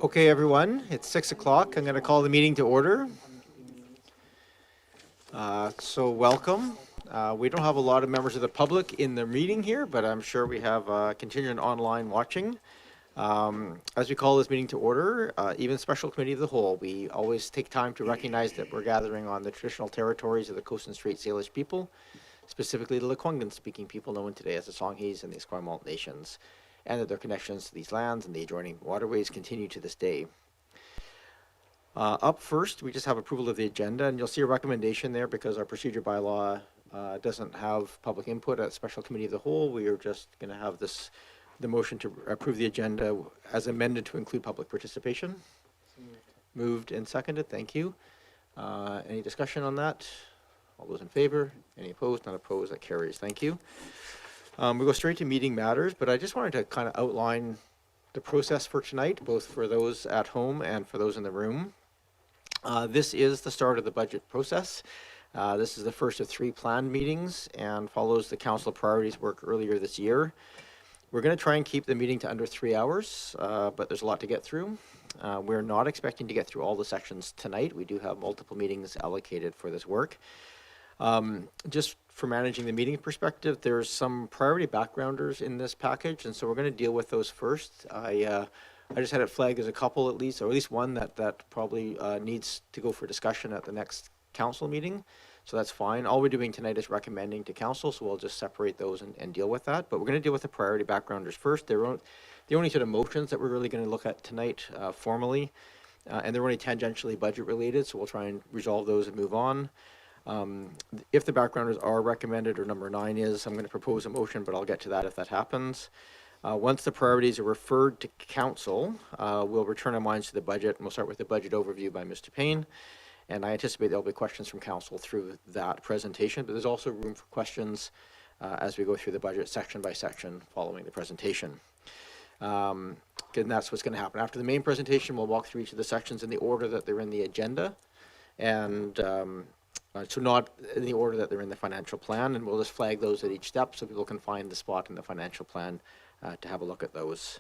Okay, everyone, it's 6 o'clock. I'm going to call the meeting to order. So welcome. We don't have a lot of members of the public in the meeting here, but I'm sure we have contingent online watching. As we call this meeting to order, even Special Committee of the Whole, we always take time to recognize that we're gathering on the traditional territories of the Coast and Straits Salish people, specifically the Lekwungen-speaking people known today as the Songhees and the Esquimalt nations, and that their connections to these lands and the adjoining waterways continue to this day. Up first, we just have approval of the agenda, and you'll see a recommendation there because our procedure bylaw doesn't have public input at Special Committee of the Whole. We are just going to have the motion to approve the agenda as amended to include public participation. Moved and seconded. Thank you. Any discussion on that? All those in favor? Any opposed? Not opposed. That carries. Thank you. We go straight to meeting matters, but I just wanted to kind of outline the process for tonight, both for those at home and for those in the room. This is the start of the budget process. This is the first of 3 planned meetings and follows the council priorities work earlier this year. We're going to try and keep the meeting to under 3 hours, but there's a lot to get through. We're not expecting to get through all the sections tonight. We do have multiple meetings allocated for this work. Just for managing the meeting perspective, there's some priority backgrounders in this package, and so we're going to deal with those first. I just had it flagged as a couple at least, or at least one that probably needs to go for discussion at the next council meeting. So that's fine. All we're doing tonight is recommending to council, so we'll just separate those and deal with that. But we're going to deal with the priority backgrounders first. They're the only sort of motions that we're really going to look at tonight formally, and they're only tangentially budget related, so we'll try and resolve those and move on. If the backgrounders are recommended, or number 9 is, I'm going to propose a motion, but I'll get to that if that happens. Once the priorities are referred to council, we'll return our minds to the budget, and we'll start with the budget overview by Mr. Paine. And I anticipate there'll be questions from council through that presentation, but there's also room for questions as we go through the budget section by section following the presentation. And that's what's going to happen. After the main presentation, we'll walk through each of the sections in the order that they're in the agenda, and so not in the order that they're in the financial plan, and we'll just flag those at each step so people can find the spot in the financial plan to have a look at those.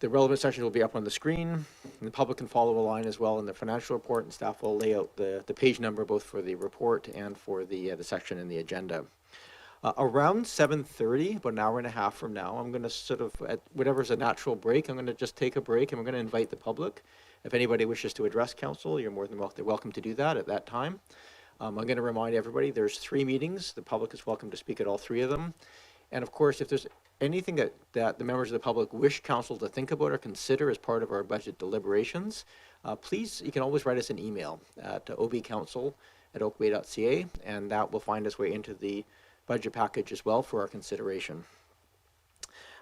The relevant sections will be up on the screen, and the public can follow along as well in the financial report, and staff will lay out the page number both for the report and for the section in the agenda. Around 7:30, about an hour and a half from now, I'm going to sort of, at whatever's a natural break, I'm going to just take a break, and we're going to invite the public. If anybody wishes to address council, you're more than welcome to do that at that time. I'm going to remind everybody there's 3 meetings. The public is welcome to speak at all 3 of them. And of course, if there's anything that the members of the public wish council to think about or consider as part of our budget deliberations, please, you can always write us an email at obcouncil@oakbay.ca, and that will find its way into the budget package as well for our consideration.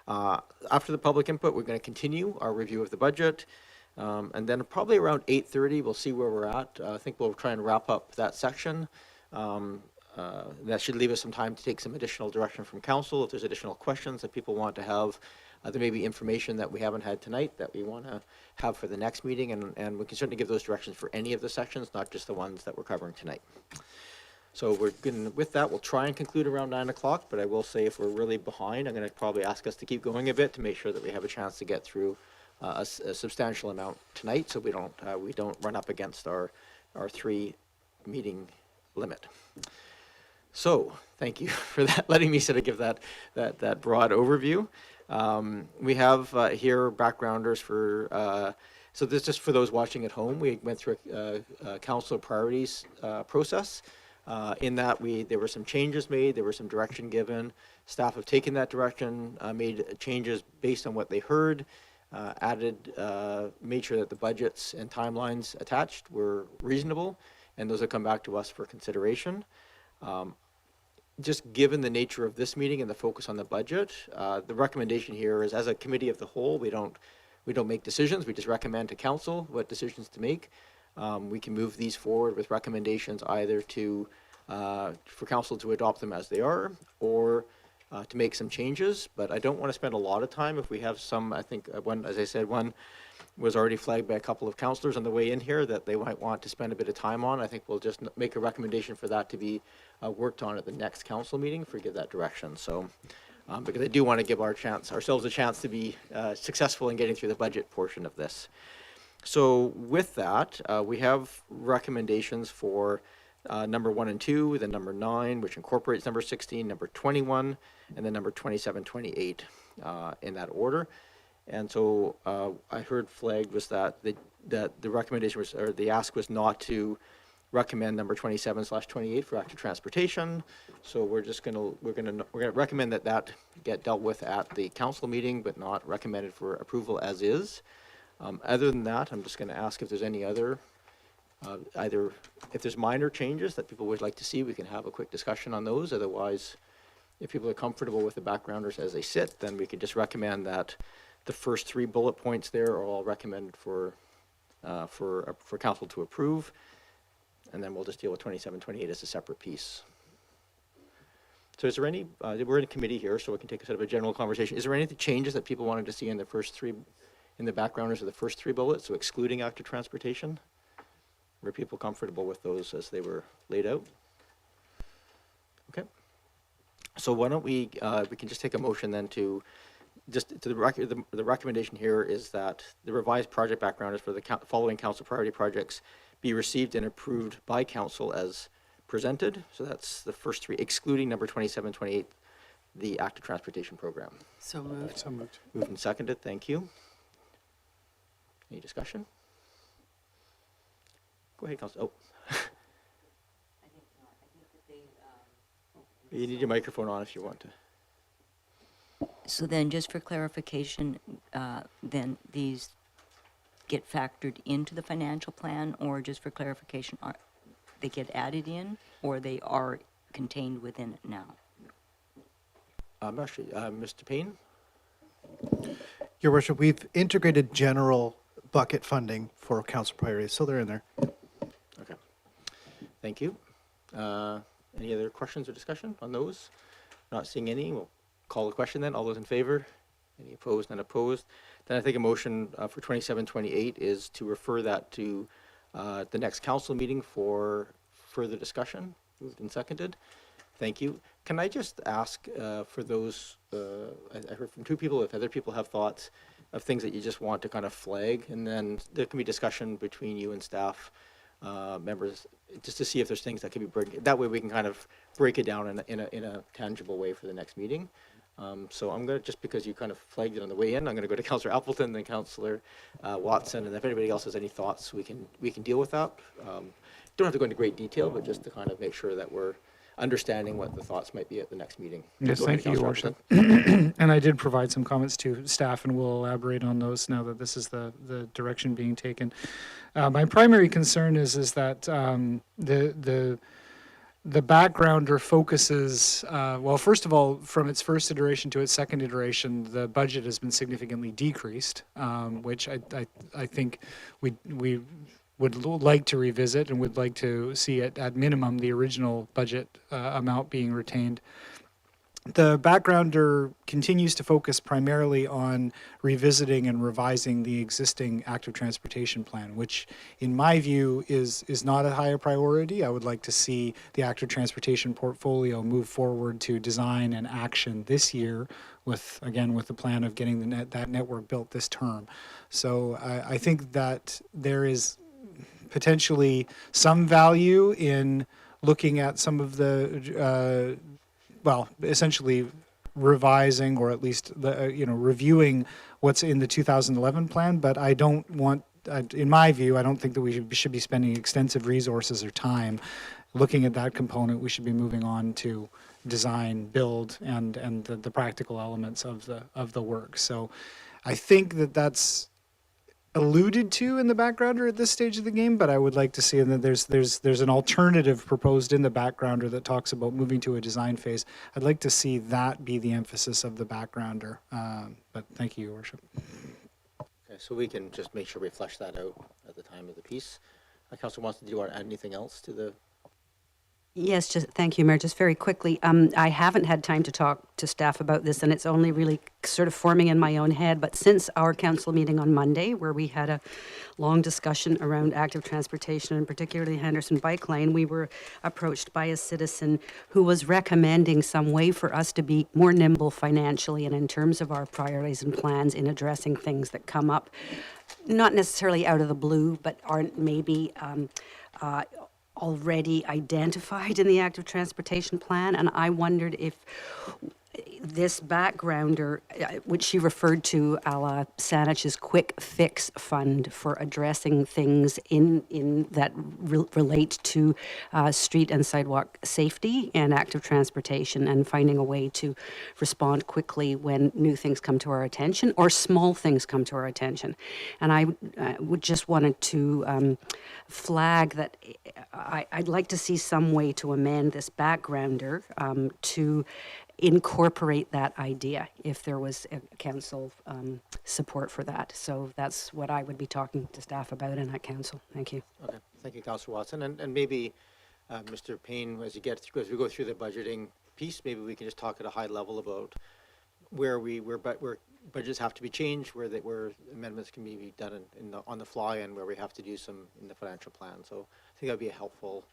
After the public input, we're going to continue our review of the budget. And then probably around 8:30, we'll see where we're at. I think we'll try and wrap up that section. That should leave us some time to take some additional direction from council. If there's additional questions that people want to have, there may be information that we haven't had tonight that we want to have for the next meeting, and we can certainly give those directions for any of the sections, not just the ones that we're covering tonight. So we're going with that. We'll try and conclude around 9 o'clock, but I will say if we're really behind, I'm going to probably ask us to keep going a bit to make sure that we have a chance to get through a substantial amount tonight, so we don't run up against our 3 meeting limit. So thank you for that, letting me sort of give that broad overview. We have here backgrounders for so this is just for those watching at home. We went through a council priorities process. In that there were some changes made, there were some direction given. Staff have taken that direction, made changes based on what they heard. Made sure that the budgets and timelines attached were reasonable, and those have come back to us for consideration. Just given the nature of this meeting and the focus on the budget, the recommendation here is, as a committee of the whole, we don't make decisions. We just recommend to council what decisions to make. We can move these forward with recommendations either for council to adopt them as they are, or to make some changes, but I don't want to spend a lot of time if we have some. I think one, as I said, one was already flagged by a couple of councillors on the way in here that they might want to spend a bit of time on. I think we'll just make a recommendation for that to be worked on at the next council meeting, if we give that direction. So because I do want to give ourselves a chance to be successful in getting through the budget portion of this. So with that, we have recommendations for number 1 and 2, then number 9, which incorporates number 16, number 21, and then number 27, 28 in that order. And so I heard flagged was that the recommendation was, or the ask was not to recommend number 27/28 for active transportation. So we're gonna recommend that get dealt with at the council meeting, but not recommended for approval as is. Other than that, I'm just going to ask if there's any other, either if there's minor changes that people would like to see, we can have a quick discussion on those. Otherwise, if people are comfortable with the backgrounders as they sit, then we could just recommend that the first 3 bullet points there are all recommended for council to approve. And then we'll just deal with 27, 28 as a separate piece. So is there any, we're in a committee here, so we can take a sort of a general conversation. Is there any changes that people wanted to see in the first 3, in the backgrounders of the first 3 bullets, so excluding active transportation? Were people comfortable with those as they were laid out? Okay. So why don't we can just take a motion then to, just to the record, the recommendation here is that the revised project backgrounders for the following council priority projects be received and approved by council as presented. So that's the first 3, excluding number 27, 28, the active transportation program. So moved. So moved. Moved and seconded, thank you. Any discussion? Go ahead, Council. Oh. You need your microphone on if you want to. So then, just for clarification, then these get factored into the financial plan, or just for clarification, are they get added in, or they are contained within it now? Actually, Mr. Paine? Your Worship, we've integrated general bucket funding for council priorities, so they're in there. Okay. Thank you. Any other questions or discussion on those? Not seeing any. We'll call the question then. All those in favor? Any opposed? None opposed? Then I think a motion for 27, 28 is to refer that to the next council meeting for further discussion. Moved and seconded. Thank you. Can I just ask for those, I heard from 2 people, if other people have thoughts of things that you just want to kind of flag, and then there can be discussion between you and staff members, just to see if there's things that can be that way we can kind of break it down in a tangible way for the next meeting. So I'm going to, just because you kind of flagged it on the way in, I'm going to go to Councillor Appleton, then Councillor Watson, and if anybody else has any thoughts, we can deal with that. Don't have to go into great detail, but just to kind of make sure that we're understanding what the thoughts might be at the next meeting. Yes, Go ahead, thank you, Your Councillor Worship. And I did provide some comments to staff, and we'll elaborate on those now that this is the direction being taken. My primary concern is that the backgrounder focuses, well, first of all, from its first iteration to its second iteration, the budget has been significantly decreased, which I think we would like to revisit and would like to see at minimum the original budget amount being retained. The backgrounder continues to focus primarily on revisiting and revising the existing active transportation plan, which in my view is not a higher priority. I would like to see the active transportation portfolio move forward to design and action this year with the plan of getting that network built this term. So I think that there is potentially some value in looking at some of the essentially revising, or at least reviewing what's in the 2011 plan. But I don't want, in my view, I don't think that we should be spending extensive resources or time looking at that component. We should be moving on to design, build, and the practical elements of the work. So I think that that's alluded to in the backgrounder at this stage of the game, but I would like to see that there's an alternative proposed in the backgrounder that talks about moving to a design phase. I'd like to see that be the emphasis of the backgrounder. But thank you, Your Worship. Okay, so we can just make sure we flesh that out at the time of the piece. Councillor Watson, do you want to add anything else to the Yes, just thank you, Mayor. Just very quickly, I haven't had time to talk to staff about this, and it's only really sort of forming in my own head. But since our council meeting on Monday, where we had a long discussion around active transportation and particularly Henderson Bike Lane, we were approached by a citizen who was recommending some way for us to be more nimble financially and in terms of our priorities and plans in addressing things that come up, not necessarily out of the blue, but aren't maybe already identified in the active transportation plan. And I wondered if this backgrounder, which she referred to a la Sanich's quick fix fund for addressing things in that relate to street and sidewalk safety and active transportation, and finding a way to respond quickly when new things come to our attention or small things come to our attention. And I would just wanted to flag that I'd like to see some way to amend this backgrounder to incorporate that idea if there was a council support for that. So that's what I would be talking to staff about in that council. Thank you. Okay, thank you, Councillor Watson. And maybe, Mr. Paine, as we go through the budgeting piece, maybe we can just talk at a high level about where budgets have to be changed, where amendments can be done on the fly, and where we have to do some in the financial plan. So I think that'd be a helpful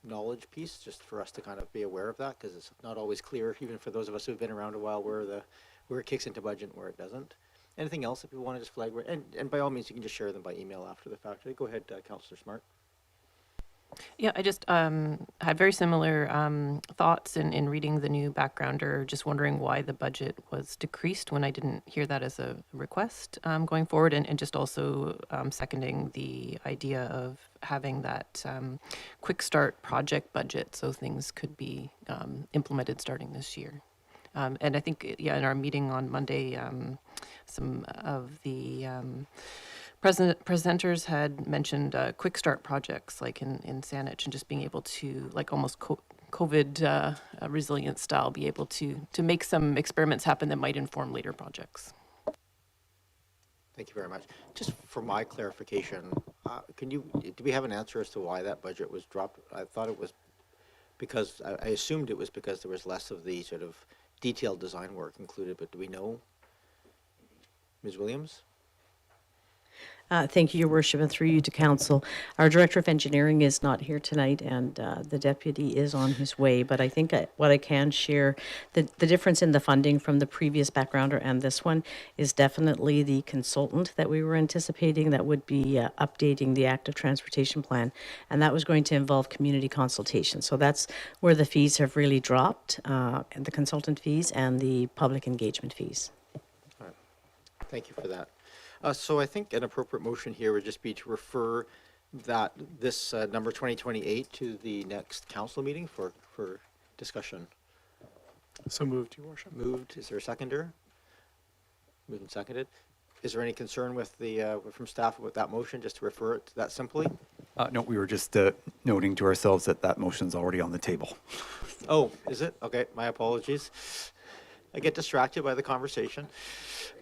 knowledge piece just for us to kind of be aware of that, because it's not always clear, even for those of us who've been around a while, where it kicks into budget and where it doesn't. Anything else that people want to just flag? And by all means, you can just share them by email after the fact. Go ahead, Councillor Smart. Yeah, I just had very similar thoughts in reading the new backgrounder, just wondering why the budget was decreased when I didn't hear that as a request going forward, and just also seconding the idea of having that quick start project budget so things could be implemented starting this year. And I think, yeah, in our meeting on Monday, some of the presenters had mentioned quick start projects like in Saanich, and just being able to, like almost COVID resilient style, be able to make some experiments happen that might inform later projects. Thank you very much. Just for my clarification, do we have an answer as to why that budget was dropped? I thought it was because, I assumed it was because there was less of the sort of detailed design work included, but do we know? Ms. Williams? Thank you, Your Worship, and through you to Council. Our Director of Engineering is not here tonight, and the Deputy is on his way, but I think what I can share, the difference in the funding from the previous backgrounder and this one is definitely the consultant that we were anticipating that would be updating the active transportation plan, and that was going to involve community consultation. So that's where the fees have really dropped, the consultant fees and the public engagement fees. All right. Thank you for that. So I think an appropriate motion here would just be to refer this number 2028 to the next council meeting for discussion. So moved, Your Worship. Moved. Is there a seconder? Moved and seconded. Is there any concern with from staff with that motion, just to refer it that simply? No, we were just noting to ourselves that motion's already on the table. Oh, is it? Okay, my apologies. I get distracted by the conversation.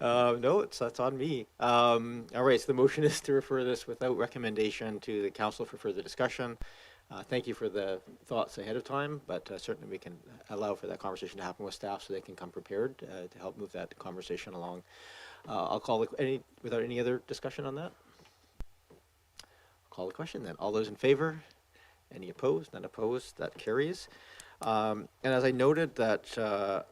No, that's on me. All right, so the motion is to refer this without recommendation to the council for further discussion. Thank you for the thoughts ahead of time, but certainly we can allow for that conversation to happen with staff so they can come prepared to help move that conversation along. I'll call without any other discussion on that. I'll call the question then. All those in favor? Any opposed? None opposed? That carries. And as I noted that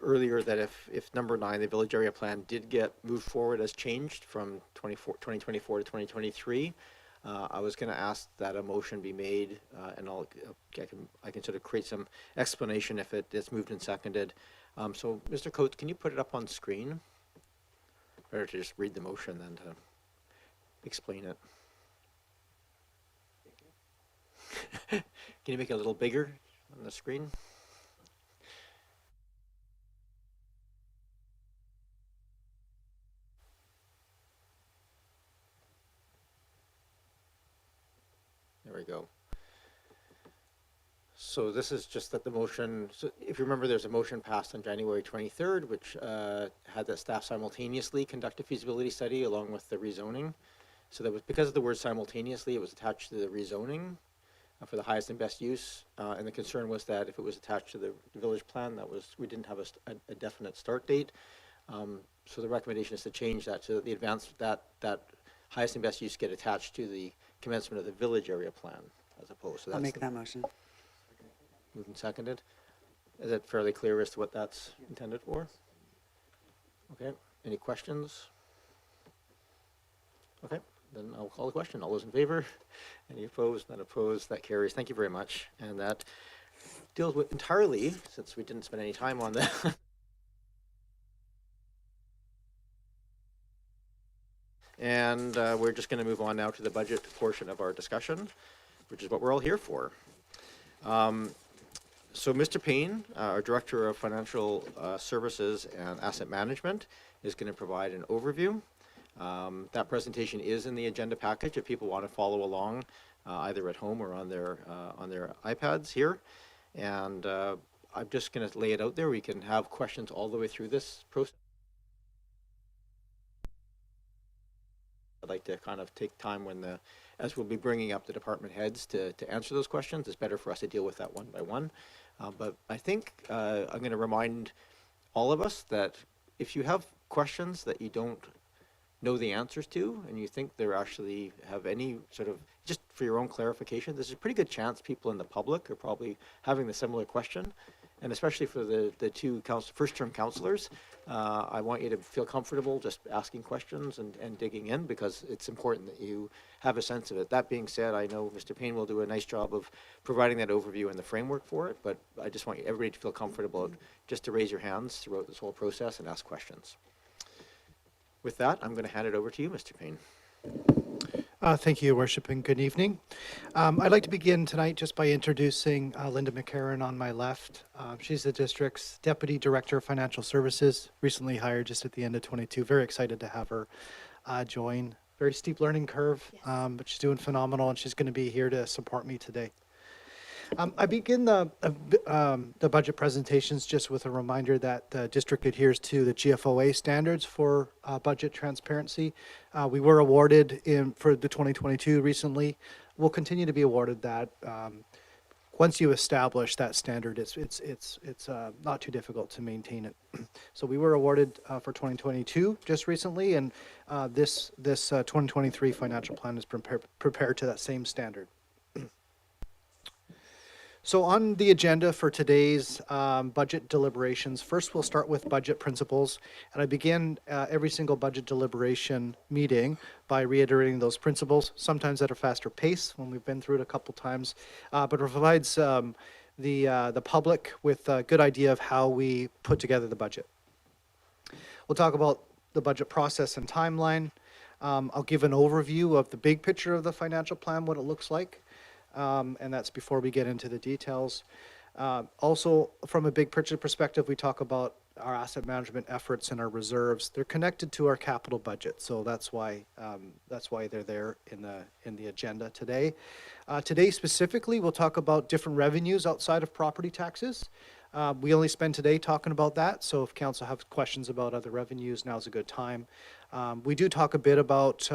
earlier, that if number 9, the village area plan, did get moved forward as changed from 2024 to 2023, I was going to ask that a motion be made, and I can sort of create some explanation if it's moved and seconded. So, Mr. Coates, can you put it up on screen? Better to just read the motion than to explain it. Can you make it a little bigger on the screen? There we go. So this is just that the motion, so if you remember, there's a motion passed on January 23rd, which had the staff simultaneously conduct a feasibility study along with the rezoning. So that was because of the word simultaneously, it was attached to the rezoning. for the highest and best use. And the concern was that if it was attached to the village plan, we didn't have a definite start date. So the recommendation is to change that to the that highest and best use get attached to the commencement of the village area plan as opposed. So I'll that's make that motion. moved and seconded. Is it fairly clear as to what that's intended for? Okay, any questions? Okay, then I'll call the question. All those in favor? Any opposed? None opposed? That carries. Thank you very much. And that deals with entirely, since we didn't spend any time on that. And we're just going to move on now to the budget portion of our discussion, which is what we're all here for. So Mr. Paine, our Director of Financial Services and Asset Management, is going to provide an overview. That presentation is in the agenda package if people want to follow along, either at home or on their iPads here. And I'm just going to lay it out there. We can have questions all the way through this process. I'd like to kind of take time as we'll be bringing up the department heads to answer those questions. It's better for us to deal with that one by one. But I think I'm going to remind all of us that if you have questions that you don't know the answers to, and you think they're actually have any sort of, just for your own clarification, there's a pretty good chance people in the public are probably having the similar question. And especially for the two first-term councillors, I want you to feel comfortable just asking questions and digging in, because it's important that you have a sense of it. That being said, I know Mr. Paine will do a nice job of providing that overview and the framework for it, but I just want everybody to feel comfortable just to raise your hands throughout this whole process and ask questions. With that, I'm going to hand it over to you, Mr. Paine. Thank you, Your Worship, and good evening. I'd like to begin tonight just by introducing Linda McCarron on my left. She's the district's Deputy Director of Financial Services, recently hired just at the end of 22. Very excited to have her join. Very steep learning curve, but she's doing phenomenal, and she's going to be here to support me today. I begin the budget presentations just with a reminder that the district adheres to the GFOA standards for budget transparency. We were awarded for the 2022 recently. We'll continue to be awarded that. Once you establish that standard, it's not too difficult to maintain it. So we were awarded for 2022 just recently, and this 2023 financial plan is prepared to that same standard. So on the agenda for today's budget deliberations, first we'll start with budget principles, and I begin every single budget deliberation meeting by reiterating those principles, sometimes at a faster pace when we've been through it a couple times, but it provides the public with a good idea of how we put together the budget. We'll talk about the budget process and timeline. I'll give an overview of the big picture of the financial plan, what it looks like. And that's before we get into the details. Also, from a big picture perspective, we talk about our asset management efforts and our reserves. They're connected to our capital budget, so that's why they're there in the agenda today. Today specifically, we'll talk about different revenues outside of property taxes. We only spend today talking about that, so if council have questions about other revenues, now's a good time. We do talk a bit about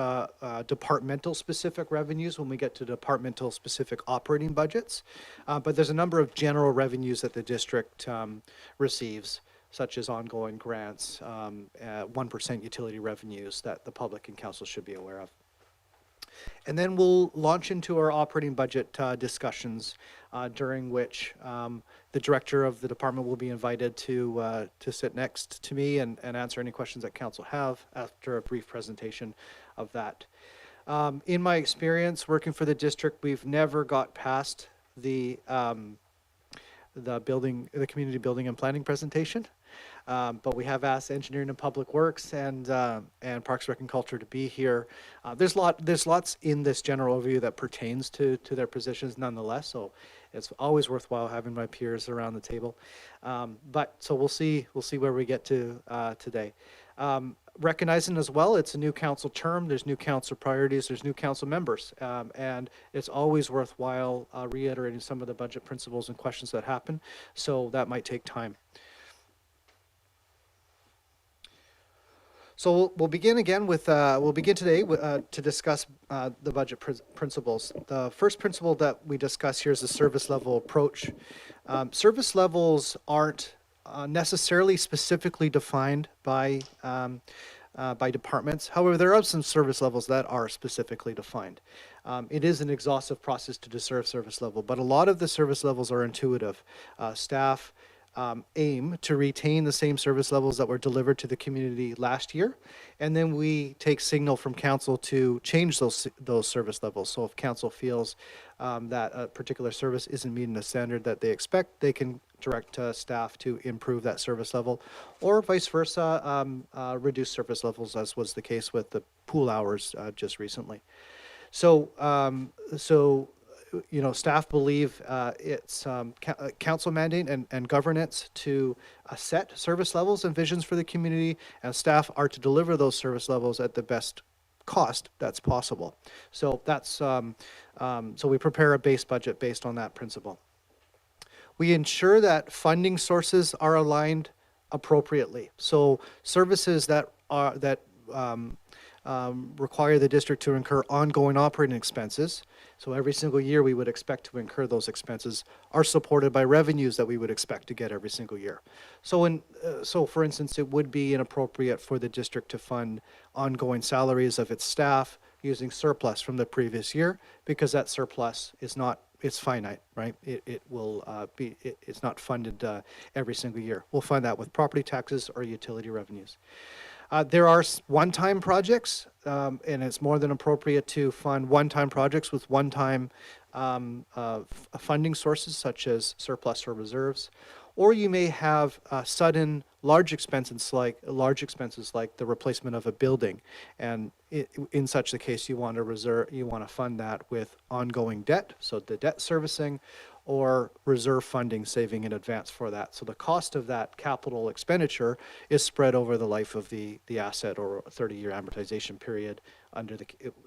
departmental specific revenues when we get to departmental specific operating budgets, but there's a number of general revenues that the district receives, such as ongoing grants, 1% utility revenues that the public and council should be aware of. And then we'll launch into our operating budget discussions, during which the director of the department will be invited to sit next to me and answer any questions that council have after a brief presentation of that. In my experience working for the district, we've never got past the community building and planning presentation. But we have asked Engineering and Public Works and Parks, Rec and Culture to be here. There's lots in this general overview that pertains to their positions nonetheless, so it's always worthwhile having my peers around the table. But so we'll see where we get to today. Recognizing as well, it's a new council term, there's new council priorities, there's new council members, and it's always worthwhile reiterating some of the budget principles and questions that happen, so that might take time. So we'll begin again with, we'll begin today to discuss the budget principles. The first principle that we discuss here is the service level approach. Service levels aren't necessarily specifically defined by departments. However, there are some service levels that are specifically defined. It is an exhaustive process to deserve service level, but a lot of the service levels are intuitive. Staff aim to retain the same service levels that were delivered to the community last year, and then we take signal from council to change those service levels. So if council feels that a particular service isn't meeting the standard that they expect, they can direct staff to improve that service level, or vice versa, reduce service levels, as was the case with the pool hours just recently. So, staff believe it's council mandate and governance to set service levels and visions for the community, and staff are to deliver those service levels at the best cost that's possible. So that's so we prepare a base budget based on that principle. We ensure that funding sources are aligned appropriately. So services that require the district to incur ongoing operating expenses. So every single year we would expect to incur those expenses are supported by revenues that we would expect to get every single year. So for instance, it would be inappropriate for the district to fund ongoing salaries of its staff using surplus from the previous year, because that surplus is not, it's finite, right? It's not funded every single year. We'll fund that with property taxes or utility revenues. There are one-time projects, and it's more than appropriate to fund one-time projects with one-time funding sources, such as surplus or reserves. Or you may have sudden large expenses like the replacement of a building, and in such a case, you want to fund that with ongoing debt, so the debt servicing, or reserve funding saving in advance for that. So the cost of that capital expenditure is spread over the life of the asset, or a 30-year amortization period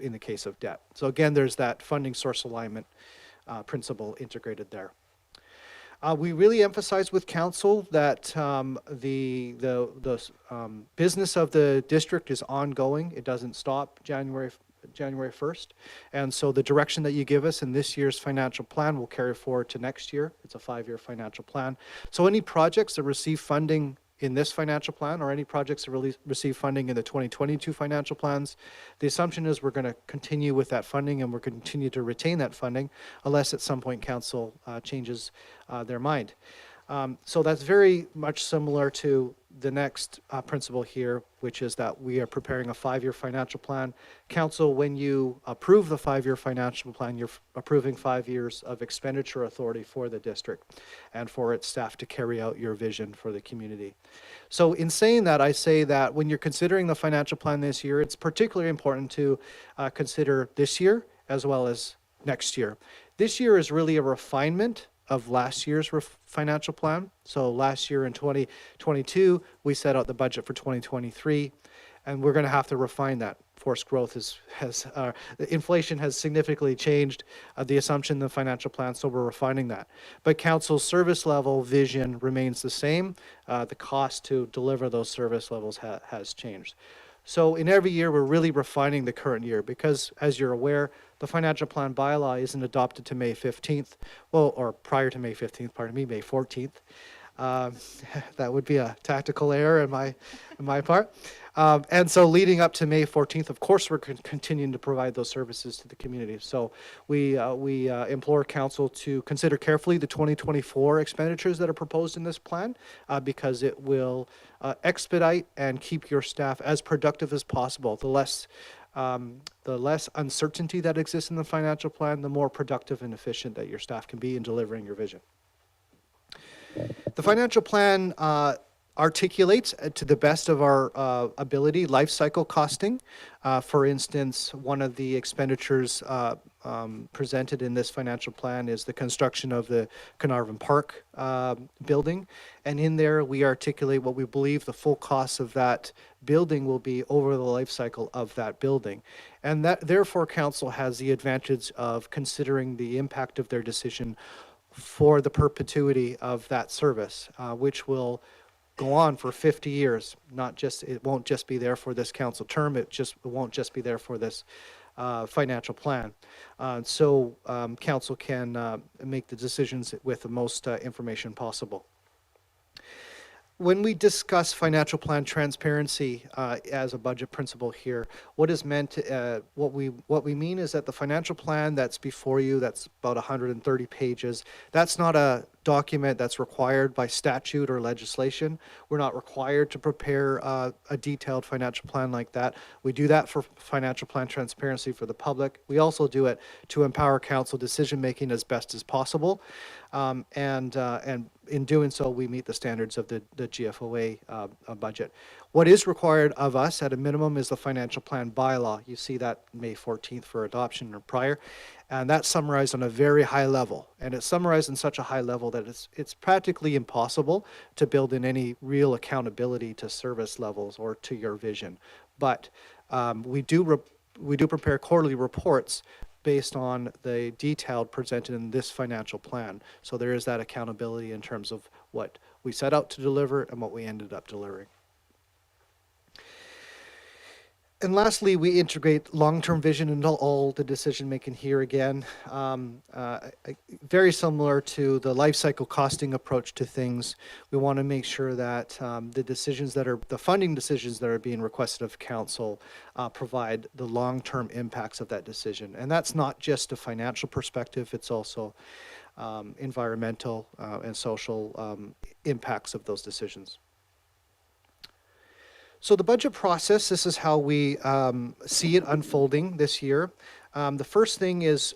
in the case of debt. So again, there's that funding source alignment principle integrated there. We really emphasize with council that the business of the district is ongoing. It doesn't stop January 1st. And so the direction that you give us in this year's financial plan will carry forward to next year. It's a 5-year financial plan. So any projects that receive funding in this financial plan, or any projects that receive funding in the 2022 financial plans, the assumption is we're going to continue with that funding, and we're going to continue to retain that funding unless at some point council changes their mind. So that's very much similar to the next principle here, which is that we are preparing a 5-year financial plan. Council, when you approve the 5-year financial plan, you're approving 5 years of expenditure authority for the district and for its staff to carry out your vision for the community. So in saying that, I say that when you're considering the financial plan this year, it's particularly important to consider this year as well as next year. This year is really a refinement of last year's financial plan. So last year in 2022, we set out the budget for 2023, and we're going to have to refine that. Forced growth inflation has significantly changed the assumption in the financial plan, so we're refining that. But council's service level vision remains the same. The cost to deliver those service levels has changed. So in every year, we're really refining the current year, because, as you're aware, the financial plan bylaw isn't adopted to May 15th, or prior to May 15th, pardon me, May 14th. That would be a tactical error in my part. And so leading up to May 14th, of course, we're continuing to provide those services to the community. So we implore council to consider carefully the 2024 expenditures that are proposed in this plan, because it will expedite and keep your staff as productive as possible. The less uncertainty that exists in the financial plan, the more productive and efficient that your staff can be in delivering your vision. The financial plan articulates, to the best of our ability, life cycle costing. For instance, one of the expenditures presented in this financial plan is the construction of the Carnarvon Park building. And in there, we articulate what we believe the full cost of that building will be over the life cycle of that building. And that, therefore, council has the advantage of considering the impact of their decision for the perpetuity of that service, which will go on for 50 years. It won't just be there for this council term. It won't just be there for this financial plan. So council can make the decisions with the most information possible. When we discuss financial plan transparency as a budget principle here, what is meant, what we mean is that the financial plan that's before you, that's about 130 pages, that's not a document that's required by statute or legislation. We're not required to prepare a detailed financial plan like that. We do that for financial plan transparency for the public. We also do it to empower council decision making as best as possible, and in doing so, we meet the standards of the GFOA budget. What is required of us at a minimum is the financial plan bylaw. You see that May 14th for adoption or prior, and that's summarized on a very high level. And it's summarized in such a high level that it's practically impossible to build in any real accountability to service levels or to your vision. But we do prepare quarterly reports based on the detail presented in this financial plan. So there is that accountability in terms of what we set out to deliver and what we ended up delivering. And lastly, we integrate long-term vision into all the decision-making here again. Very similar to the life cycle costing approach to things, we want to make sure that the funding decisions that are being requested of council provide the long-term impacts of that decision. And that's not just a financial perspective, it's also environmental and social impacts of those decisions. So the budget process, this is how we see it unfolding this year. The first thing is,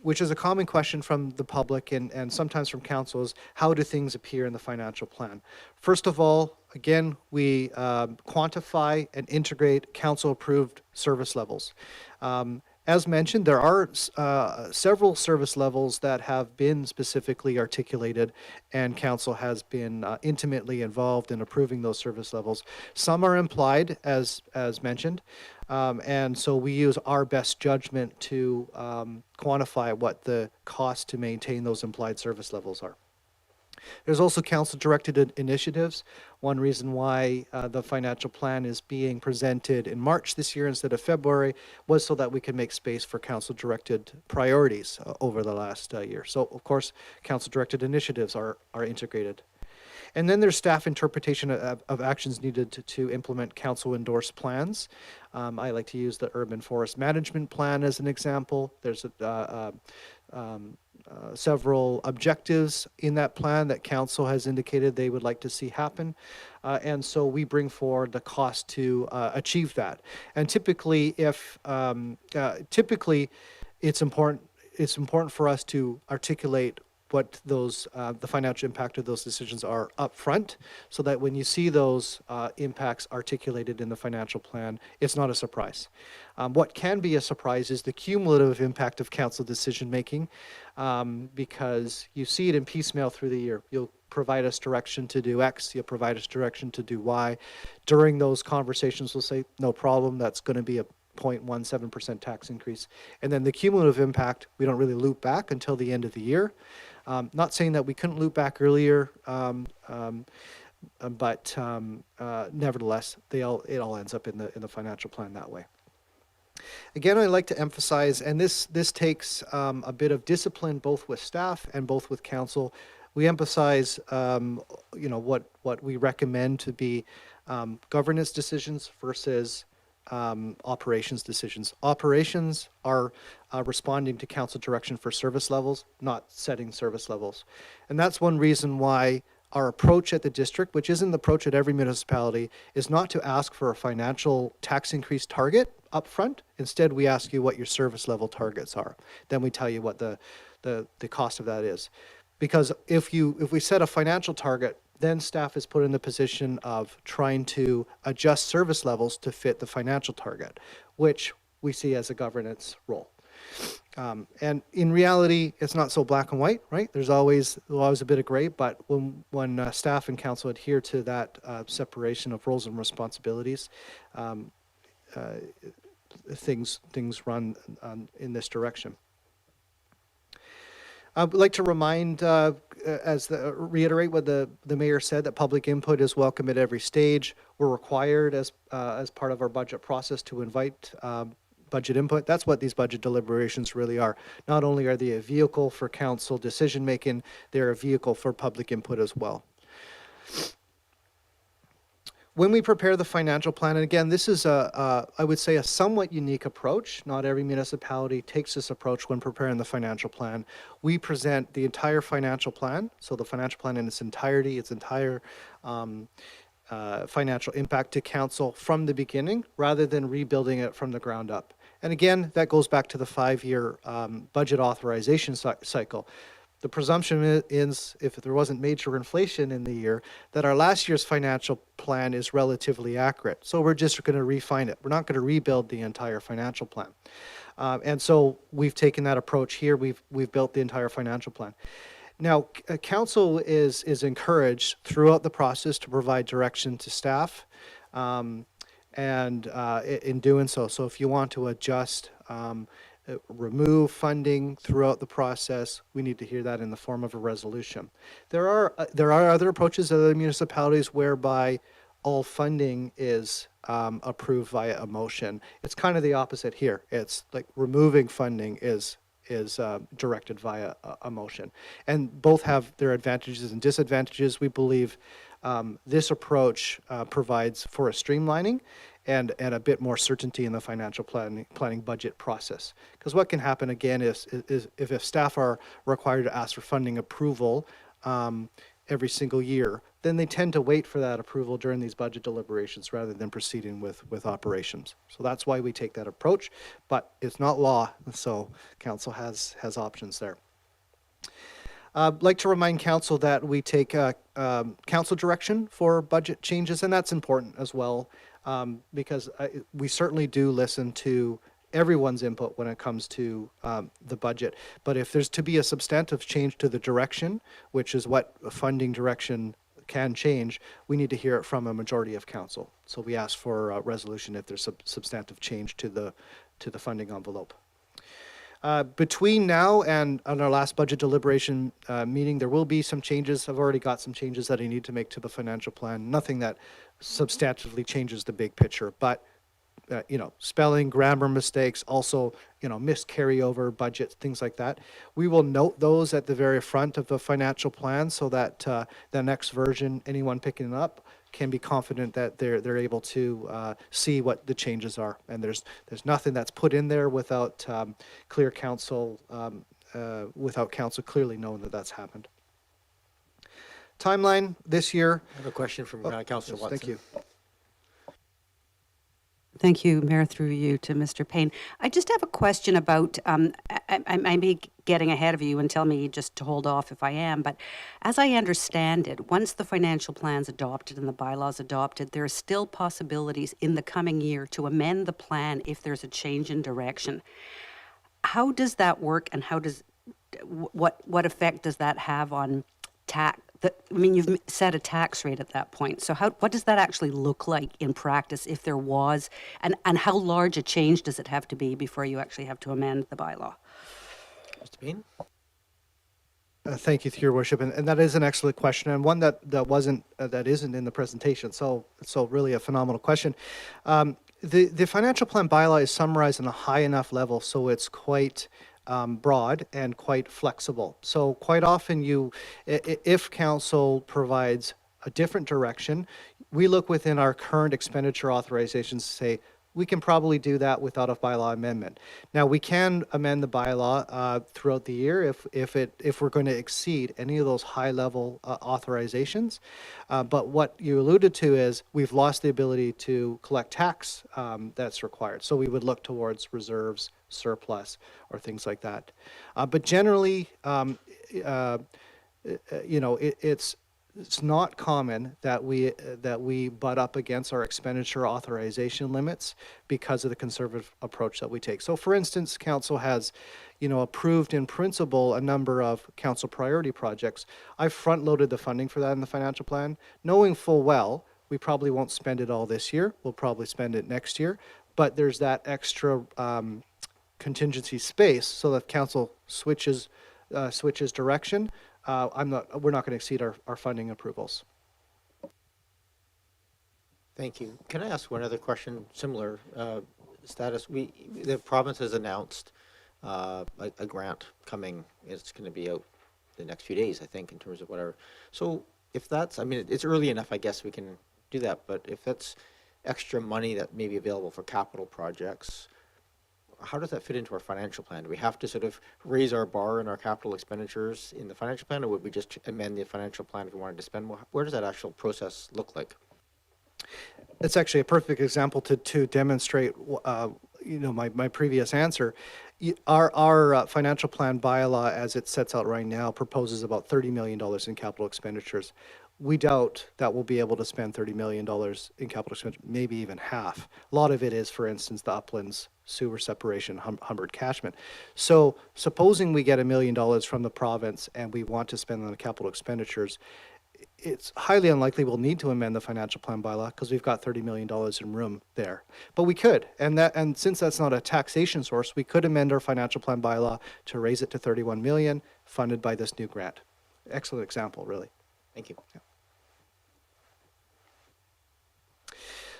which is a common question from the public and sometimes from council, is how do things appear in the financial plan? First of all, again, we quantify and integrate council-approved service levels. As mentioned, there are several service levels that have been specifically articulated, and council has been intimately involved in approving those service levels. Some are implied, as mentioned, and so we use our best judgment to quantify what the cost to maintain those implied service levels are. There's also council-directed initiatives. One reason why the financial plan is being presented in March this year instead of February was so that we can make space for council-directed priorities over the last year. So, of course, council-directed initiatives are integrated. And then there's staff interpretation of actions needed to implement council-endorsed plans. I like to use the Urban Forest Management Plan as an example. There's several objectives in that plan that council has indicated they would like to see happen. And so we bring forward the cost to achieve that. And typically, it's important for us to articulate what those the financial impact of those decisions are up front, so that when you see those impacts articulated in the financial plan, it's not a surprise. What can be a surprise is the cumulative impact of council decision making, because you see it in piecemeal through the year. You'll provide us direction to do X, you'll provide us direction to do Y. During those conversations, we'll say, no problem, that's going to be a 0.17% tax increase. And then the cumulative impact, we don't really loop back until the end of the year. Not saying that we couldn't loop back earlier, but nevertheless, it all ends up in the financial plan that way. Again, I like to emphasize, and this takes a bit of discipline both with staff and both with council. We emphasize, what we recommend to be governance decisions versus operations decisions. Operations are responding to council direction for service levels, not setting service levels. And that's one reason why our approach at the district, which isn't the approach at every municipality, is not to ask for a financial tax increase target up front. Instead, we ask you what your service level targets are. Then we tell you what the cost of that is. Because if we set a financial target, then staff is put in the position of trying to adjust service levels to fit the financial target, which we see as a governance role. And in reality, it's not so black and white, right? There's always a bit of gray, but when staff and council adhere to that separation of roles and responsibilities, things run in this direction. I would like to remind reiterate what the mayor said, that public input is welcome at every stage. We're required as part of our budget process to invite budget input. That's what these budget deliberations really are. Not only are they a vehicle for council decision making, they're a vehicle for public input as well. When we prepare the financial plan, and again, this is I would say a somewhat unique approach. Not every municipality takes this approach when preparing the financial plan. We present the entire financial plan, so the financial plan in its entirety, its entire financial impact to council from the beginning, rather than rebuilding it from the ground up. And again, that goes back to the 5-year budget authorization cycle. The presumption is, if there wasn't major inflation in the year, that our last year's financial plan is relatively accurate. So we're just going to refine it. We're not going to rebuild the entire financial plan. And so we've taken that approach here. We've built the entire financial plan. Now, council is encouraged throughout the process to provide direction to staff, and in doing so. So if you want to adjust, remove funding throughout the process, we need to hear that in the form of a resolution. There are other approaches at other municipalities whereby all funding is approved via a motion. It's kind of the opposite here. It's like removing funding is directed via a motion, and both have their advantages and disadvantages. We believe this approach provides for a streamlining and a bit more certainty in the financial planning budget process. Because what can happen again is if staff are required to ask for funding approval every single year, then they tend to wait for that approval during these budget deliberations rather than proceeding with operations. So that's why we take that approach, but it's not law, so council has options there. I'd like to remind council that we take council direction for budget changes, and that's important as well, because we certainly do listen to everyone's input when it comes to the budget. But if there's to be a substantive change to the direction, which is what funding direction can change, we need to hear it from a majority of council. So we ask for a resolution if there's a substantive change to the funding envelope. Between now and on our last budget deliberation meeting, there will be some changes. I've already got some changes that I need to make to the financial plan. Nothing that substantively changes the big picture, but spelling, grammar mistakes, also, missed carryover budgets, things like that. We will note those at the very front of the financial plan so that the next version, anyone picking it up, can be confident that they're able to see what the changes are. And there's nothing that's put in there without clear council, without council clearly knowing that that's happened. Timeline this year. I have a question from Councillor Yes, Watson. thank you. Thank you, Mayor, through you to Mr. Paine. I just have a question about, I may be getting ahead of you and tell me just to hold off if I am, but as I understand it, once the financial plan's adopted and the bylaws adopted, there are still possibilities in the coming year to amend the plan if there's a change in direction. How does that work, and what effect does that have on tax? You've set a tax rate at that point. So what does that actually look like in practice if there was, and how large a change does it have to be before you actually have to amend the bylaw? Mr. Paine? Thank you, Your Worship, and that is an excellent question, and one that isn't in the presentation. So really a phenomenal question. The financial plan bylaw is summarized on a high enough level so it's quite broad and quite flexible. So quite often if council provides a different direction, we look within our current expenditure authorizations to say, we can probably do that without a bylaw amendment. Now, we can amend the bylaw throughout the year if we're going to exceed any of those high-level authorizations. But what you alluded to is we've lost the ability to collect tax that's required. So we would look towards reserves, surplus, or things like that. But generally, it's not common that we butt up against our expenditure authorization limits because of the conservative approach that we take. So, for instance, council has, approved in principle a number of council priority projects. I've front-loaded the funding for that in the financial plan, knowing full well we probably won't spend it all this year. We'll probably spend it next year, but there's that extra contingency space so that council switches direction. we're not going to exceed our funding approvals. Thank you. Can I ask one other question, similar status? The province has announced a grant coming. It's going to be out the next few days, I think, in terms of whatever. So if that's, I mean, it's early enough, I guess we can do that, but if that's extra money that may be available for capital projects, how does that fit into our financial plan? Do we have to sort of raise our bar in our capital expenditures in the financial plan, or would we just amend the financial plan if we wanted to spend more? Where does that actual process look like? It's actually a perfect example to demonstrate, my previous answer. Our financial plan bylaw, as it sets out right now, proposes about $30 million in capital expenditures. We doubt that we'll be able to spend $30 million in capital expenditures, maybe even half. A lot of it is, for instance, the uplands sewer separation, Humbert catchment. So supposing we get $1 million from the province and we want to spend on the capital expenditures, it's highly unlikely we'll need to amend the financial plan bylaw because we've got $30 million in room there. But we could, and since that's not a taxation source, we could amend our financial plan bylaw to raise it to 31 million, funded by this new grant. Excellent example, really. Thank you. Yeah.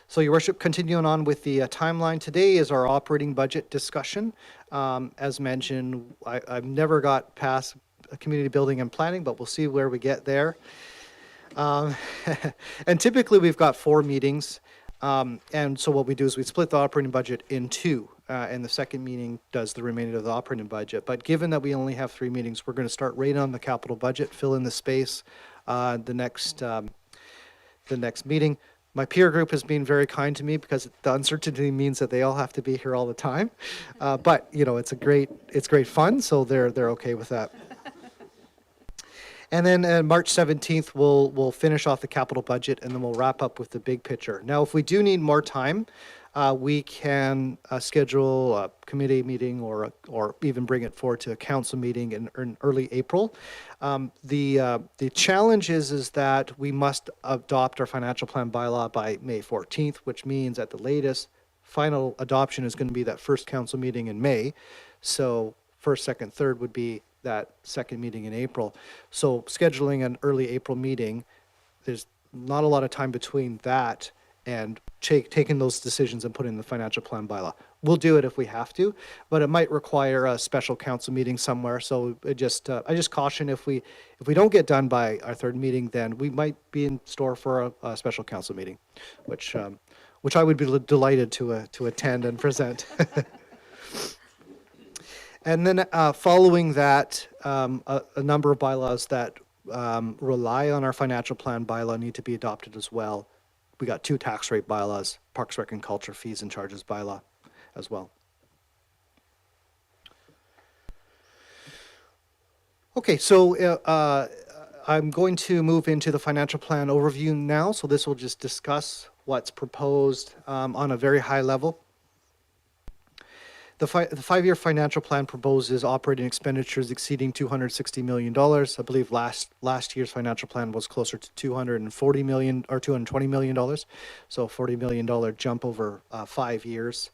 So, Your Worship, continuing on with the timeline, today is our operating budget discussion. As mentioned, I've never got past community building and planning, but we'll see where we get there. And typically we've got 4 meetings. And so what we do is we split the operating budget in 2, and the second meeting does the remainder of the operating budget. But given that we only have 3 meetings, we're going to start right on the capital budget, fill in the space, the next meeting. My peer group has been very kind to me because the uncertainty means that they all have to be here all the time. But it's great fun, so they're okay with that. And then March 17th, we'll finish off the capital budget, and then we'll wrap up with the big picture. Now, if we do need more time, we can schedule a committee meeting or even bring it forward to a council meeting in early April. The challenge is that we must adopt our financial plan bylaw by May 14th, which means at the latest, final adoption is going to be that first council meeting in May. So first, second, third would be that second meeting in April. So scheduling an early April meeting, there's not a lot of time between that and taking those decisions and putting in the financial plan bylaw. We'll do it if we have to, but it might require a special council meeting somewhere. So I just caution, if we don't get done by our third meeting, then we might be in store for a special council meeting, which I would be delighted to attend and present. And then following that, a number of bylaws that rely on our financial plan bylaw need to be adopted as well. We got 2 tax rate bylaws, Parks, Rec, and Culture fees and charges bylaw as well. Okay, so I'm going to move into the financial plan overview now. So this will just discuss what's proposed on a very high level. The 5-year financial plan proposes operating expenditures exceeding $260 million. I believe last year's financial plan was closer to $240 million or $220 million. So $40 million jump over 5 years.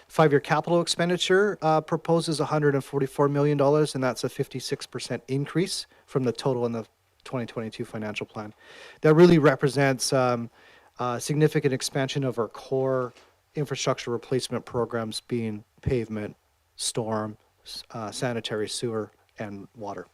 5-year capital expenditure proposes $144 million, and that's a 56% increase from the total in the 2022 financial plan. That really represents significant expansion of our core infrastructure replacement programs, being pavement, storm, sanitary, sewer, and water.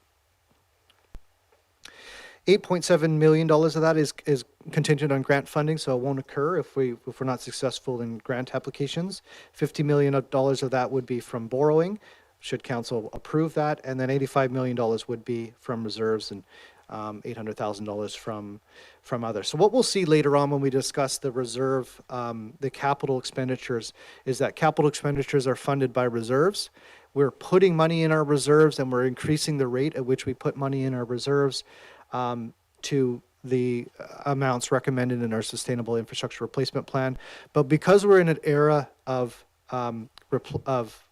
$8.7 million of that is contingent on grant funding, so it won't occur if we're not successful in grant applications. $50 million of that would be from borrowing, should council approve that, and then $85 million would be from reserves, and $800,000 from others. So what we'll see later on when we discuss the reserve, the capital expenditures, is that capital expenditures are funded by reserves. We're putting money in our reserves, and we're increasing the rate at which we put money in our reserves to the amounts recommended in our sustainable infrastructure replacement plan. But because we're in an era of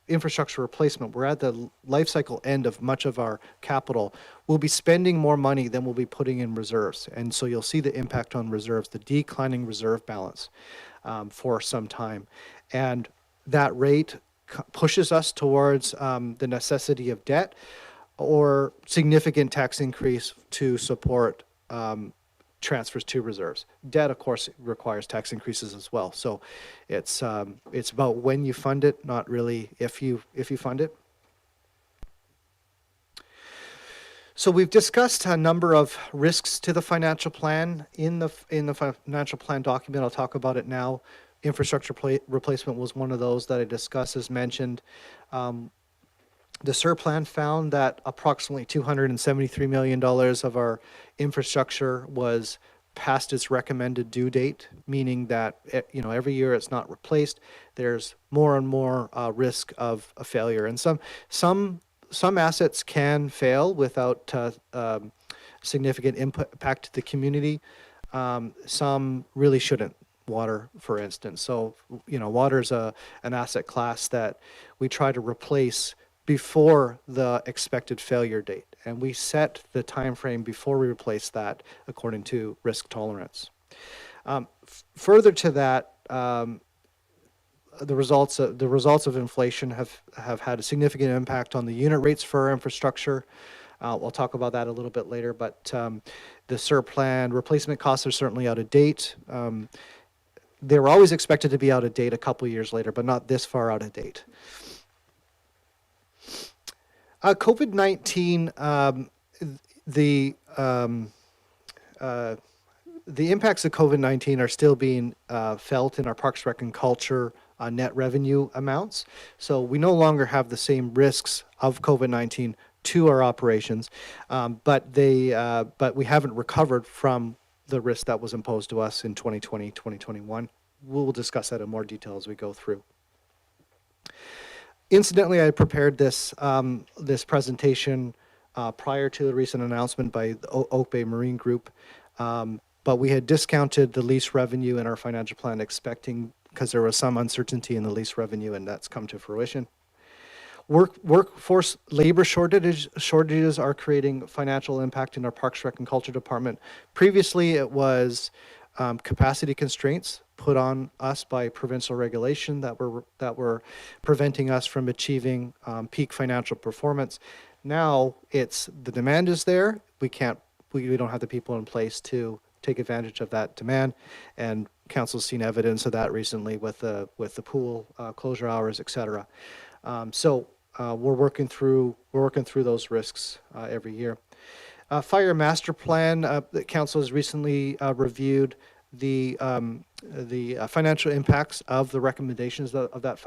infrastructure replacement, we're at the life cycle end of much of our capital, we'll be spending more money than we'll be putting in reserves. And so you'll see the impact on reserves, the declining reserve balance for some time. And that rate pushes us towards the necessity of debt. or significant tax increase to support transfers to reserves. Debt, of course, requires tax increases as well. So it's about when you fund it, not really if you fund it. So we've discussed a number of risks to the financial plan in the financial plan document. I'll talk about it now. Infrastructure replacement was one of those that I discussed, as mentioned. The SIR plan found that approximately $273 million of our infrastructure was past its recommended due date, meaning that every year it's not replaced. There's more and more risk of a failure, and some assets can fail without significant impact to the community. Some really shouldn't. Water, for instance. So, water is an asset class that we try to replace before the expected failure date. And we set the time frame before we replace that according to risk tolerance. Further to that, the results of inflation have had a significant impact on the unit rates for our infrastructure. We'll talk about that a little bit later, but the SIR plan replacement costs are certainly out of date. They were always expected to be out of date a couple years later, but not this far out of date. COVID-19, the impacts of COVID-19 are still being felt in our Parks, Rec, and Culture net revenue amounts. So we no longer have the same risks of COVID-19 to our operations, but we haven't recovered from the risk that was imposed to us in 2020, 2021. We'll discuss that in more detail as we go through. Incidentally, I prepared this presentation prior to the recent announcement by the Oak Bay Marine Group, but we had discounted the lease revenue in our financial plan, expecting, because there was some uncertainty in the lease revenue, and that's come to fruition. Workforce labor shortages are creating financial impact in our Parks, Rec, and Culture department. Previously, it was capacity constraints put on us by provincial regulation that were preventing us from achieving peak financial performance. Now it's the demand is there. We don't have the people in place to take advantage of that demand, and council's seen evidence of that recently with the pool closure hours, etc. So we're working through those risks every year. Fire master plan. The council has recently reviewed the financial impacts of the recommendations of that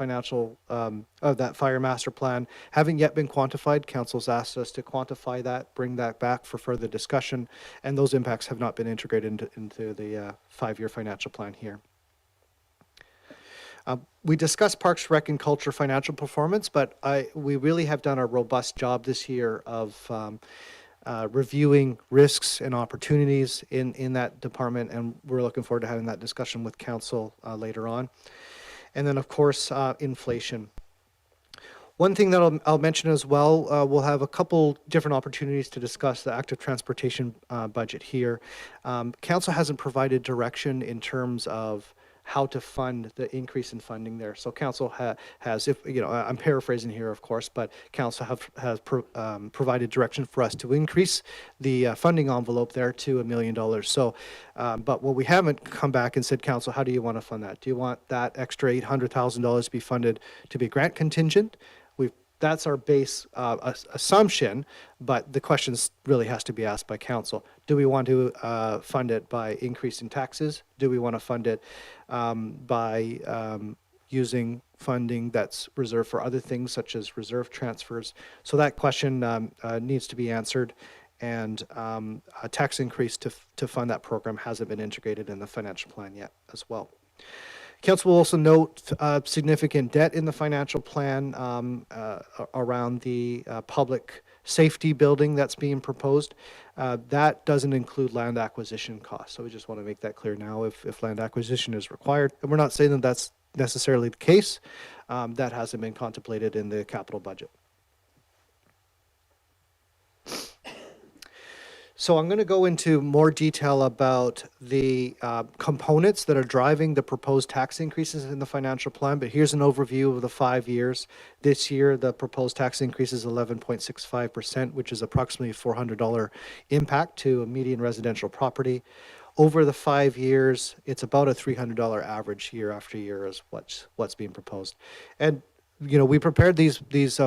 fire master plan. Haven't yet been quantified. Council's asked us to quantify that, bring that back for further discussion, and those impacts have not been integrated into the 5-year financial plan here. We discussed Parks, Rec, and Culture financial performance, but we really have done a robust job this year of reviewing risks and opportunities in that department, and we're looking forward to having that discussion with council later on. And then, of course, inflation. One thing that I'll mention as well, we'll have a couple different opportunities to discuss the active transportation budget here. Council hasn't provided direction in terms of how to fund the increase in funding there. So council has, I'm paraphrasing here, of course, but council has provided direction for us to increase the funding envelope there to $1 million. So, but what we haven't come back and said, council, how do you want to fund that? Do you want that extra $800,000 to be funded to be grant contingent? That's our base assumption, but the question really has to be asked by council. Do we want to fund it by increasing taxes? Do we want to fund it by using funding that's reserved for other things, such as reserve transfers? So that question needs to be answered, and a tax increase to fund that program hasn't been integrated in the financial plan yet as well. Council will also note significant debt in the financial plan around the public safety building that's being proposed. That doesn't include land acquisition costs. So we just want to make that clear now if land acquisition is required. And we're not saying that that's necessarily the case. That hasn't been contemplated in the capital budget. So I'm going to go into more detail about the components that are driving the proposed tax increases in the financial plan, but here's an overview of the 5 years. This year, the proposed tax increase is 11.65%, which is approximately a $400 impact to a median residential property. Over the 5 years, it's about a $300 average year after year is what's being proposed. And we prepared these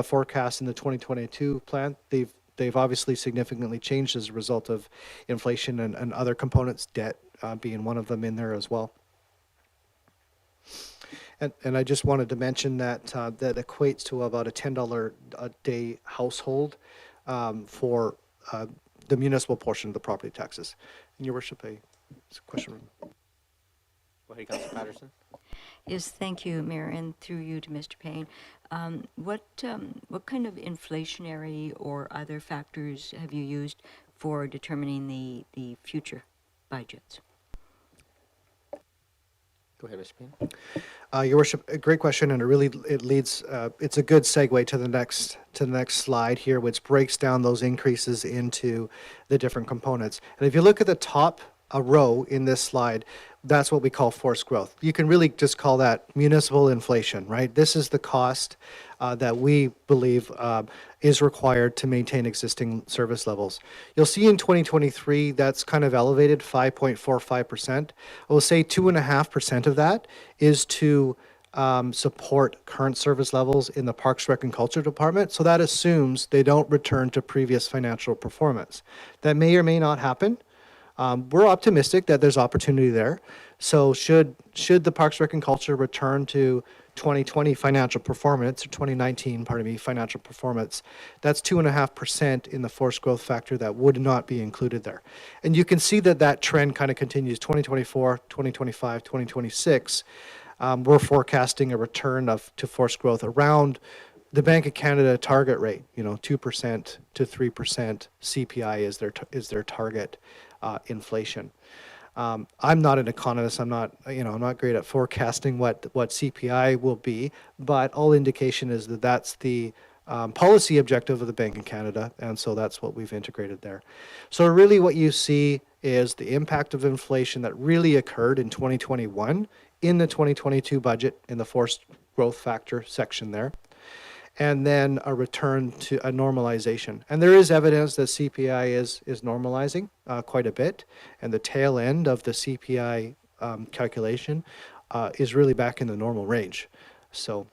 forecasts in the 2022 plan. They've obviously significantly changed as a result of inflation and other components, debt being one of them in there as well. And I just wanted to mention that that equates to about a $10 a day household for the municipal portion of the property taxes. And Your Worship, it's a question. Go ahead, Councilor Patterson. Yes, thank you, Mayor, and through you to Mr. Paine. What kind of inflationary or other factors have you used for determining the future budgets? Go ahead, Mr. Paine. Your Worship, a great question, and it leads. It's a good segue to the next slide here, which breaks down those increases into the different components. And if you look at the top row in this slide, that's what we call forced growth. You can really just call that municipal inflation, right? This is the cost that we believe is required to maintain existing service levels. You'll see in 2023, that's kind of elevated, 5.45%. I will say 2.5% of that is to support current service levels in the Parks, Rec, and Culture Department. So that assumes they don't return to previous financial performance. That may or may not happen. We're optimistic that there's opportunity there. So should the Parks, Rec, and Culture return to 2020 financial performance, or 2019, pardon me, financial performance, that's 2.5% in the forced growth factor that would not be included there. And you can see that trend kind of continues 2024, 2025, 2026. We're forecasting a return to forced growth around the Bank of Canada target rate, 2% to 3% CPI is their target inflation. I'm not an economist. I'm not great at forecasting what CPI will be, but all indication is that that's the policy objective of the Bank of Canada, and so that's what we've integrated there. So really what you see is the impact of inflation that really occurred in 2021 in the 2022 budget in the forced growth factor section there, and then a return to a normalization. And there is evidence that CPI is normalizing quite a bit, and the tail end of the CPI calculation is really back in the normal range. So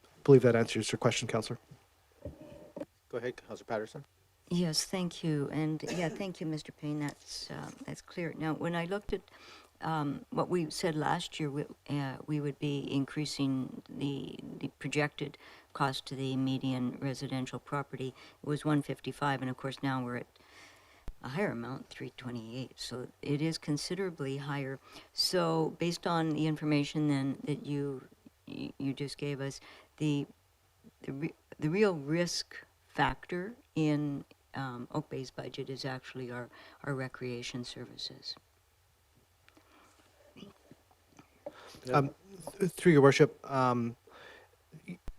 I believe that answers your question, Councillor. Go ahead, Councilor Patterson. Yes, thank you, and thank you, Mr. Paine. That's clear. Now, when I looked at what we said last year, we would be increasing the projected cost to the median residential property. It was $155, and of course now we're at a higher amount, $328. So it is considerably higher. So based on the information then that you just gave us, the real risk factor in Oak Bay's budget is actually our recreation services. Through your worship,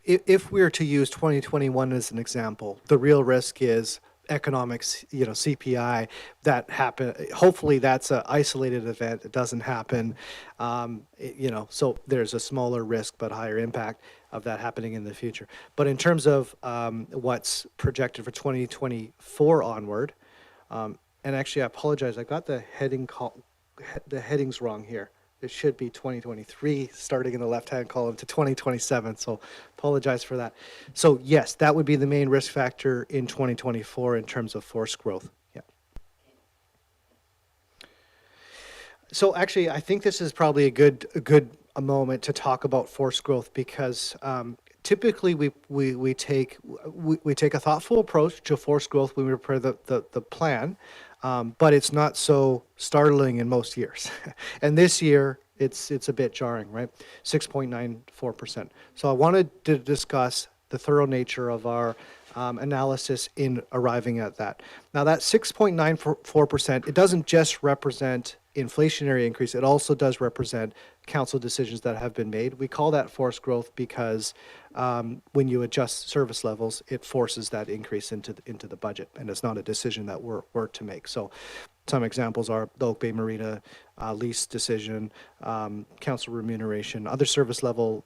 if we were to use 2021 as an example, the real risk is economics, CPI, that happen. Hopefully that's an isolated event. It doesn't happen. So there's a smaller risk but higher impact of that happening in the future. But in terms of what's projected for 2024 onward, and actually I apologize, I got the headings wrong here. It should be 2023, starting in the left-hand column, to 2027, so apologize for that. So yes, that would be the main risk factor in 2024 in terms of forced growth. Yeah. So actually, I think this is probably a good moment to talk about forced growth, because typically we take a thoughtful approach to forced growth when we prepare the plan. But it's not so startling in most years. And this year, it's a bit jarring, right? 6.94%. So I wanted to discuss the thorough nature of our analysis in arriving at that. Now that 6.94%, it doesn't just represent inflationary increase, it also does represent council decisions that have been made. We call that forced growth because when you adjust service levels, it forces that increase into the budget, and it's not a decision that we're to make. So some examples are the Oak Bay Marina lease decision, council remuneration, other service level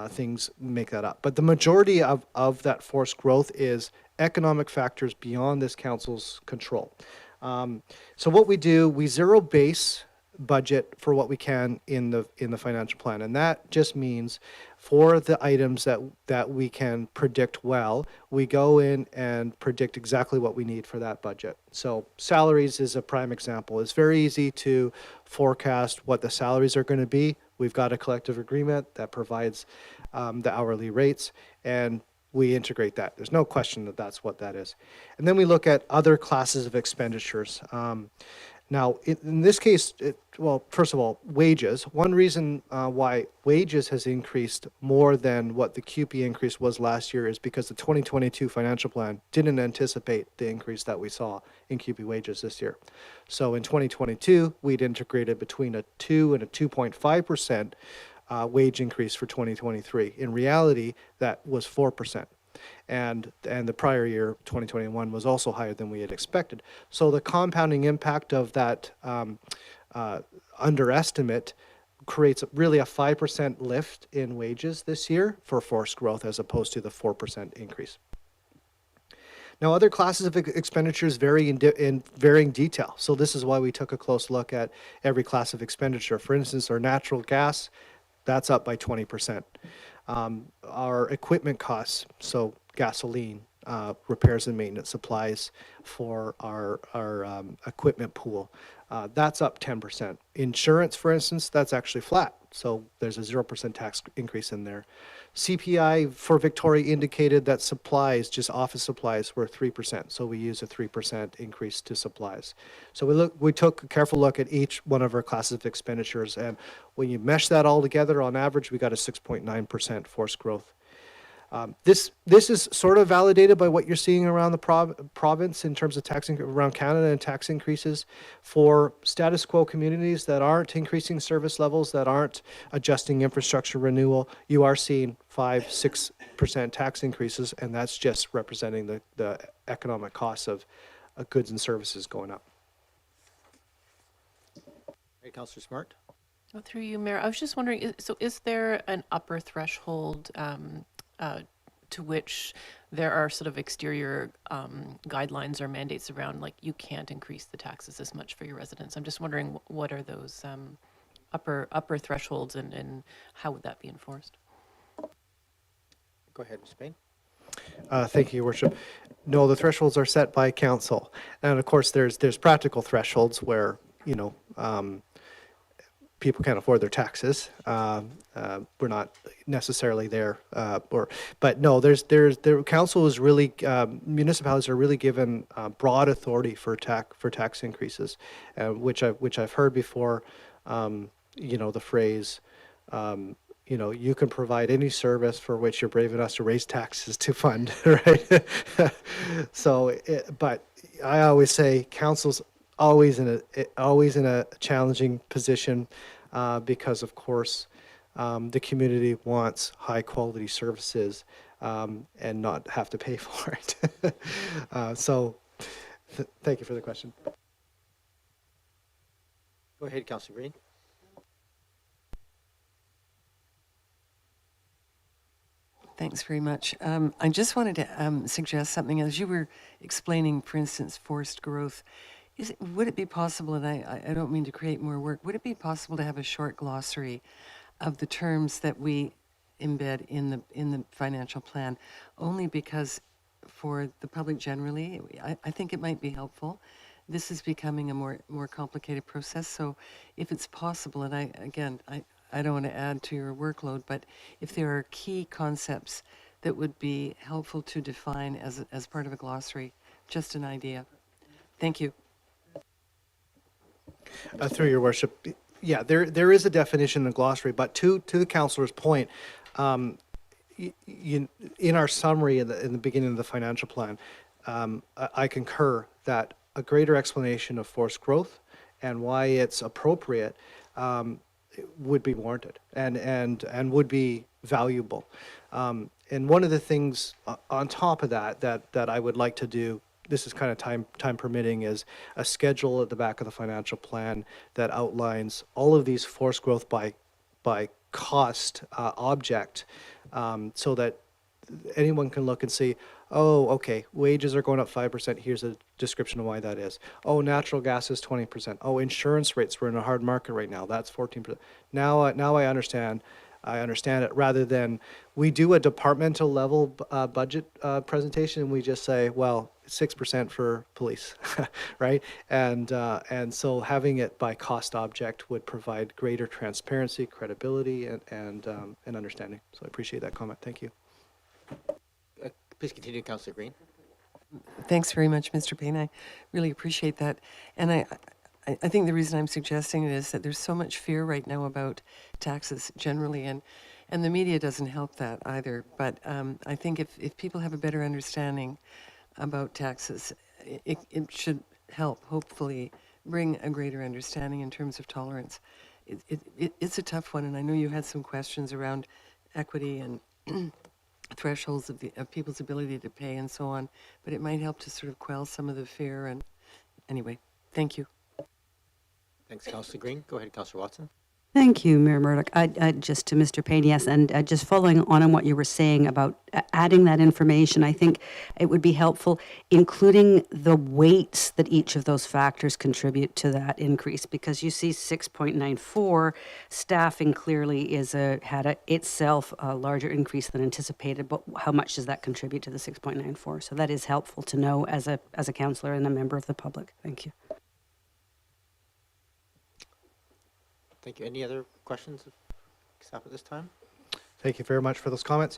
things make that up. But the majority of that forced growth is economic factors beyond this council's control. So what we do, we zero base budget for what we can in the financial plan, and that just means for the items that we can predict well, we go in and predict exactly what we need for that budget. So salaries is a prime example. It's very easy to forecast what the salaries are going to be. We've got a collective agreement that provides the hourly rates, and we integrate that. There's no question that that's what that is. And then we look at other classes of expenditures. Now, in this case, well, first of all, wages. One reason why wages has increased more than what the QP increase was last year is because the 2022 financial plan didn't anticipate the increase that we saw in QP wages this year. So in 2022, we'd integrated between a 2 and a 2.5% wage increase for 2023. In reality, that was 4%. And the prior year, 2021, was also higher than we had expected. So the compounding impact of that underestimate creates really a 5% lift in wages this year for forced growth as opposed to the 4% increase. Now, other classes of expenditures vary in varying detail. So this is why we took a close look at every class of expenditure. For instance, our natural gas, that's up by 20%. Our equipment costs, so gasoline, repairs and maintenance supplies for our equipment pool, that's up 10%. Insurance, for instance, that's actually flat. So there's a 0% tax increase in there. CPI for Victoria indicated that supplies, just office supplies, were 3%. So we use a 3% increase to supplies. So we took a careful look at each one of our classes of expenditures. And when you mesh that all together, on average, we got a 6.9% forced growth. This is sort of validated by what you're seeing around the province in terms of around Canada and tax increases for status quo communities that aren't increasing service levels, that aren't adjusting infrastructure renewal. You are seeing 5-6% tax increases, and that's just representing the economic costs of goods and services going up. Hey, Councillor Smart. Oh, through you, Mayor. I was just wondering, so is there an upper threshold to which there are sort of exterior guidelines or mandates around, like, you can't increase the taxes as much for your residents? I'm just wondering, what are those upper thresholds, and how would that be enforced? Go ahead, Ms. Paine. Thank you, Your Worship. No, the thresholds are set by council, and of course, there's practical thresholds where people can't afford their taxes. We're not necessarily there, but no, the council is really, municipalities are really given broad authority for tax increases, which I've heard before. The phrase, you can provide any service for which you're brave enough to raise taxes to fund, right? So, but I always say council's always in a challenging position because, of course, the community wants high quality services and not have to pay for it. Thank you for the question. Go ahead, Councillor Green. Thanks very much. I just wanted to suggest something. As you were explaining, for instance, forced growth, would it be possible, and I don't mean to create more work, would it be possible to have a short glossary of the terms that we embed in the financial plan? Only because for the public generally, I think it might be helpful. This is becoming a more complicated process. So if it's possible, and I don't want to add to your workload, but if there are key concepts that would be helpful to define as part of a glossary, just an idea. Thank you. Through your worship, yeah, there is a definition in the glossary, but to the councillor's point, in our summary in the beginning of the financial plan, I concur that a greater explanation of forced growth and why it's appropriate would be warranted and would be valuable. And one of the things on top of that I would like to do, this is kind of time permitting, is a schedule at the back of the financial plan that outlines all of these forced growth by cost object, so that anyone can look and see, oh, okay, wages are going up 5%. Here's a description of why that is. Oh, natural gas is 20%. Oh, insurance rates, we're in a hard market right now. That's 14%. Now I understand. I understand it, rather than we do a departmental level budget presentation and we just say, well, 6% for police, right? And so having it by cost object would provide greater transparency, credibility, and understanding. So I appreciate that comment. Thank you. Please continue, Councillor Green. Thanks very much, Mr. Paine. I really appreciate that. And I think the reason I'm suggesting it is that there's so much fear right now about taxes generally, and the media doesn't help that either. But I think if people have a better understanding about taxes, it should help, hopefully, bring a greater understanding in terms of tolerance. It's a tough one, and I know you had some questions around equity and thresholds of people's ability to pay and so on, but it might help to sort of quell some of the fear. And anyway, thank you. Thanks, Councillor Green. Go ahead, Councillor Watson. Thank you, Mayor Murdoch. Just to Mr. Paine, yes, and just following on what you were saying about adding that information, I think it would be helpful, including the weights that each of those factors contribute to that increase, because you see 6.94, staffing clearly had itself a larger increase than anticipated, but how much does that contribute to the 6.94? So that is helpful to know as a councillor and a member of the public. Thank you. Thank you. Any other questions of staff at this time? Thank you very much for those comments.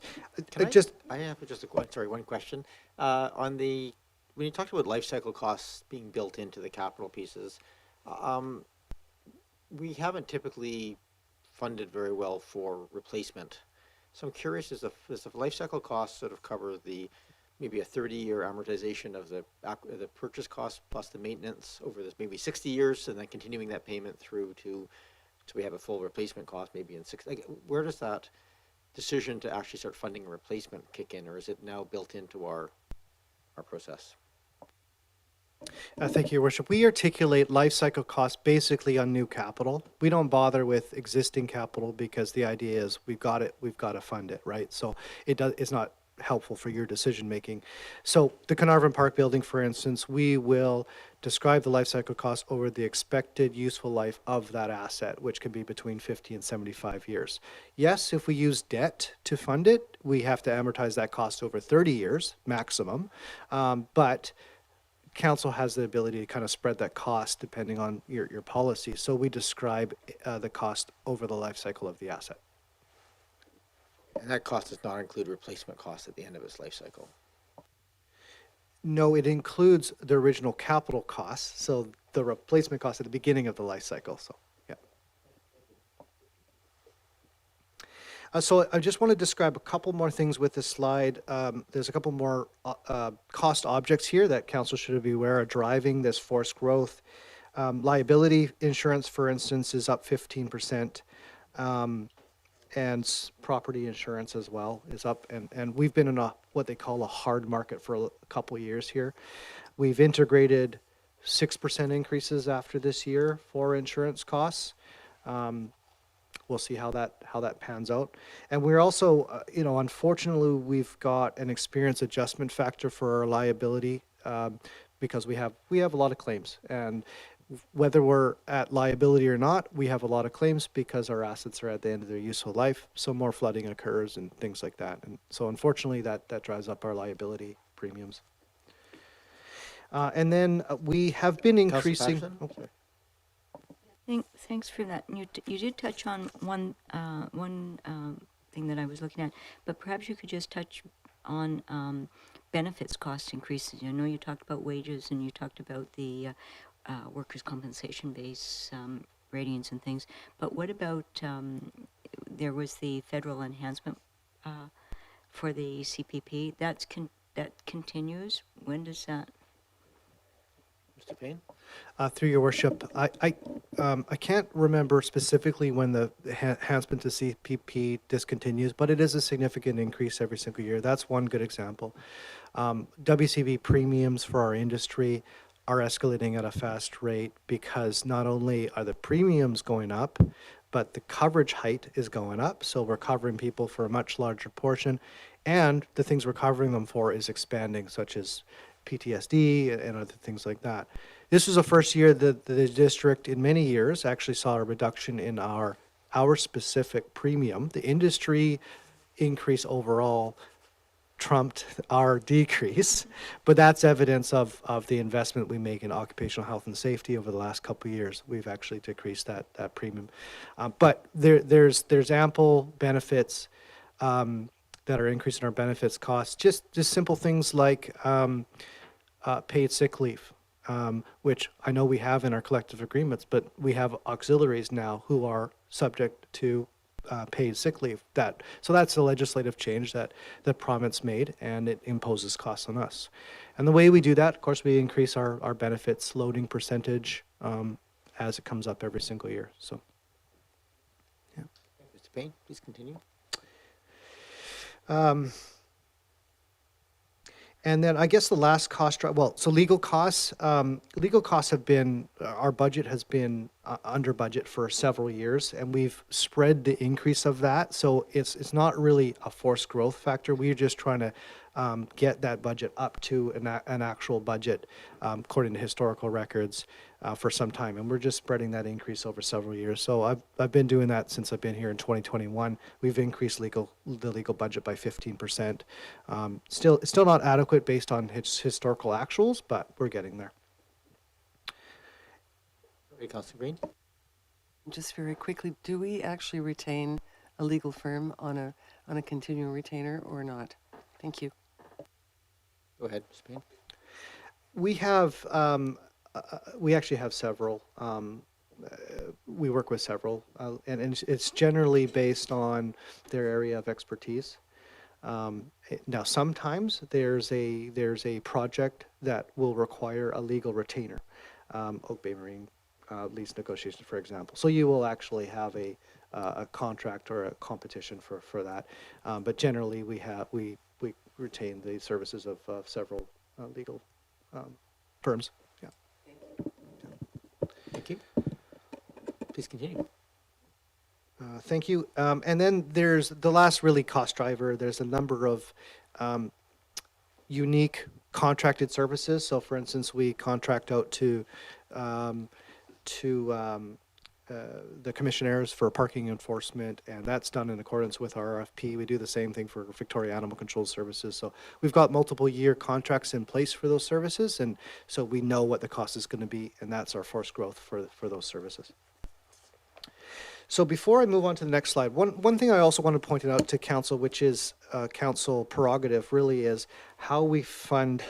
I have just one question. When you talked about life cycle costs being built into the capital pieces, we haven't typically funded very well for replacement. So I'm curious, does the life cycle cost sort of cover maybe a 30-year amortization of the purchase cost plus the maintenance over this maybe 60 years, and then continuing that payment through to, so we have a full replacement cost maybe in 60? Where does that decision to actually start funding a replacement kick in, or is it now built into our process? Thank you, Your Worship. We articulate life cycle costs basically on new capital. We don't bother with existing capital because the idea is we've got to fund it, right? So it's not helpful for your decision making. So the Carnarvon Park building, for instance, we will describe the life cycle cost over the expected useful life of that asset, which can be between 50 and 75 years. Yes, if we use debt to fund it, we have to amortize that cost over 30 years maximum, but council has the ability to kind of spread that cost depending on your policy. So we describe the cost over the life cycle of the asset. And that cost does not include replacement costs at the end of its life cycle. No, it includes the original capital costs, so the replacement cost at the beginning of the life cycle. So, yeah. So I just want to describe a couple more things with this slide. There's a couple more cost objects here that council should be aware of driving this forced growth. Liability insurance, for instance, is up 15%. And property insurance as well is up, and we've been in what they call a hard market for a couple of years here. We've integrated 6% increases after this year for insurance costs. We'll see how that pans out. And we're also, unfortunately, we've got an experience adjustment factor for our liability because we have a lot of claims, and whether we're at liability or not, we have a lot of claims because our assets are at the end of their useful life. So more flooding occurs and things like that. And so unfortunately that drives up our liability premiums. And then we have been increasing. Oh, sorry. Thanks for that. You did touch on one thing that I was looking at, but perhaps you could just touch on benefits cost increases. I know you talked about wages and you talked about the workers' compensation base ratings and things, but what about there was the federal enhancement for the CPP, that continues? When does that? Mr. Paine? Through your worship, I can't remember specifically when the enhancement to CPP discontinues, but it is a significant increase every single year. That's one good example. WCB premiums for our industry are escalating at a fast rate because not only are the premiums going up, but the coverage height is going up. So we're covering people for a much larger portion, and the things we're covering them for is expanding, such as PTSD and other things like that. This was the first year that the district in many years actually saw a reduction in our specific premium. The industry increase overall trumped our decrease, but that's evidence of the investment we make in occupational health and safety over the last couple of years. We've actually decreased that premium. But there's ample benefits that are increasing our benefits costs. Just simple things like paid sick leave, which I know we have in our collective agreements, but we have auxiliaries now who are subject to paid sick leave. So that's a legislative change that the province made, and it imposes costs on us. And the way we do that, of course, we increase our benefits loading percentage as it comes up every single year. So, yeah. Mr. Paine, please continue. And then I guess the last cost, so legal costs. Legal costs have been, our budget has been under budget for several years, and we've spread the increase of that. So it's not really a forced growth factor. We're just trying to get that budget up to an actual budget according to historical records for some time. And we're just spreading that increase over several years. So I've been doing that since I've been here in 2021. We've increased the legal budget by 15%. It's still not adequate based on historical actuals, but we're getting there. Okay, Councilor Green? Just very quickly, do we actually retain a legal firm on a continuing retainer or not? Thank you. Go ahead, Mr. Paine. We have, we actually have several. We work with several, and it's generally based on their area of expertise. Now, sometimes there's a project that will require a legal retainer, Oak Bay Marine lease negotiations, for example. So you will actually have a contract or a competition for that. But generally, we retain the services of several legal firms. Yeah. Thank you. Please continue. Thank you. And then there's the last really cost driver. There's a number of unique contracted services. So, for instance, we contract out to the commissioners for parking enforcement, and that's done in accordance with our RFP. We do the same thing for Victoria Animal Control Services. So we've got multiple year contracts in place for those services, and so we know what the cost is going to be, and that's our forced growth for those services. So before I move on to the next slide, one thing I also want to point out to council, which is council prerogative, really is how we fund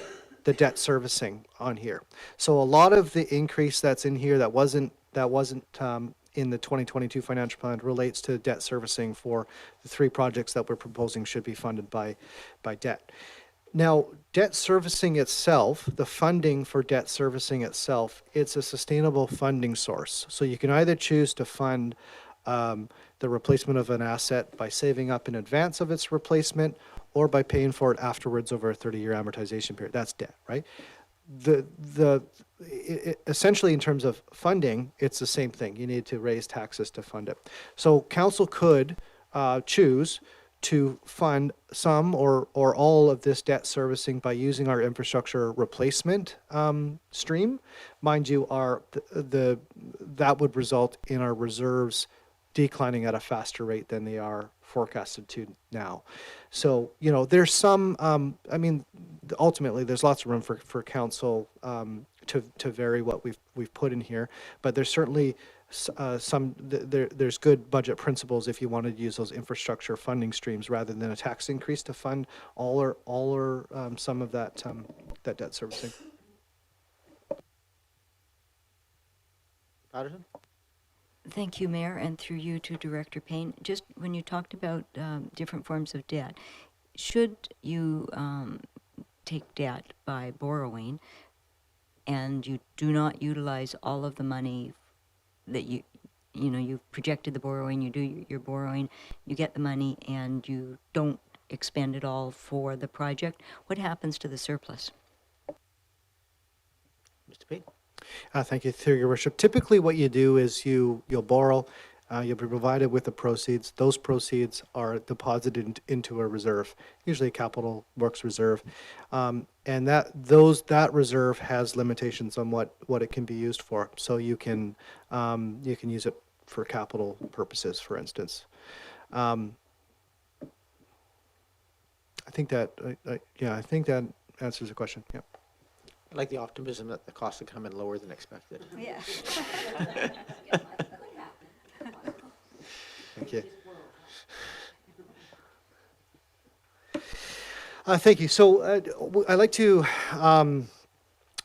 the debt servicing on here. So a lot of the increase that's in here that wasn't in the 2022 financial plan relates to debt servicing for the 3 projects that we're proposing should be funded by debt. Now, debt servicing itself, the funding for debt servicing itself, it's a sustainable funding source. So you can either choose to fund the replacement of an asset by saving up in advance of its replacement, or by paying for it afterwards over a 30-year amortization period. That's debt, right? Essentially, in terms of funding, it's the same thing. You need to raise taxes to fund it. So council could choose to fund some or all of this debt servicing by using our infrastructure replacement stream. Mind you, that would result in our reserves declining at a faster rate than they are forecasted to now. So, there's some, ultimately there's lots of room for council to vary what we've put in here, but there's certainly there's good budget principles if you wanted to use those infrastructure funding streams rather than a tax increase to fund all or some of that debt servicing. Patterson? Thank you, Mayor, and through you to Director Paine. Just when you talked about different forms of debt, should you take debt by borrowing, and you do not utilize all of the money that you've projected the borrowing, you do your borrowing, you get the money, and you don't expend it all for the project, what happens to the surplus? Mr. Payne? Thank you, through your worship. Typically, what you do is you'll borrow, you'll be provided with the proceeds. Those proceeds are deposited into a reserve, usually a capital works reserve, and that reserve has limitations on what it can be used for. So you can use it for capital purposes, for instance. I think that I think that answers the question. Yeah. I like the optimism that the costs will come in lower than expected. Yeah. Thank you. Thank you. So I'd like to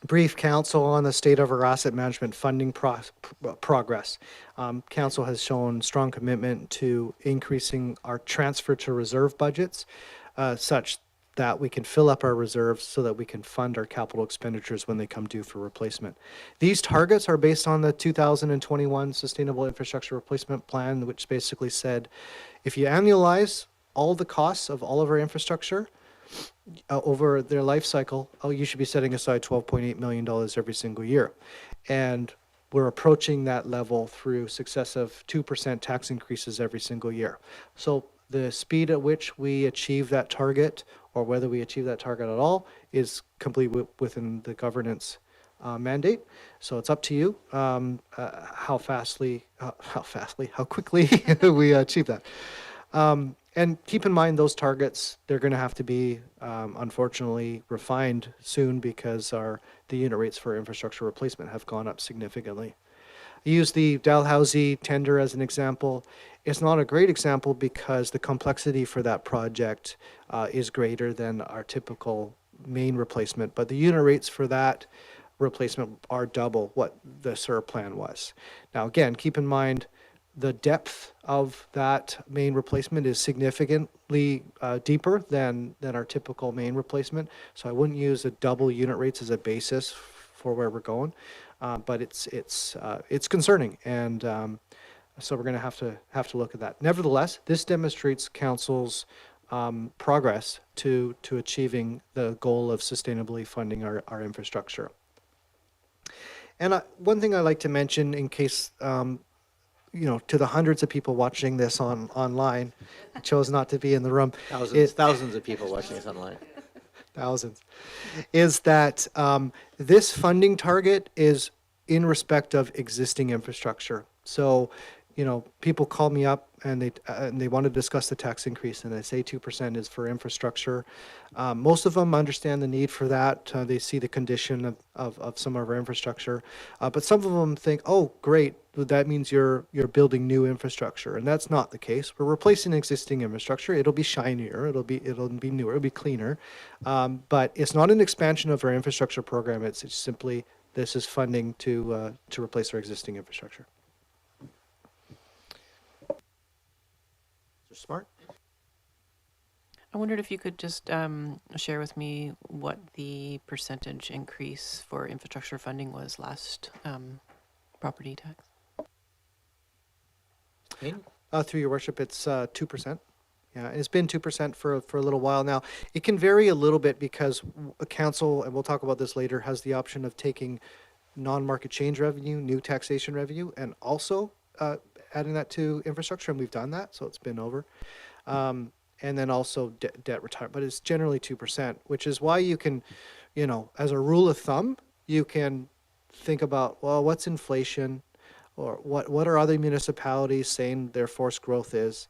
brief council on the state of our asset management funding progress. Council has shown strong commitment to increasing our transfer to reserve budgets such that we can fill up our reserves so that we can fund our capital expenditures when they come due for replacement. These targets are based on the 2021 Sustainable Infrastructure Replacement Plan, which basically said if you annualize all the costs of all of our infrastructure over their life cycle, you should be setting aside $12.8 million every single year. And we're approaching that level through successive 2% tax increases every single year. So the speed at which we achieve that target, or whether we achieve that target at all, is completely within the governance mandate. So it's up to you how quickly we achieve that. And keep in mind those targets, they're going to have to be, unfortunately, refined soon because the unit rates for infrastructure replacement have gone up significantly. I use the Dalhousie tender as an example. It's not a great example because the complexity for that project is greater than our typical main replacement, but the unit rates for that replacement are double what the SUR plan was. Now, again, keep in mind the depth of that main replacement is significantly deeper than our typical main replacement, so I wouldn't use the double unit rates as a basis for where we're going. But it's concerning, and so we're going to have to look at that. Nevertheless, this demonstrates council's progress to achieving the goal of sustainably funding our infrastructure. And one thing I like to mention, in case to the hundreds of people watching this online, chose not to be in the room. Thousands of people watching this online. Thousands, is that this funding target is in respect of existing infrastructure. So, people call me up and they want to discuss the tax increase, and I say 2% is for infrastructure. Most of them understand the need for that. They see the condition of some of our infrastructure, but some of them think, oh, great, that means you're building new infrastructure, and that's not the case. We're replacing existing infrastructure. It'll be shinier, it'll be newer, it'll be cleaner, but it's not an expansion of our infrastructure program. It's simply this is funding to replace our existing infrastructure. Mr. Smart? I wondered if you could just share with me what the percentage increase for infrastructure funding was last property tax. Payne? Through your worship, it's 2%. Yeah, and it's been 2% for a little while now. It can vary a little bit because a council, and we'll talk about this later, has the option of taking non-market change revenue, new taxation revenue, and also adding that to infrastructure, and we've done that, so it's been over. And then also debt retirement, but it's generally 2%, which is why you can, as a rule of thumb, you can think about, well, what's inflation, or what are other municipalities saying their forced growth is,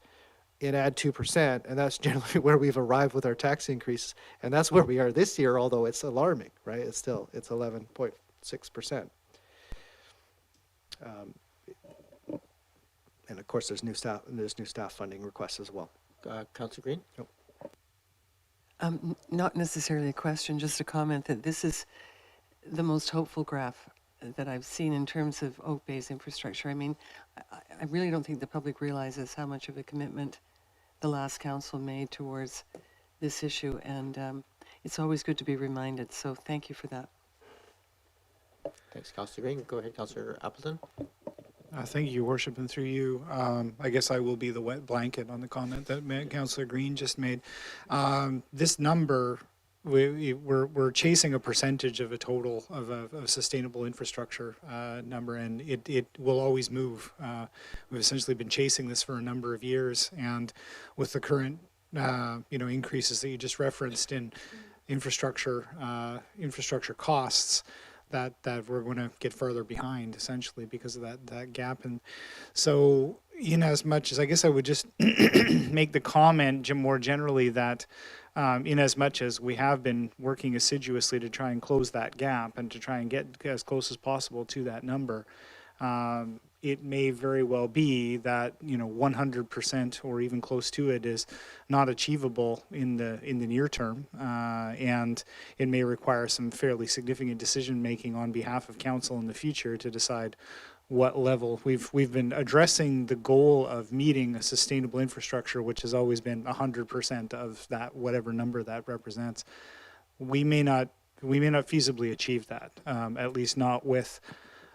and add 2%, and that's generally where we've arrived with our tax increase, and that's where we are this year, although it's alarming, right? It's 11.6%. And of course, there's new staff funding requests as well. Councillor Green? Nope. Not necessarily a question, just a comment that this is the most hopeful graph that I've seen in terms of Oak Bay's infrastructure. I mean, I really don't think the public realizes how much of a commitment the last council made towards this issue, and it's always good to be reminded. So thank you for that. Thanks, Councillor Green. Go ahead, Councillor Appleton. Thank you, Your Worship, and through you, I guess I will be the wet blanket on the comment that Councillor Green just made. This number, we're chasing a percentage of a total of a sustainable infrastructure number, and it will always move. We've essentially been chasing this for a number of years, and with the current increases that you just referenced in infrastructure costs, that we're going to get further behind essentially because of that gap. And so in as much as, I guess I would just make the comment more generally that in as much as we have been working assiduously to try and close that gap and to try and get as close as possible to that number, it may very well be that 100% or even close to it is not achievable in the near term, and it may require some fairly significant decision making on behalf of council in the future to decide what level. We've been addressing the goal of meeting a sustainable infrastructure, which has always been 100% of that, whatever number that represents. We may not feasibly achieve that, at least not with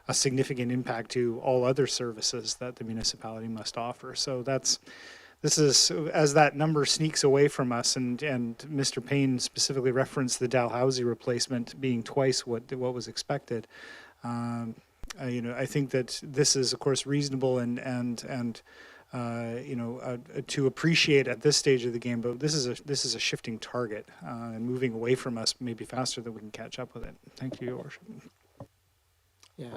a significant impact to all other services that the municipality must offer. So this is, as that number sneaks away from us, and Mr. Paine specifically referenced the Dalhousie replacement being twice what was expected. I think that this is, of course, reasonable and to appreciate at this stage of the game, but this is a shifting target and moving away from us maybe faster than we can catch up with it. Thank you, Your Worship. Yeah,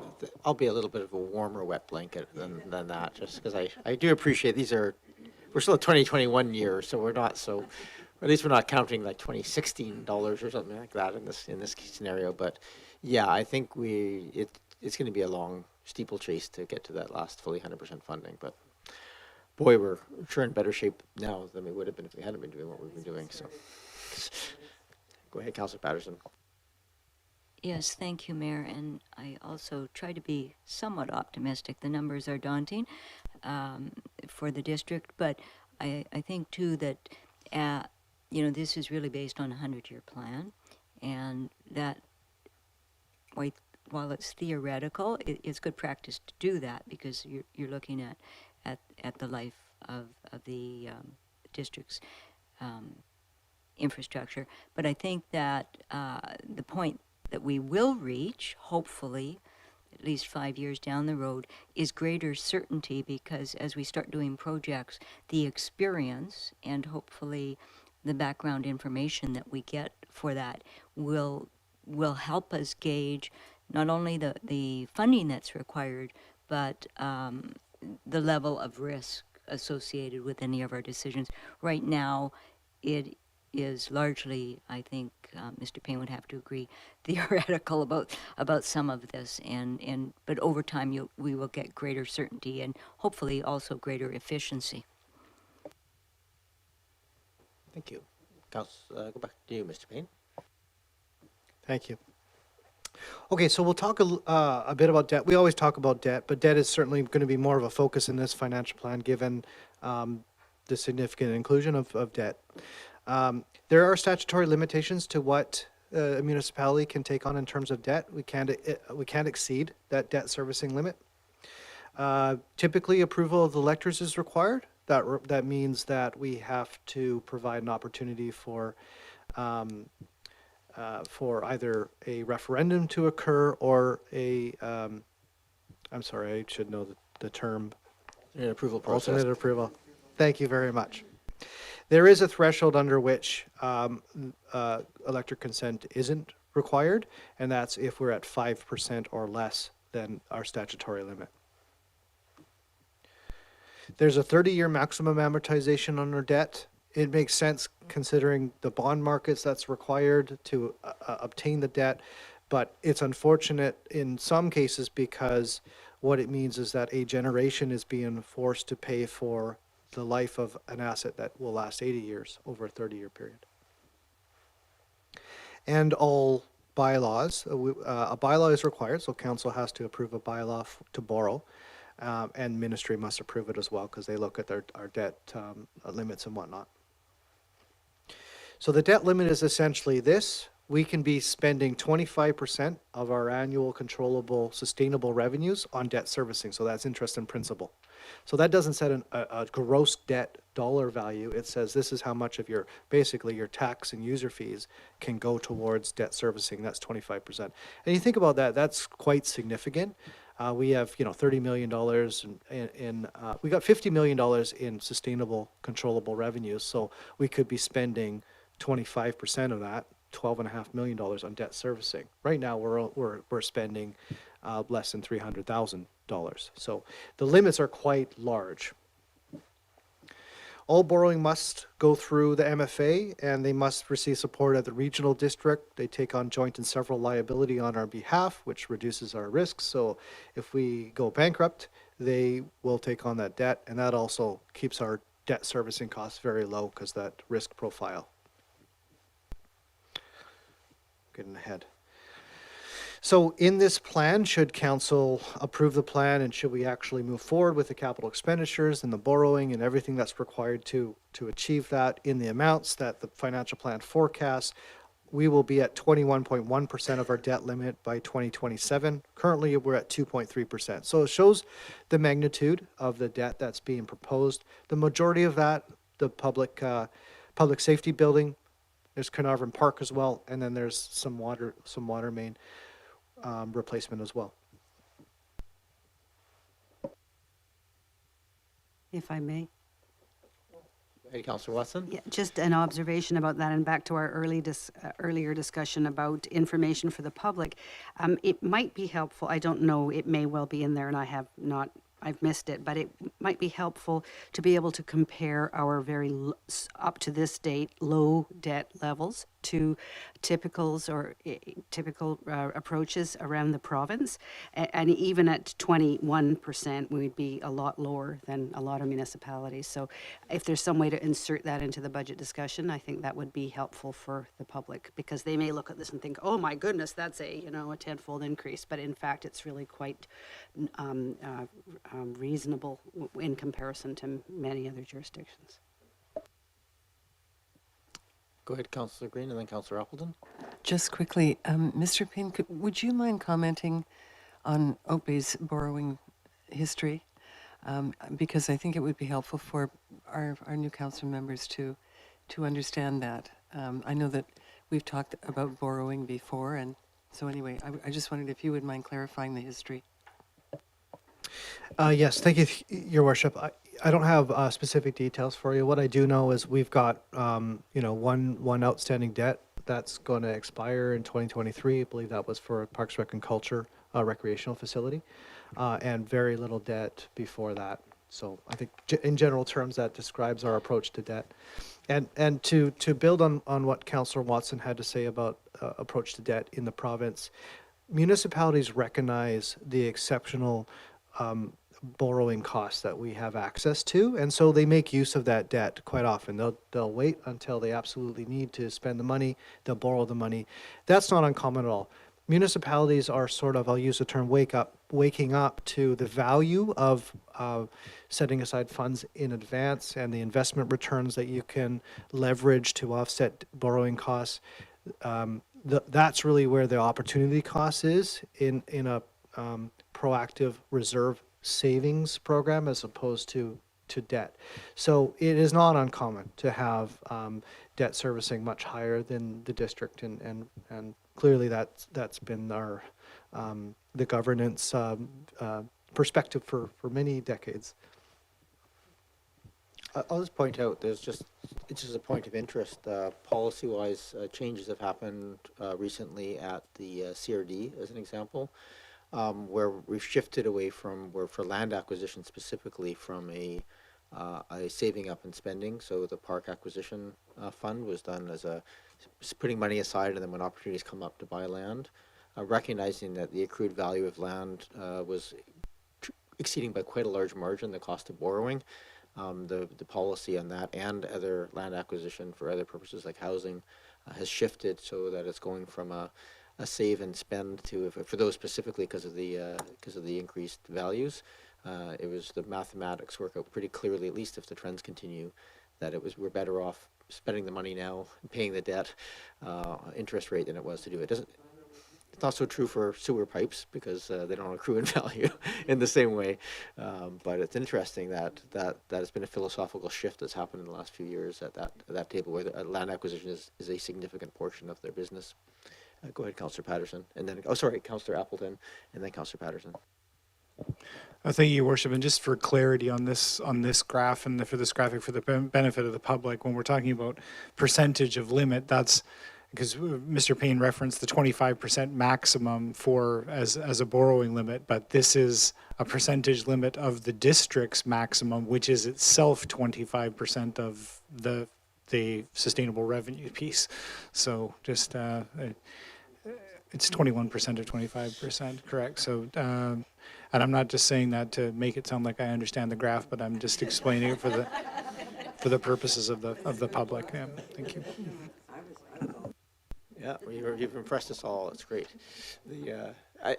I'll be a little bit of a warmer wet blanket than that, just because I do appreciate we're still a 2021 year, so we're not so, at least we're not counting like 2016 dollars or something like that in this scenario. But yeah, I think it's going to be a long steeplechase to get to that last fully 100% funding. But boy, we're sure in better shape now than we would have been if we hadn't been doing what we've been doing. So go ahead, Councillor Patterson. Yes, thank you, Mayor. And I also try to be somewhat optimistic. The numbers are daunting for the district, but I think too that this is really based on a 100-year plan, and that while it's theoretical, it's good practice to do that because you're looking at the life of the district's infrastructure. But I think that the point that we will reach, hopefully, at least 5 years down the road, is greater certainty, because as we start doing projects, the experience and hopefully the background information that we get for that will help us gauge not only the funding that's required, but the level of risk associated with any of our decisions. Right now, it is largely, I think, Mr. Paine would have to agree, theoretical about some of this, but over time we will get greater certainty and hopefully also greater efficiency. Thank you. Go back to you, Mr. Paine. Thank you. Okay, so we'll talk a bit about debt. We always talk about debt, but debt is certainly going to be more of a focus in this financial plan given the significant inclusion of debt. There are statutory limitations to what a municipality can take on in terms of debt. We can't exceed that debt servicing limit. Typically, approval of the electors is required. That means that we have to provide an opportunity for either a referendum to occur or I'm sorry, I should know the term. An approval process. Alternate approval. Thank you very much. There is a threshold under which elector consent isn't required, and that's if we're at 5% or less than our statutory limit. There's a 30-year maximum amortization on our debt. It makes sense considering the bond markets that's required to obtain the debt, but it's unfortunate in some cases because what it means is that a generation is being forced to pay for the life of an asset that will last 80 years over a 30-year period. And all bylaws, a bylaw is required, so council has to approve a bylaw to borrow, and ministry must approve it as well because they look at our debt limits and whatnot. So the debt limit is essentially this. We can be spending 25% of our annual controllable sustainable revenues on debt servicing. So that's interest and principal. So that doesn't set a gross debt dollar value. It says this is how much of your, basically your tax and user fees can go towards debt servicing. That's 25%. And you think about that, that's quite significant. We have, $30 million we got $50 million in sustainable controllable revenues. So we could be spending 25% of that, $12.5 million on debt servicing. Right now, we're spending less than $300,000. So the limits are quite large. All borrowing must go through the MFA, and they must receive support at the regional district. They take on joint and several liability on our behalf, which reduces our risks. So if we go bankrupt, they will take on that debt, and that also keeps our debt servicing costs very low because that risk profile. Getting ahead. So in this plan, should council approve the plan, and should we actually move forward with the capital expenditures and the borrowing and everything that's required to achieve that in the amounts that the financial plan forecasts, we will be at 21.1% of our debt limit by 2027. Currently, we're at 2.3%. So it shows the magnitude of the debt that's being proposed. The majority of that, the public safety building, there's Carnarvon Park as well, and then there's some water main replacement as well. If I may. Hey, Councillor Watson? Yeah, just an observation about that, and back to our earlier discussion about information for the public. It might be helpful, I don't know, it may well be in there, and I've missed it, but it might be helpful to be able to compare our up to this date, low debt levels to typical approaches around the province. And even at 21%, we would be a lot lower than a lot of municipalities. So if there's some way to insert that into the budget discussion, I think that would be helpful for the public, because they may look at this and think, oh my goodness, that's a tenfold increase. But in fact, it's really quite reasonable in comparison to many other jurisdictions. Go ahead, Councillor Green, and then Councillor Appleton. Just quickly, Mr. Paine, would you mind commenting on Oak Bay's borrowing history? Because I think it would be helpful for our new council members to understand that. I know that we've talked about borrowing before, and so anyway, I just wondered if you would mind clarifying the history. Yes, thank you, Your Worship. I don't have specific details for you. What I do know is we've got, one outstanding debt that's going to expire in 2023. I believe that was for Parks, Rec, and Culture recreational facility, and very little debt before that. So I think in general terms that describes our approach to debt. And to build on what Councillor Watson had to say about approach to debt in the province, municipalities recognize the exceptional borrowing costs that we have access to, and so they make use of that debt quite often. They'll wait until they absolutely need to spend the money, they'll borrow the money. That's not uncommon at all. Municipalities are sort of, I'll use the term waking up to the value of setting aside funds in advance and the investment returns that you can leverage to offset borrowing costs. That's really where the opportunity cost is in a proactive reserve savings program as opposed to debt. So it is not uncommon to have debt servicing much higher than the district, and clearly that's been our the governance perspective for many decades. I'll just point out, it's just a point of interest. Policy-wise, changes have happened recently at the CRD, as an example, where we've shifted away from, for land acquisition specifically, from a saving up and spending. So the park acquisition fund was done as putting money aside, and then when opportunities come up to buy land, recognizing that the accrued value of land was exceeding by quite a large margin the cost of borrowing. The policy on that and other land acquisition for other purposes like housing has shifted so that it's going from a save and spend to, for those specifically because of the increased values. It was the mathematics work out pretty clearly, at least if the trends continue, that we're better off spending the money now, and paying the debt, interest rate than it was to do it. It's not so true for sewer pipes because they don't accrue in value in the same way. But it's interesting that has been a philosophical shift that's happened in the last few years at that table where the land acquisition is a significant portion of their business. Go ahead, Councillor Patterson, and then Councillor Appleton, and then Councillor Patterson. Thank you, Your Worship. And just for clarity on this graph and for this graphic for the benefit of the public, when we're talking about percentage of limit, that's because Mr. Paine referenced the 25% maximum as a borrowing limit, but this is a percentage limit of the district's maximum, which is itself 25% of the sustainable revenue piece. So just it's 21% of 25%, correct? So, and I'm not just saying that to make it sound like I understand the graph, but I'm just explaining it for the purposes of the public. Thank you. Yeah, well, you've impressed us all. It's great.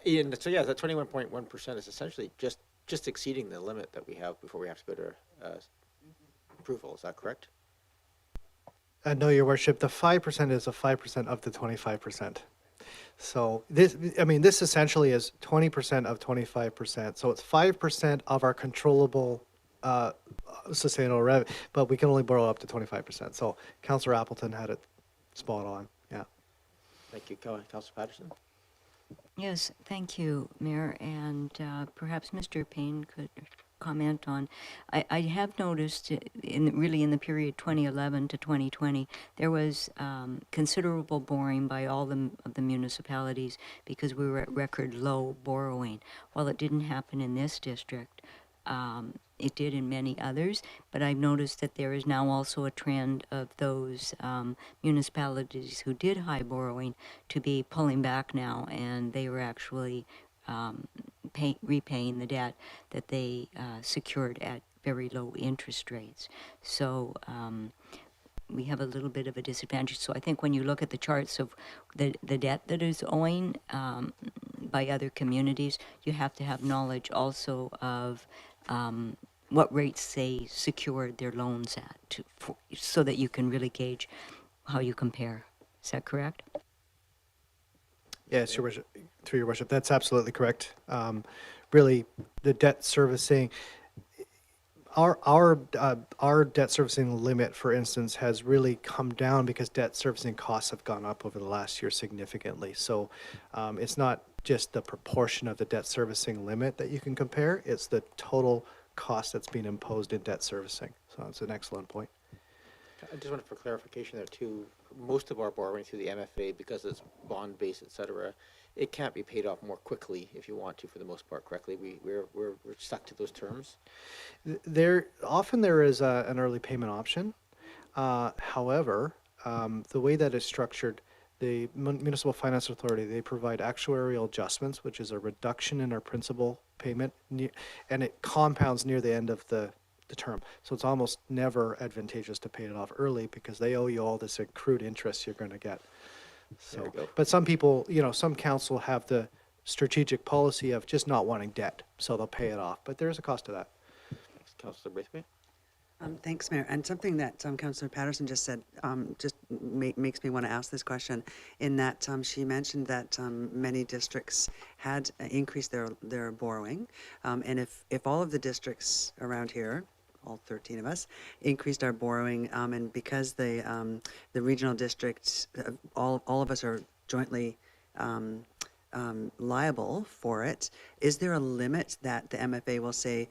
Ian, so yeah, that 21.1% is essentially just exceeding the limit that we have before we have to go to approval. Is that correct? No, Your Worship, the 5% is a 5% of the 25%. So this essentially is 20% of 25%. So it's 5% of our controllable sustainable revenue, but we can only borrow up to 25%. So Councillor Appleton had it spot on. Yeah. Thank you, Councillor Patterson. Yes, thank you, Mayor, and perhaps Mr. Paine could comment on. I have noticed in the period 2011 to 2020, there was considerable borrowing by all of the municipalities because we were at record low borrowing. While it didn't happen in this district, it did in many others, but I've noticed that there is now also a trend of those municipalities who did high borrowing to be pulling back now, and they were actually repaying the debt that they secured at very low interest rates. So we have a little bit of a disadvantage. So I think when you look at the charts of the debt that is owing by other communities, you have to have knowledge also of what rates they secured their loans at so that you can really gauge how you compare. Is that correct? Yes, Your Worship, through Your Worship, that's absolutely correct. Really, the debt servicing, our debt servicing limit, for instance, has really come down because debt servicing costs have gone up over the last year significantly. So it's not just the proportion of the debt servicing limit that you can compare, it's the total cost that's being imposed in debt servicing. So that's an excellent point. I just wanted for clarification there too. Most of our borrowing through the MFA, because it's bond-based, et cetera, it can't be paid off more quickly if you want to, for the most part, correctly. We're stuck to those terms. There is an early payment option. However, the way that it's structured, the Municipal Finance Authority, they provide actuarial adjustments, which is a reduction in our principal payment, and it compounds near the end of the term. So it's almost never advantageous to pay it off early because they owe you all this accrued interest you're going to get. So, but some people, some council have the strategic policy of just not wanting debt, so they'll pay it off. But there is a cost to that. Councillor Braithwaite. Thanks, Mayor. And something that Councillor Patterson just said just makes me want to ask this question, in that she mentioned that many districts had increased their borrowing. And if all of the districts around here, all 13 of us, increased our borrowing, and because the regional districts, all of us are jointly liable for it, is there a limit that the MFA will say,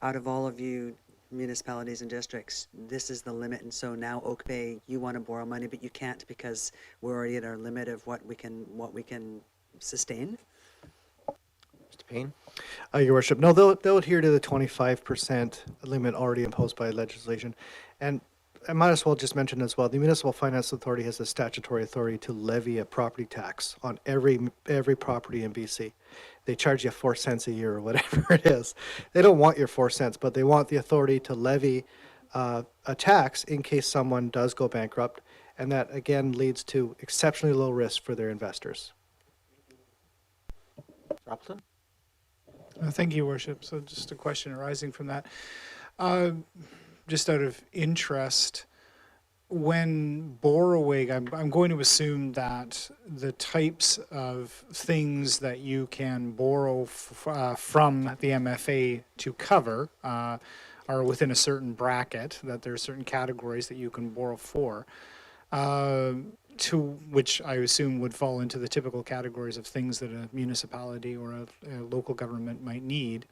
out of all of you municipalities and districts, this is the limit, and so now Oak Bay, you want to borrow money, but you can't because we're already at our limit of what we can sustain? Mr. Paine. Your Worship, no, they'll adhere to the 25% limit already imposed by legislation, and I might as well just mention as well, the Municipal Finance Authority has the statutory authority to levy a property tax on every property in BC. They charge you 4 cents a year or whatever it is. They don't want your 4 cents, but they want the authority to levy a tax in case someone does go bankrupt, and that again leads to exceptionally low risk for their investors. Appleton. Thank you, Your Worship. So just a question arising from that. Just out of interest, when borrowing, I'm going to assume that the types of things that you can borrow from the MFA to cover are within a certain bracket, that there are certain categories that you can borrow for, to which I assume would fall into the typical categories of things that a municipality or a local government might need.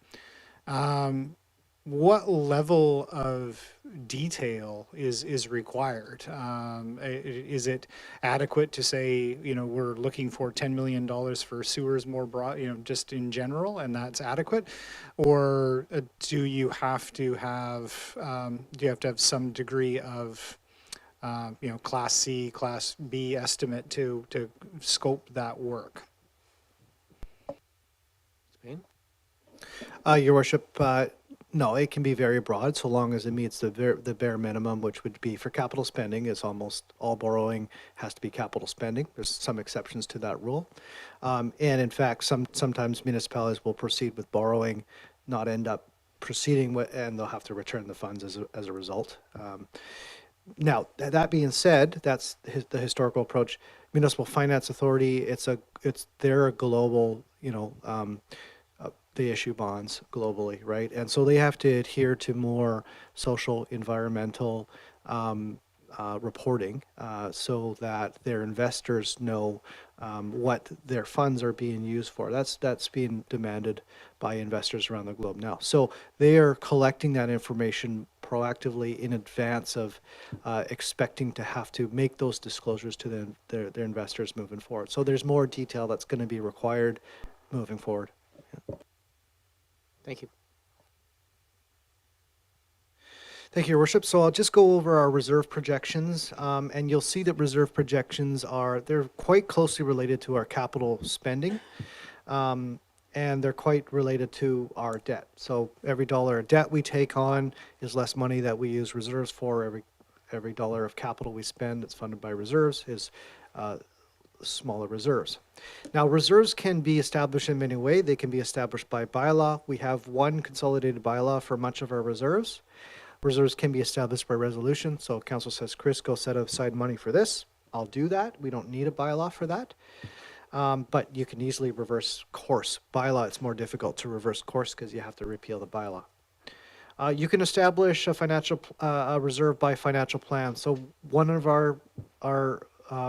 What level of detail is required? Is it adequate to say, we're looking for $10 million for sewers more broad, just in general, and that's adequate? Or do you have to have some degree of, Class C, Class B estimate to scope that work? Spain? Your Worship, no, it can be very broad so long as it meets the bare minimum, which would be for capital spending. Is almost all borrowing has to be capital spending. There's some exceptions to that rule. And in fact, sometimes municipalities will proceed with borrowing, not end up proceeding with, and they'll have to return the funds as a result. Now, that being said, that's the historical approach. Municipal Finance Authority, they're a global, they issue bonds globally, right? And so they have to adhere to more social, environmental reporting so that their investors know what their funds are being used for. That's being demanded by investors around the globe now. So they are collecting that information proactively in advance of expecting to have to make those disclosures to their investors moving forward. So there's more detail that's going to be required moving forward. Thank you. Thank you, Your Worship. So I'll just go over our reserve projections, and you'll see that reserve projections they're quite closely related to our capital spending, and they're quite related to our debt. So every dollar of debt we take on is less money that we use reserves for. Every dollar of capital we spend that's funded by reserves is smaller reserves. Now, reserves can be established in many ways. They can be established by bylaw. We have one consolidated bylaw for much of our reserves. Reserves can be established by resolution. So council says, Chris, go set aside money for this. I'll do that. We don't need a bylaw for that. But you can easily reverse course. Bylaw, it's more difficult to reverse course because you have to repeal the bylaw. You can establish a financial reserve by financial plan. So one of our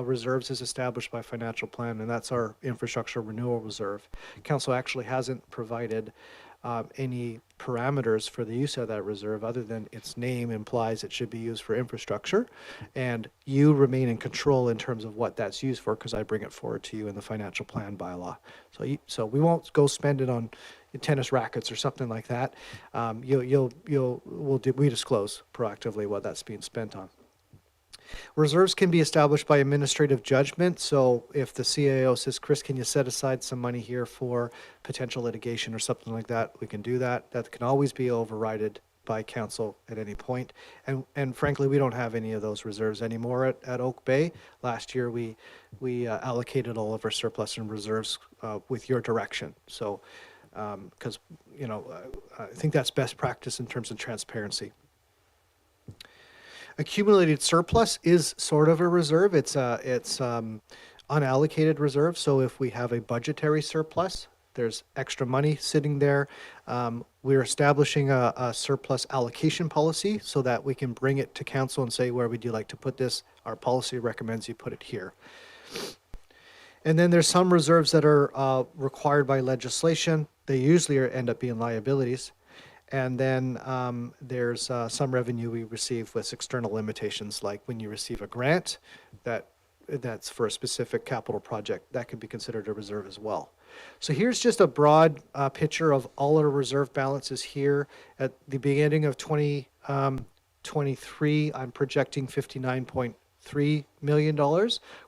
reserves is established by financial plan, and that's our infrastructure renewal reserve. Council actually hasn't provided any parameters for the use of that reserve other than its name implies it should be used for infrastructure, and you remain in control in terms of what that's used for because I bring it forward to you in the financial plan bylaw. So we won't go spend it on tennis rackets or something like that. We disclose proactively what that's being spent on. Reserves can be established by administrative judgment. So if the CAO says, Chris, can you set aside some money here for potential litigation or something like that, we can do that. That can always be overrided by council at any point. And frankly, we don't have any of those reserves anymore at Oak Bay. Last year, we allocated all of our surplus and reserves with your direction. So because, I think that's best practice in terms of transparency. Accumulated surplus is sort of a reserve. It's unallocated reserve. So if we have a budgetary surplus, there's extra money sitting there. We're establishing a surplus allocation policy so that we can bring it to council and say, where would you like to put this? Our policy recommends you put it here. And then there's some reserves that are required by legislation. They usually end up being liabilities. And then there's some revenue we receive with external limitations, like when you receive a grant that's for a specific capital project, that could be considered a reserve as well. So here's just a broad picture of all our reserve balances here. At the beginning of 2023, I'm projecting $59.3 million.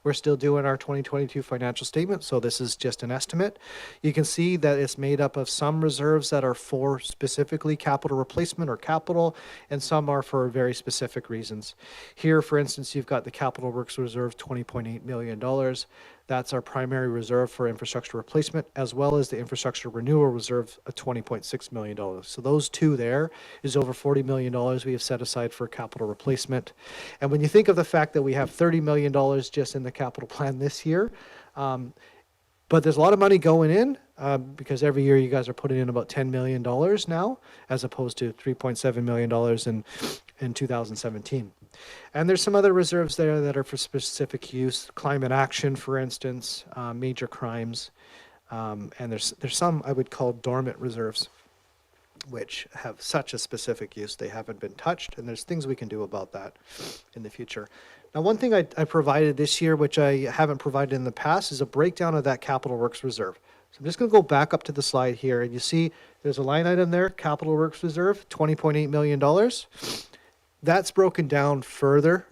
We're still doing our 2022 financial statement, so this is just an estimate. You can see that it's made up of some reserves that are for specifically capital replacement or capital, and some are for very specific reasons. Here, for instance, you've got the Capital Works Reserve, $20.8 million. That's our primary reserve for infrastructure replacement, as well as the infrastructure renewal reserve of $20.6 million. So those two there is over $40 million we have set aside for capital replacement. And when you think of the fact that we have $30 million just in the capital plan this year, but there's a lot of money going in because every year you guys are putting in about $10 million now, as opposed to $3.7 million in 2017. And there's some other reserves there that are for specific use, climate action, for instance, major crimes, and there's some I would call dormant reserves, which have such a specific use they haven't been touched, and there's things we can do about that in the future. Now, one thing I provided this year, which I haven't provided in the past, is a breakdown of that Capital Works Reserve. So I'm just going to go back up to the slide here, and you see there's a line item there, Capital Works Reserve, $20.8 million. That's broken down further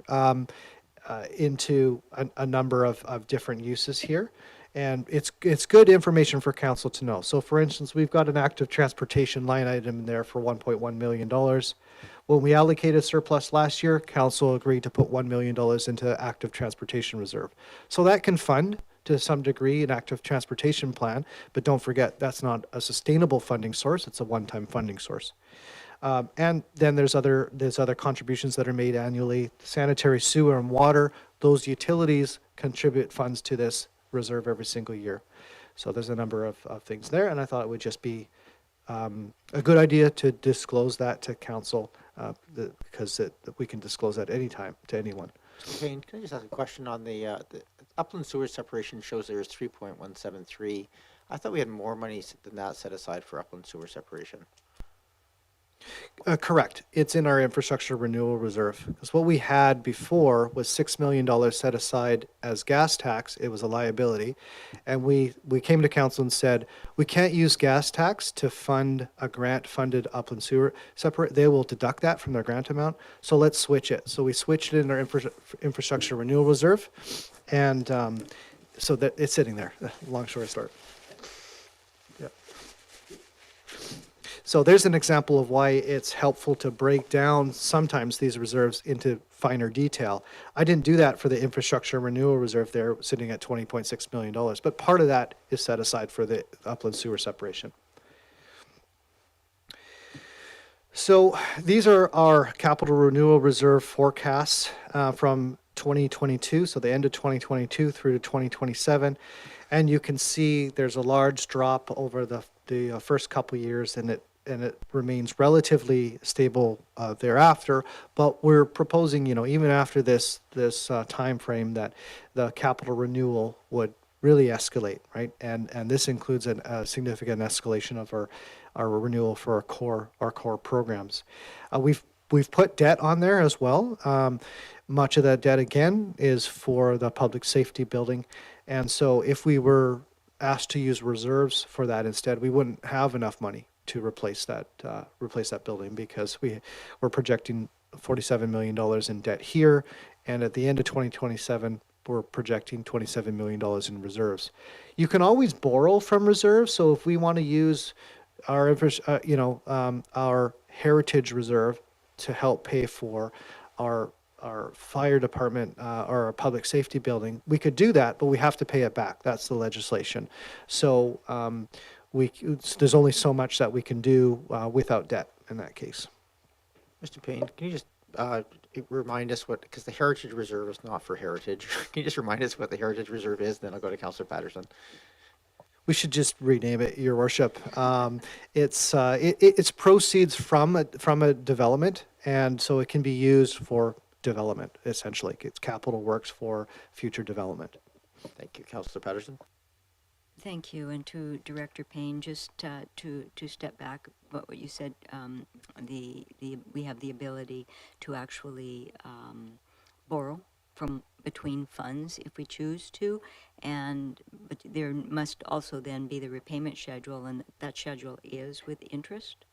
into a number of different uses here. And it's good information for council to know. So for instance, we've got an active transportation line item there for $1.1 million. When we allocated surplus last year, council agreed to put $1 million into active transportation reserve. So that can fund to some degree an active transportation plan, but don't forget that's not a sustainable funding source, it's a one-time funding source. And then there's other contributions that are made annually. Sanitary, sewer, and water, those utilities contribute funds to this reserve every single year. So there's a number of things there, and I thought it would just be a good idea to disclose that to council because we can disclose that anytime to anyone. Mr. Paine, can I just ask a question on the upland sewer separation shows there's 3.173. I thought we had more money than that set aside for upland sewer separation. Correct. It's in our infrastructure renewal reserve. Because what we had before was $6 million set aside as gas tax. It was a liability. And we came to council and said, we can't use gas tax to fund a grant-funded upland sewer separate. They will deduct that from their grant amount. So let's switch it. So we switched it in our infrastructure renewal reserve. And so that it's sitting there. Long story short. So there's an example of why it's helpful to break down sometimes these reserves into finer detail. I didn't do that for the infrastructure renewal reserve there, sitting at $20.6 million, but part of that is set aside for the upland sewer separation. So these are our capital renewal reserve forecasts from 2022, so the end of 2022 through to 2027. And you can see there's a large drop over the first couple years, and it remains relatively stable thereafter. But we're proposing, even after this time frame, that the capital renewal would really escalate, right? And this includes a significant escalation of our renewal for our core programs. We've put debt on there as well. Much of that debt again is for the public safety building, and so if we were asked to use reserves for that instead, we wouldn't have enough money to replace that building, because we're projecting $47 million in debt here, and at the end of 2027 we're projecting $27 million in reserves. You can always borrow from reserves, so if we want to use our our heritage reserve to help pay for our fire department or our public safety building, we could do that, but we have to pay it back. That's the legislation. So there's only so much that we can do without debt in that case. Mr. Paine, can you just remind us because the Heritage Reserve is not for heritage. Can you just remind us what the Heritage Reserve is? Then I'll go to Councillor Patterson. We should just rename it, Your Worship. It's proceeds from a development, and so it can be used for development, essentially. It's capital works for future development. Thank you. Councillor Patterson. Thank you. And to Director Paine, just to step back, what you said, we have the ability to actually borrow from between funds if we choose to, but there must also then be the repayment schedule, and that schedule is with interest.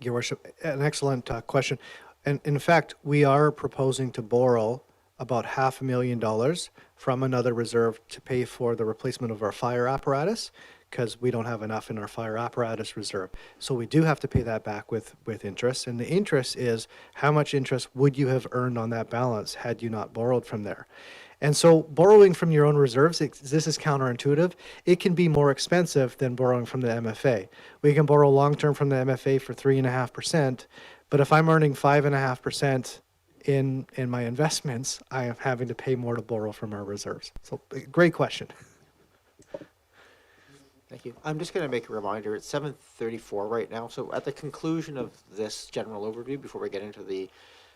Your Worship, an excellent question. And in fact, we are proposing to borrow about $500,000 from another reserve to pay for the replacement of our fire apparatus, because we don't have enough in our fire apparatus reserve. So we do have to pay that back with interest. And the interest is how much interest would you have earned on that balance had you not borrowed from there? And so borrowing from your own reserves, this is counterintuitive. It can be more expensive than borrowing from the MFA. We can borrow long-term from the MFA for 3.5%, but if I'm earning 5.5% in my investments, I am having to pay more to borrow from our reserves. So great question. Thank you. I'm just going to make a reminder, it's 7:34 right now, so at the conclusion of this general overview, before we get into the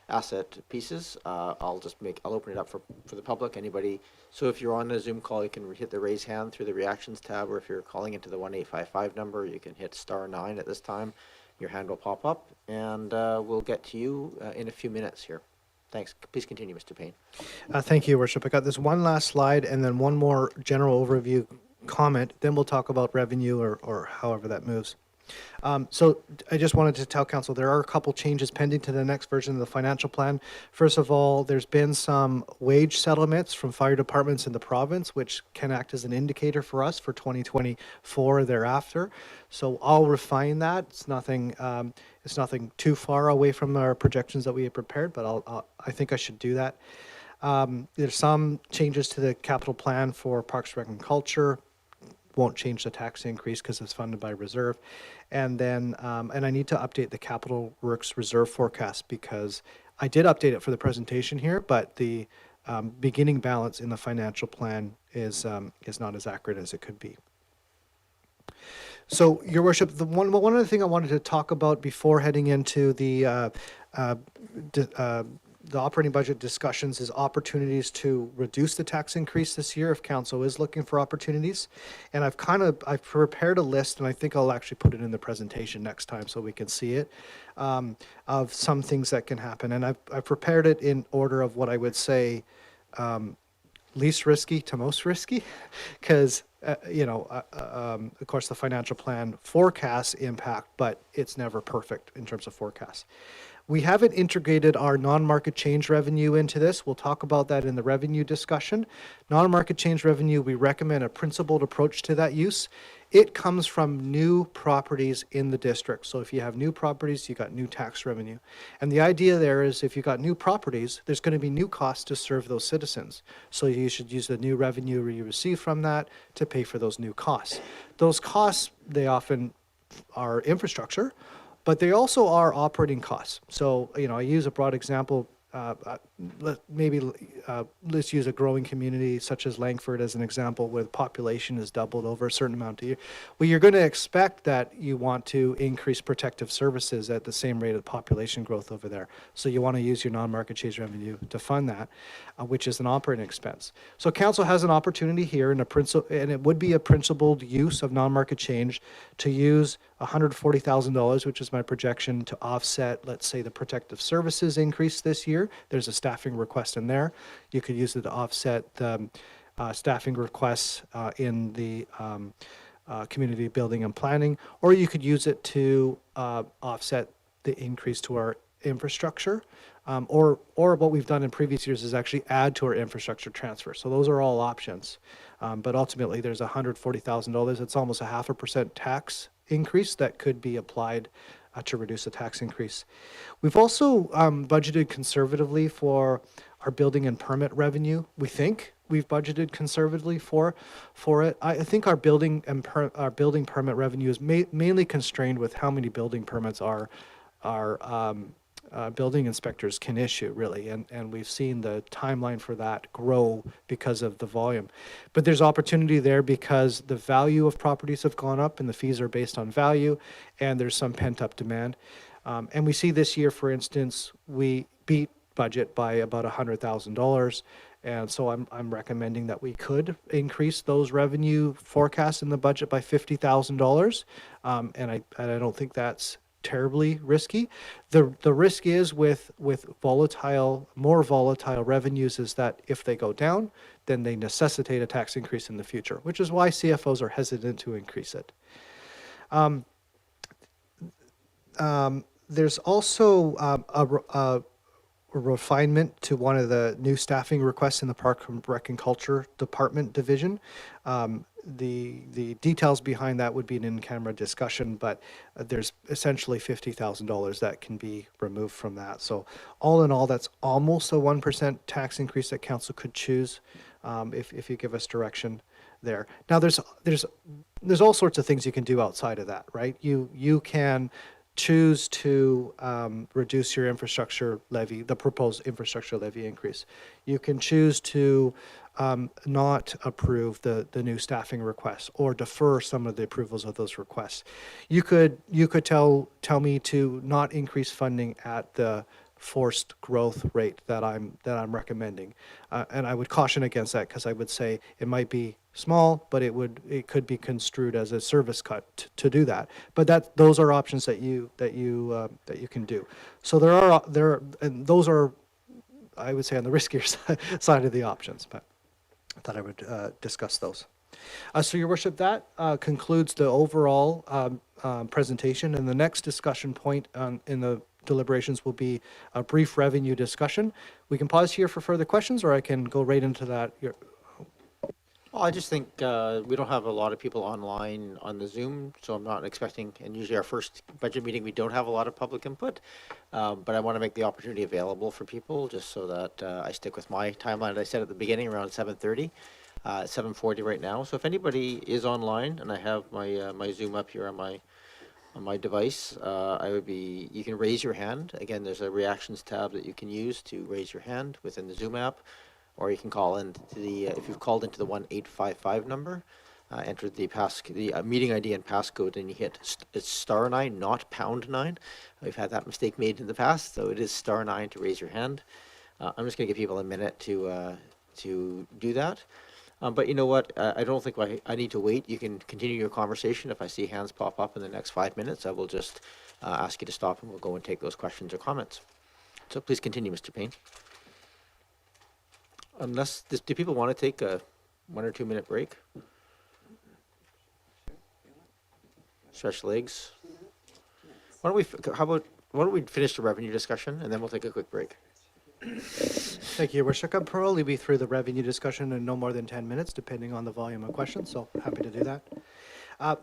asset pieces, I'll open it up for the public, anybody. So if you're on a Zoom call, you can hit the raise hand through the reactions tab, or if you're calling into the 1855 number, you can hit *9 at this time. Your hand will pop up, and we'll get to you in a few minutes here. Thanks. Please continue, Mr. Paine. Thank you, Your Worship. I got this one last slide and then one more general overview comment. Then we'll talk about revenue or however that moves. So I just wanted to tell Council there are a couple changes pending to the next version of the financial plan. First of all, there's been some wage settlements from fire departments in the province, which can act as an indicator for us for 2024 thereafter. So I'll refine that. It's nothing too far away from our projections that we had prepared, but I think I should do that. There's some changes to the capital plan for Parks, Rec, and Culture. Won't change the tax increase because it's funded by reserve. And then, and I need to update the capital works reserve forecast because I did update it for the presentation here, but the beginning balance in the financial plan is not as accurate as it could be. So, Your Worship, one other thing I wanted to talk about before heading into the operating budget discussions is opportunities to reduce the tax increase this year if Council is looking for opportunities. And I've prepared a list, and I think I'll actually put it in the presentation next time so we can see it, of some things that can happen. And I've prepared it in order of what I would say least risky to most risky, because of course the financial plan forecasts impact, but it's never perfect in terms of forecasts. We haven't integrated our non-market change revenue into this. We'll talk about that in the revenue discussion. Non-market change revenue, we recommend a principled approach to that use. It comes from new properties in the district. So if you have new properties, you got new tax revenue. And the idea there is if you got new properties, there's going to be new costs to serve those citizens. So you should use the new revenue you receive from that to pay for those new costs. Those costs, they often are infrastructure, but they also are operating costs. So, I use a broad example. Let's use a growing community such as Langford as an example, where the population has doubled over a certain amount of years. Well, you're going to expect that you want to increase protective services at the same rate of population growth over there. So you want to use your non-market change revenue to fund that, which is an operating expense. So Council has an opportunity here, and it would be a principled use of non-market change to use $140,000, which is my projection, to offset, let's say, the protective services increase this year. There's a staffing request in there. You could use it to offset the staffing requests in the community building and planning, or you could use it to offset the increase to our infrastructure, or what we've done in previous years is actually add to our infrastructure transfer. So those are all options. But ultimately, there's $140,000. It's almost a 0.5% tax increase that could be applied to reduce the tax increase. We've also budgeted conservatively for our building and permit revenue. We think we've budgeted conservatively for it. I think our building permit revenue is mainly constrained with how many building permits our building inspectors can issue, really, and we've seen the timeline for that grow because of the volume. But there's opportunity there because the value of properties have gone up and the fees are based on value, and there's some pent-up demand. And we see this year, for instance, we beat budget by about $100,000, and so I'm recommending that we could increase those revenue forecasts in the budget by $50,000, and I don't think that's terribly risky. The risk is with more volatile revenues is that if they go down, then they necessitate a tax increase in the future, which is why CFOs are hesitant to increase it. There's also refinement to one of the new staffing requests in the Park and Rec and Culture Department division. The details behind that would be an in-camera discussion, but there's essentially $50,000 that can be removed from that. So all in all, that's almost a 1% tax increase that council could choose if you give us direction there. Now there's all sorts of things you can do outside of that, right? You can choose to reduce your infrastructure levy, the proposed infrastructure levy increase. You can choose to not approve the new staffing requests or defer some of the approvals of those requests. You could tell me to not increase funding at the forced growth rate that I'm recommending, and I would caution against that because I would say it might be small, but it could be construed as a service cut to do that. But those are options that you can do. So and those are, I would say, on the riskier side of the options. But I thought I would discuss those. So, Your Worship, that concludes the overall presentation, and the next discussion point in the deliberations will be a brief revenue discussion. We can pause here for further questions, or I can go right into that. Well, I just think we don't have a lot of people online on the Zoom, so I'm not expecting, and usually our first budget meeting, we don't have a lot of public input, but I want to make the opportunity available for people just so that I stick with my timeline that I said at the beginning, around 7:30. 7:40 right now. So if anybody is online, and I have my my Zoom up here on my device, you can raise your hand. Again, there's a reactions tab that you can use to raise your hand within the Zoom app, or you can call into the, if you've called into the 1-855 number, enter the meeting ID and passcode, and you hit it's *9, not #9. We've had that mistake made in the past, so it is *9 to raise your hand. I'm just going to give people a minute to do that. But you know what? I don't think I need to wait. You can continue your conversation. If I see hands pop up in the next 5 minutes, I will just ask you to stop, and we'll go and take those questions or comments. So please continue, Mr. Paine. Do people want to take a 1 or 2 minute break? Stretch legs. Why don't we finish the revenue discussion, and then we'll take a quick break. Thank you, Your Worship. I'll probably be through the revenue discussion in no more than 10 minutes, depending on the volume of questions, so happy to do that.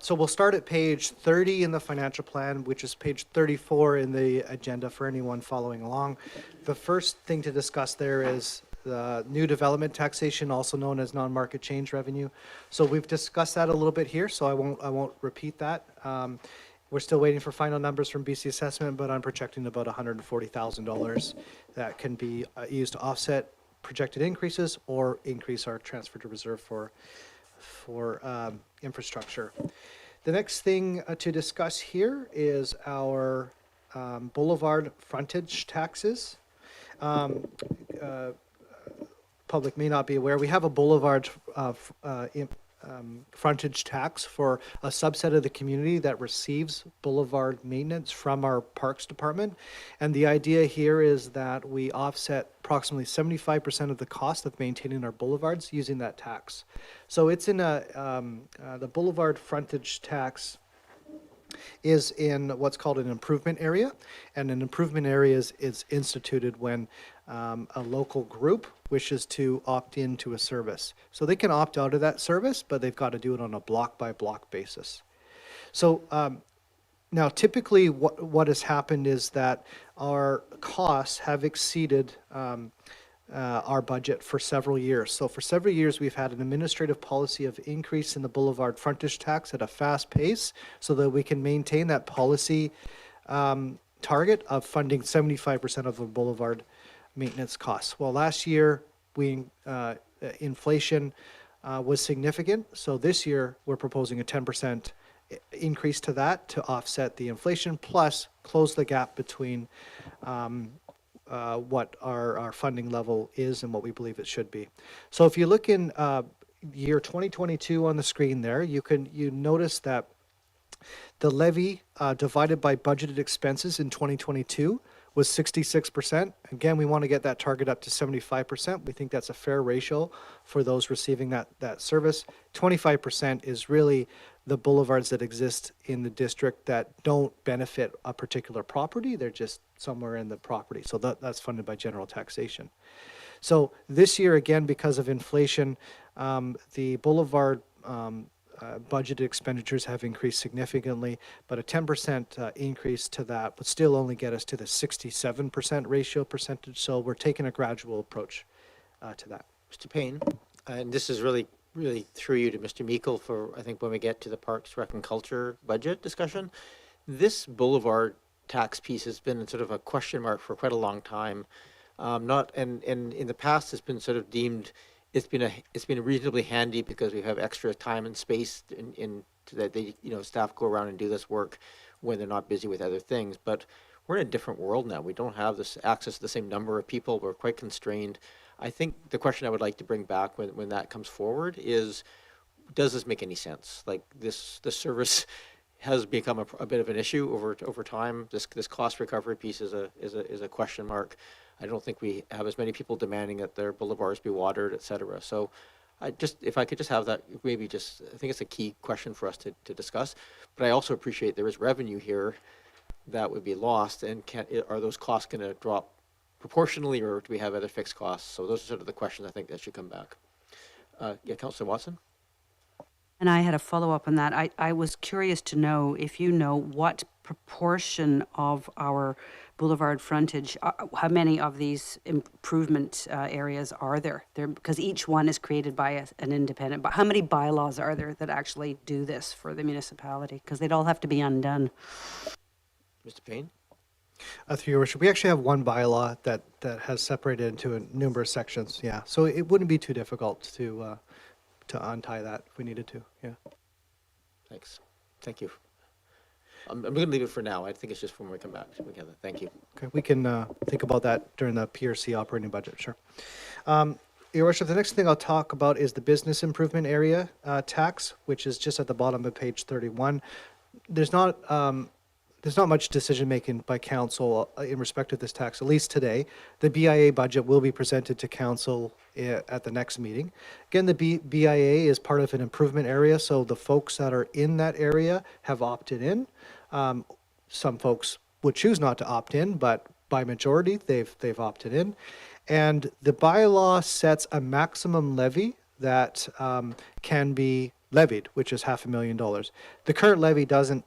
So we'll start at page 30 in the financial plan, which is page 34 in the agenda for anyone following along. The first thing to discuss there is the new development taxation, also known as non-market change revenue. So we've discussed that a little bit here, so I won't repeat that. We're still waiting for final numbers from BC Assessment, but I'm projecting about $140,000 that can be used to offset projected increases or increase our transfer to reserve for infrastructure. The next thing to discuss here is our boulevard frontage taxes. Public may not be aware, we have a boulevard frontage tax for a subset of the community that receives boulevard maintenance from our Parks Department. And the idea here is that we offset approximately 75% of the cost of maintaining our boulevards using that tax. So it's in the boulevard frontage tax is in what's called an improvement area. And an improvement area is instituted when a local group wishes to opt into a service. So they can opt out of that service, but they've got to do it on a block-by-block basis. So now typically what has happened is that our costs have exceeded our budget for several years. So for several years, we've had an administrative policy of increase in the boulevard frontage tax at a fast pace so that we can maintain that policy target of funding 75% of the boulevard maintenance costs. Well, last year, inflation was significant. So this year, we're proposing a 10% increase to that to offset the inflation, plus close the gap between what our funding level is and what we believe it should be. So if you look in year 2022 on the screen there, you notice that the levy divided by budgeted expenses in 2022 was 66%. Again, we want to get that target up to 75%. We think that's a fair ratio for those receiving that service. 25% is really the boulevards that exist in the district that don't benefit a particular property. They're just somewhere in the property. So that's funded by general taxation. So this year, again, because of inflation, the boulevard budgeted expenditures have increased significantly, but a 10% increase to that would still only get us to the 67% ratio percentage. So we're taking a gradual approach to that. Mr. Paine, and this is really through you to Mr. Meikle for, I think, when we get to the Parks, Rec and Culture budget discussion. This boulevard tax piece has been sort of a question mark for quite a long time. And in the past, it's been sort of deemed it's been reasonably handy because we have extra time and space in that they staff go around and do this work when they're not busy with other things. But we're in a different world now. We don't have this access to the same number of people. We're quite constrained. I think the question I would like to bring back when that comes forward is, does this make any sense? Like the service has become a bit of an issue over time. This cost recovery piece is a question mark. I don't think we have as many people demanding that their boulevards be watered, et cetera. So if I could just have that, I think it's a key question for us to discuss. But I also appreciate there is revenue here that would be lost, and are those costs going to drop proportionally, or do we have other fixed costs? So those are sort of the questions I think that should come back. Yeah, Councillor Watson? And I had a follow-up on that. I was curious to know if you know what proportion of our boulevard frontage, how many of these improvement areas are there? Because each one is created by an independent, but how many bylaws are there that actually do this for the municipality? Because they'd all have to be undone. Mr. Paine? Through your worship, we actually have one bylaw that has separated into numerous sections. Yeah, so it wouldn't be too difficult to untie that if we needed to. Yeah. Thanks. Thank you. I'm going to leave it for now. I think it's just when we come back together. Thank you. Okay, we can think about that during the PRC operating budget. Sure. Your worship, the next thing I'll talk about is the business improvement area tax, which is just at the bottom of page 31. There's not much decision making by council in respect of this tax, at least today. The BIA budget will be presented to council at the next meeting. Again, the BIA is part of an improvement area, so the folks that are in that area have opted in. Some folks would choose not to opt in, but by majority, they've opted in. And the bylaw sets a maximum levy that can be levied, which is $500,000. The current levy doesn't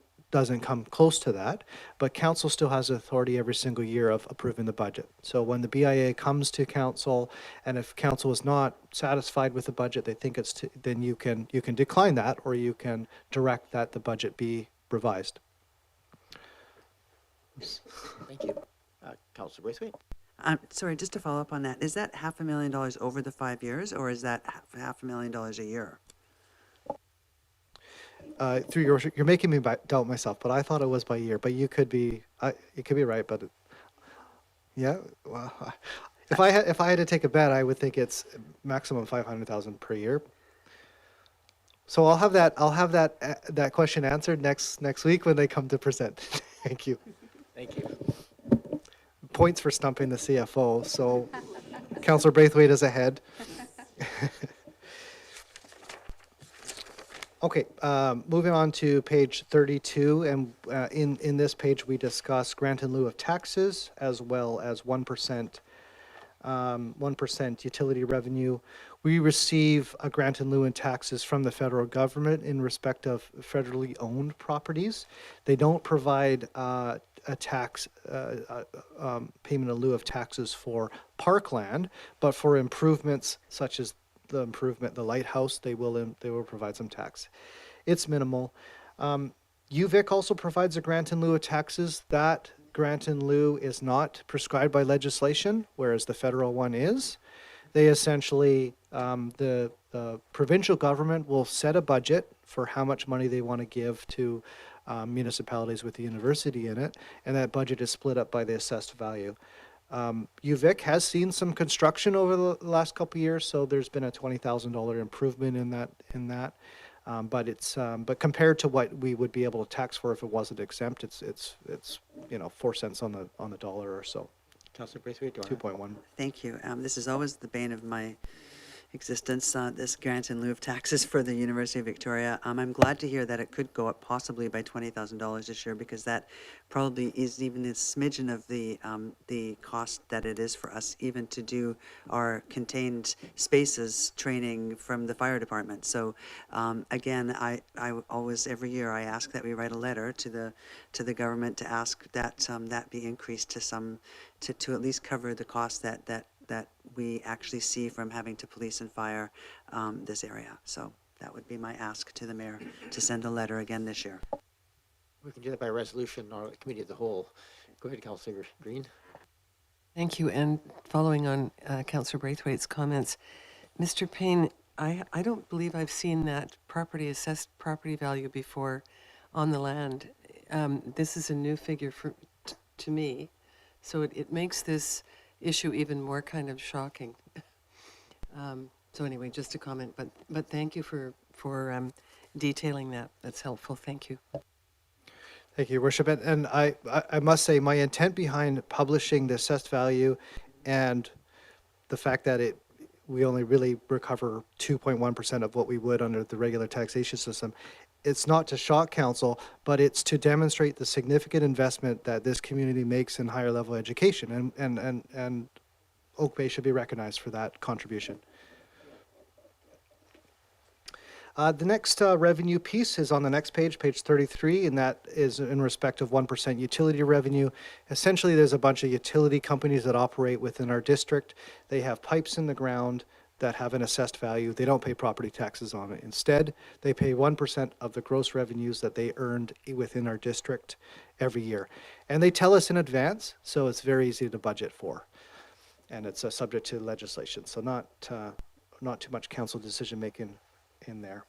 come close to that, but council still has authority every single year of approving the budget. So when the BIA comes to council, and if council is not satisfied with the budget, they think then you can decline that, or you can direct that the budget be revised. Thank you. Councillor Braithwaite? Sorry, just to follow up on that, is that $500,000 over the 5 years, or is that $500,000 a year? Through your worship, you're making me doubt myself, but I thought it was by year. But you could be right. But yeah, well, if I had to take a bet, I would think it's maximum 500,000 per year. So I'll have that question answered next week when they come to present. Thank you. Thank you. Points for stumping the CFO. So Councillor Braithwaite is ahead. Okay, moving on to page 32, and in this page we discuss grant in lieu of taxes as well as 1% utility revenue. We receive a grant in lieu in taxes from the federal government in respect of federally owned properties. They don't provide a tax payment in lieu of taxes for parkland, but for improvements such as the lighthouse, they will provide some tax. It's minimal. UVic also provides a grant in lieu of taxes. That grant in lieu is not prescribed by legislation, whereas the federal one is. They essentially, the provincial government will set a budget for how much money they want to give to municipalities with the university in it, and that budget is split up by the assessed value. UVic has seen some construction over the last couple of years, so there's been a $20,000 improvement in that. But compared to what we would be able to tax for if it wasn't exempt, it's 4 cents on the dollar or so. Councillor Braithwaite, do you want 2.1. Thank you. This is always the bane of my existence, this grant in lieu of taxes for the University of Victoria. I'm glad to hear that it could go up possibly by $20,000 this year, because that probably is even a smidgen of the cost that it is for us even to do our contained spaces training from the fire department. So again, I always, every year I ask that we write a letter to the government to ask that that be increased to at least cover the cost that we actually see from having to police and fire this area. So that would be my ask to the mayor, to send a letter again this year. We can do that by resolution or committee of the whole. Go ahead, Councillor Green. Thank you. And following on Councillor Braithwaite's comments, Mr. Paine, I don't believe I've seen that assessed property value before on the land. This is a new figure to me, so it makes this issue even more kind of shocking. So anyway, just a comment, but thank you for detailing that. That's helpful. Thank you. Thank you, Your Worship. And I must say, my intent behind publishing the assessed value and the fact that we only really recover 2.1% of what we would under the regular taxation system, it's not to shock council, but it's to demonstrate the significant investment that this community makes in higher level education, and Oak Bay should be recognized for that contribution. The next revenue piece is on the next page, page 33, and that is in respect of 1% utility revenue. Essentially, there's a bunch of utility companies that operate within our district. They have pipes in the ground that have an assessed value. They don't pay property taxes on it. Instead, they pay 1% of the gross revenues that they earned within our district every year. And they tell us in advance, so it's very easy to budget for. And it's subject to legislation, so not too much council decision making in there.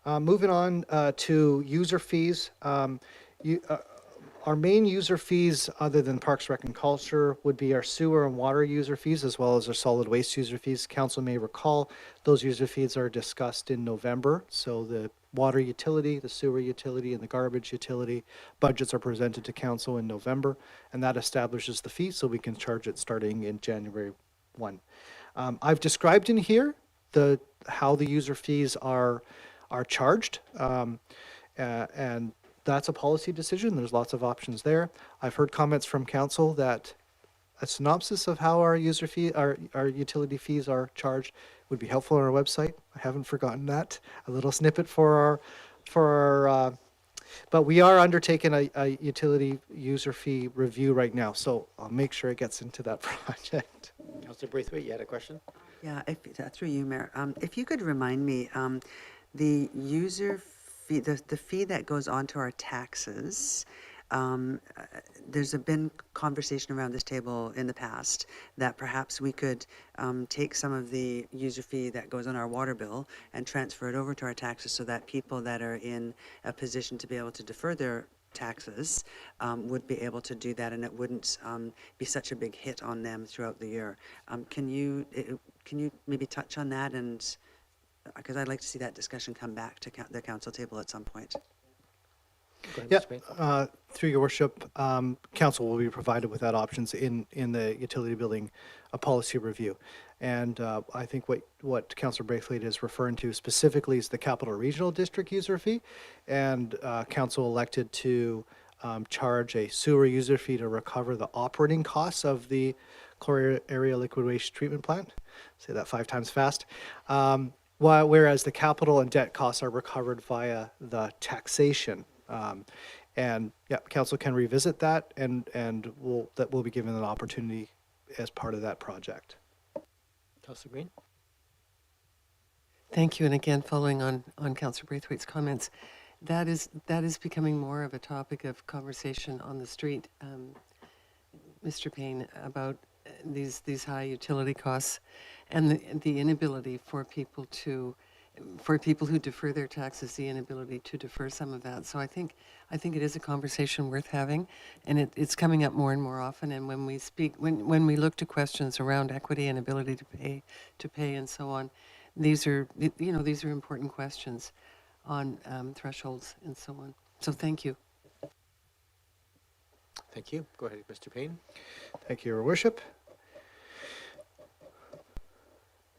Moving on to user fees. Our main user fees, other than Parks, Rec, and Culture, would be our sewer and water user fees, as well as our solid waste user fees. Council may recall those user fees are discussed in November. So the water utility, the sewer utility, and the garbage utility budgets are presented to council in November, and that establishes the fee, so we can charge it starting in January 1. I've described in here how the user fees are charged, and that's a policy decision. There's lots of options there. I've heard comments from council that a synopsis of how our utility fees are charged would be helpful on our website. I haven't forgotten that. A little snippet for our but we are undertaking a utility user fee review right now, so I'll make sure it gets into that project. Councillor Braithwaite, you had a question? Yeah, through you, Mayor. If you could remind me, the user fee, the fee that goes onto our taxes, there's been conversation around this table in the past that perhaps we could take some of the user fee that goes on our water bill and transfer it over to our taxes, so that people that are in a position to be able to defer their taxes would be able to do that, and it wouldn't be such a big hit on them throughout the year. Can you maybe touch on that, and because I'd like to see that discussion come back to the council table at some point. Go ahead, Yeah, Mr. Paine. through your worship, council will be provided with that options in the utility billing policy review. And I think what Councillor Braithwaite is referring to specifically is the Capital Regional District user fee. And council elected to charge a sewer user fee to recover the operating costs of the Chloride Area Liquid Waste Treatment Plant. Say that 5 times fast. Whereas the capital and debt costs are recovered via the taxation. And yeah, council can revisit that, and we'll be given an opportunity as part of that project. Councillor Green? Thank you. And again, following on Councillor Braithwaite's comments, that is becoming more of a topic of conversation on the street, Mr. Paine, about these high utility costs and the inability for people who defer their taxes, the inability to defer some of that. So I think it is a conversation worth having, and it's coming up more and more often. And when we speak, when we look to questions around equity and ability to pay and so on, these are, these are important questions on thresholds and so on. So thank you. Thank you. Go ahead, Mr. Paine. Thank you, Your Worship.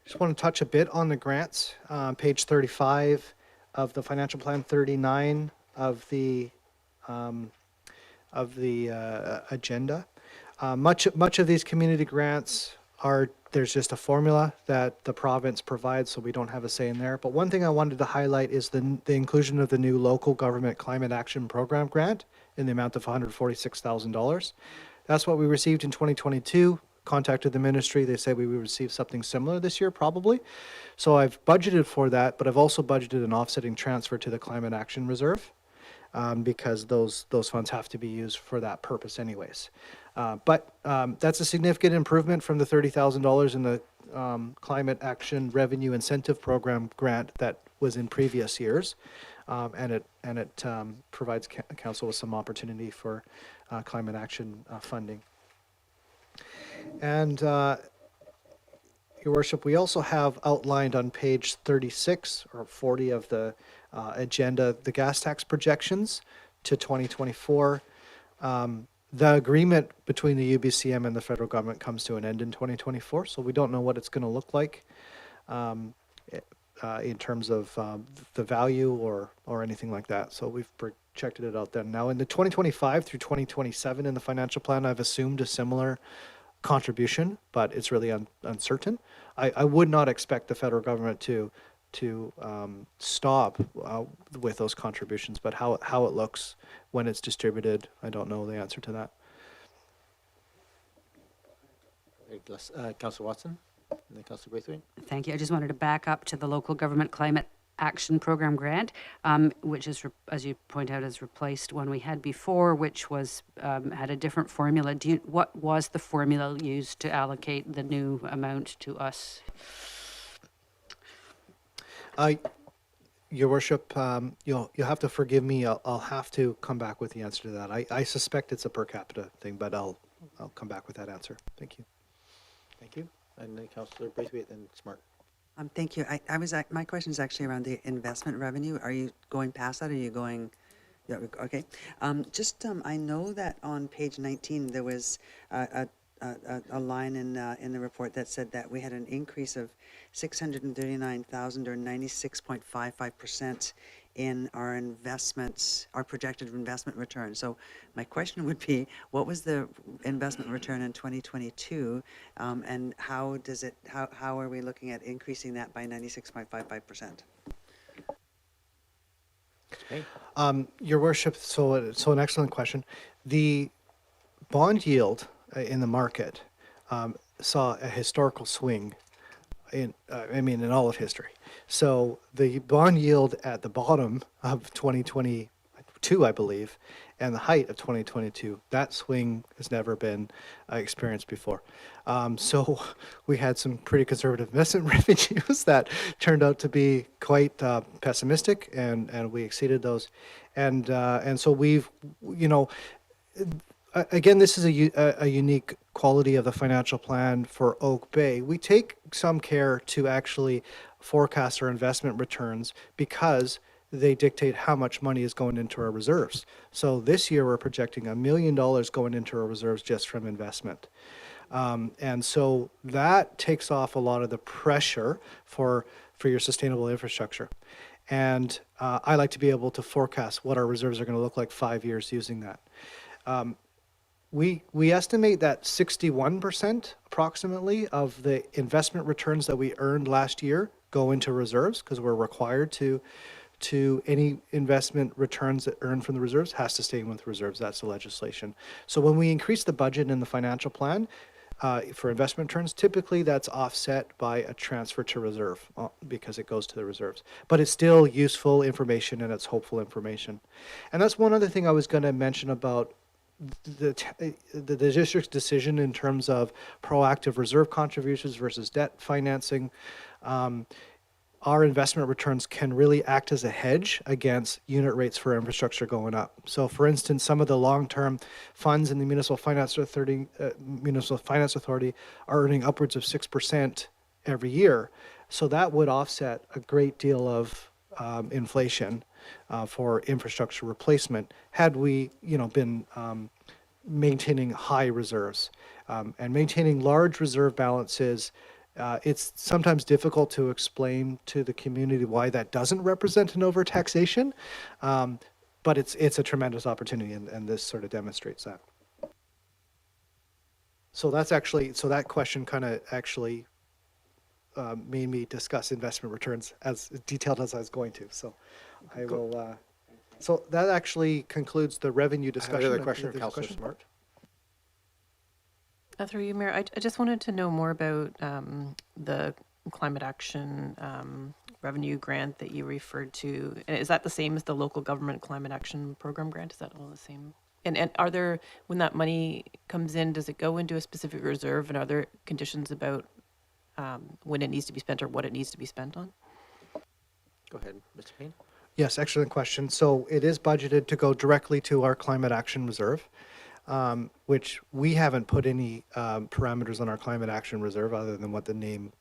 Just want to touch a bit on the grants. Page 35 of the financial plan, 39 of the agenda. Much of these community grants there's just a formula that the province provides, so we don't have a say in there. But one thing I wanted to highlight is the inclusion of the new local government climate action program grant in the amount of $146,000. That's what we received in 2022. Contacted the ministry. They said we would receive something similar this year, probably. So I've budgeted for that, but I've also budgeted an offsetting transfer to the Climate Action Reserve because those funds have to be used for that purpose anyways. But that's a significant improvement from the $30,000 in the Climate Action Revenue Incentive Program grant that was in previous years. And it provides council with some opportunity for climate action funding. And Your Worship, we also have outlined on page 36 or 40 of the agenda the gas tax projections to 2024. The agreement between the UBCM and the federal government comes to an end in 2024, so we don't know what it's going to look like in terms of the value or anything like that. So we've projected it out then. Now in the 2025 through 2027 in the financial plan, I've assumed a similar contribution, but it's really uncertain. I would not expect the federal government to stop with those contributions, but how it looks when it's distributed, I don't know the answer to that. Councillor Watson, and then Councillor Braithwaite. Thank you. I just wanted to back up to the local government climate action program grant, which is, as you point out, has replaced one we had before, which was had a different formula. What was the formula used to allocate the new amount to us? Your Worship, you'll have to forgive me. I'll have to come back with the answer to that. I suspect it's a per capita thing, but I'll come back with that answer. Thank you. Thank you. And then Councillor Braithwaite, then Smart. Thank you. My question is actually around the investment revenue. Are you going past that? Or are you going? Yeah. Okay. I know that on page 19 there was a line in the report that said that we had an increase of 639,000 or 96.55% in our investments, our projected investment return. So my question would be, what was the investment return in 2022, and how are we looking at increasing that by 96.55%? Your Worship, so an excellent question. The bond yield in the market saw a historical swing in all of history. So the bond yield at the bottom of 2022, I believe, and the height of 2022, that swing has never been experienced before. So we had some pretty conservative investment revenues that turned out to be quite pessimistic, and we exceeded those. And so we've, again, this is a unique quality of the financial plan for Oak Bay. We take some care to actually forecast our investment returns because they dictate how much money is going into our reserves. So this year we're projecting $1 million going into our reserves just from investment. And so that takes off a lot of the pressure for your sustainable infrastructure. And I like to be able to forecast what our reserves are going to look like 5 years using that. We estimate that 61% approximately of the investment returns that we earned last year go into reserves because we're required to any investment returns that earn from the reserves has to stay with reserves. That's the legislation. So when we increase the budget in the financial plan for investment returns, typically that's offset by a transfer to reserve because it goes to the reserves. But it's still useful information and it's hopeful information. And that's one other thing I was going to mention about the district's decision in terms of proactive reserve contributions versus debt financing. Our investment returns can really act as a hedge against unit rates for infrastructure going up. So for instance, some of the long-term funds in the Municipal Finance Authority are earning upwards of 6% every year. So that would offset a great deal of inflation for infrastructure replacement had we, been maintaining high reserves. And maintaining large reserve balances, it's sometimes difficult to explain to the community why that doesn't represent an overtaxation, but it's a tremendous opportunity, and this sort of demonstrates that. So that question kind of actually made me discuss investment returns as detailed as I was going to. So I will. So that actually concludes the revenue discussion. Another question If from there's a Councillor Smart. Through you, Mayor, I just wanted to know more about the climate action revenue grant that you referred to. And is that the same as the local government climate action program grant? Is that all the same? And are there, when that money comes in, does it go into a specific reserve, and are there conditions about when it needs to be spent or what it needs to be spent on? Go ahead, Mr. Paine. Yes, excellent question. So it is budgeted to go directly to our climate action reserve, which we haven't put any parameters on our climate action reserve other than what the name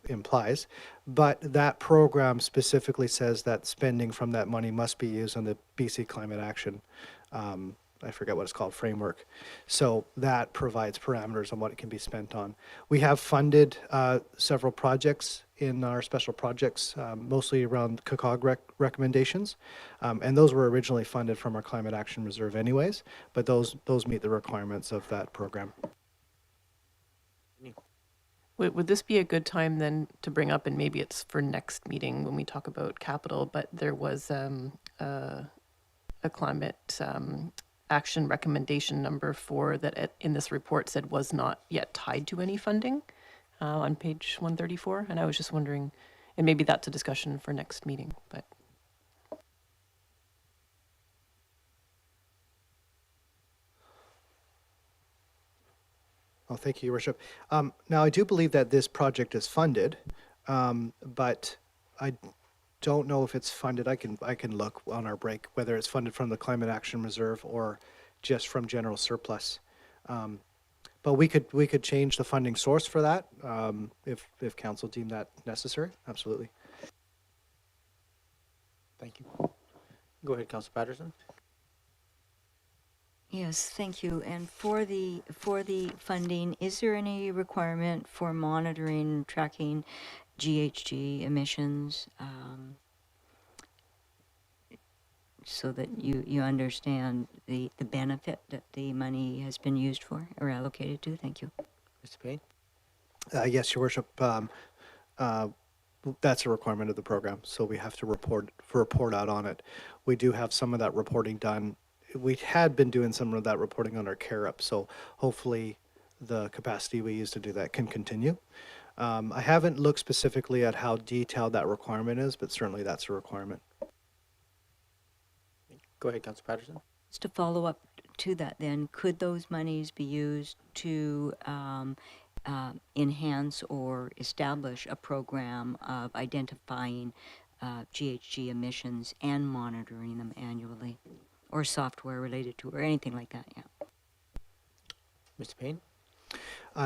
implies. But that program specifically says that spending from that money must be used on the BC climate action, I forget what it's called, framework. So that provides parameters on what it can be spent on. We have funded several projects in our special projects, mostly around CACOG recommendations. And those were originally funded from our climate action reserve anyways, but those meet the requirements of that program. Would this be a good time then to bring up, and maybe it's for next meeting when we talk about capital, but there was a climate action recommendation number 4 that in this report said was not yet tied to any funding on page 134. And I was just wondering, and maybe that's a discussion for next meeting, but. Oh, thank you, Your Worship. Now, I do believe that this project is funded, but I don't know if it's funded. I can look on our break whether it's funded from the Climate Action Reserve or just from general surplus. But we could change the funding source for that if council deemed that necessary. Absolutely. Thank you. Go ahead, Councillor Patterson. Yes, thank you. And for the funding, is there any requirement for monitoring, tracking GHG emissions, so that you understand the benefit that the money has been used for or allocated to? Thank you. Mr. Paine. Yes, Your Worship. That's a requirement of the program, so we have to report out on it. We do have some of that reporting done. We had been doing some of that reporting on our CARE-up, so hopefully the capacity we use to do that can continue. I haven't looked specifically at how detailed that requirement is, but certainly that's a requirement. Go ahead, Councillor Patterson. Just to follow up to that then, could those monies be used to enhance or establish a program of identifying GHG emissions and monitoring them annually, or software related to, or anything like that? Yeah. Mr. Paine.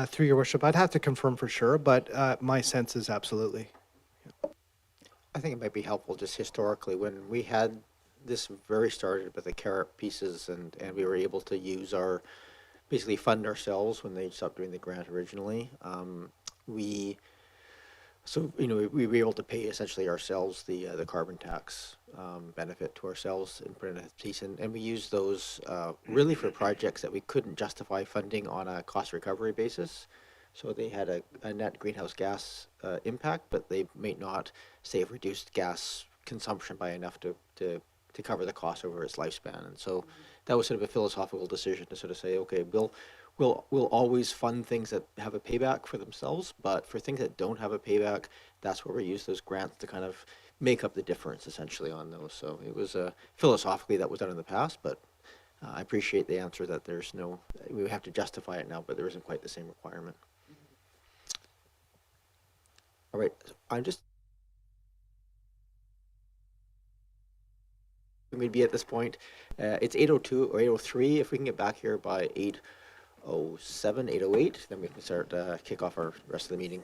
Through Your Worship, I'd have to confirm for sure, but my sense is absolutely. I think it might be helpful just historically when we had this very started with the carrot pieces and we were able to use basically fund ourselves when they stopped doing the grant originally. We were able to pay essentially ourselves the carbon tax benefit to ourselves and put in a piece, and we used those really for projects that we couldn't justify funding on a cost recovery basis. So they had a net greenhouse gas impact, but they may not say have reduced gas consumption by enough to cover the cost over its lifespan. And so that was sort of a philosophical decision to sort of say, okay, we'll always fund things that have a payback for themselves, but for things that don't have a payback, that's where we use those grants to kind of make up the difference essentially on those. So it was philosophically that was done in the past, but I appreciate the answer that we have to justify it now, but there isn't quite the same requirement. All right, I'm just we'd be at this point. It's 8:02 or 8:03. If we can get back here by 8:07, 8:08, then we can start kick off our rest of the meeting.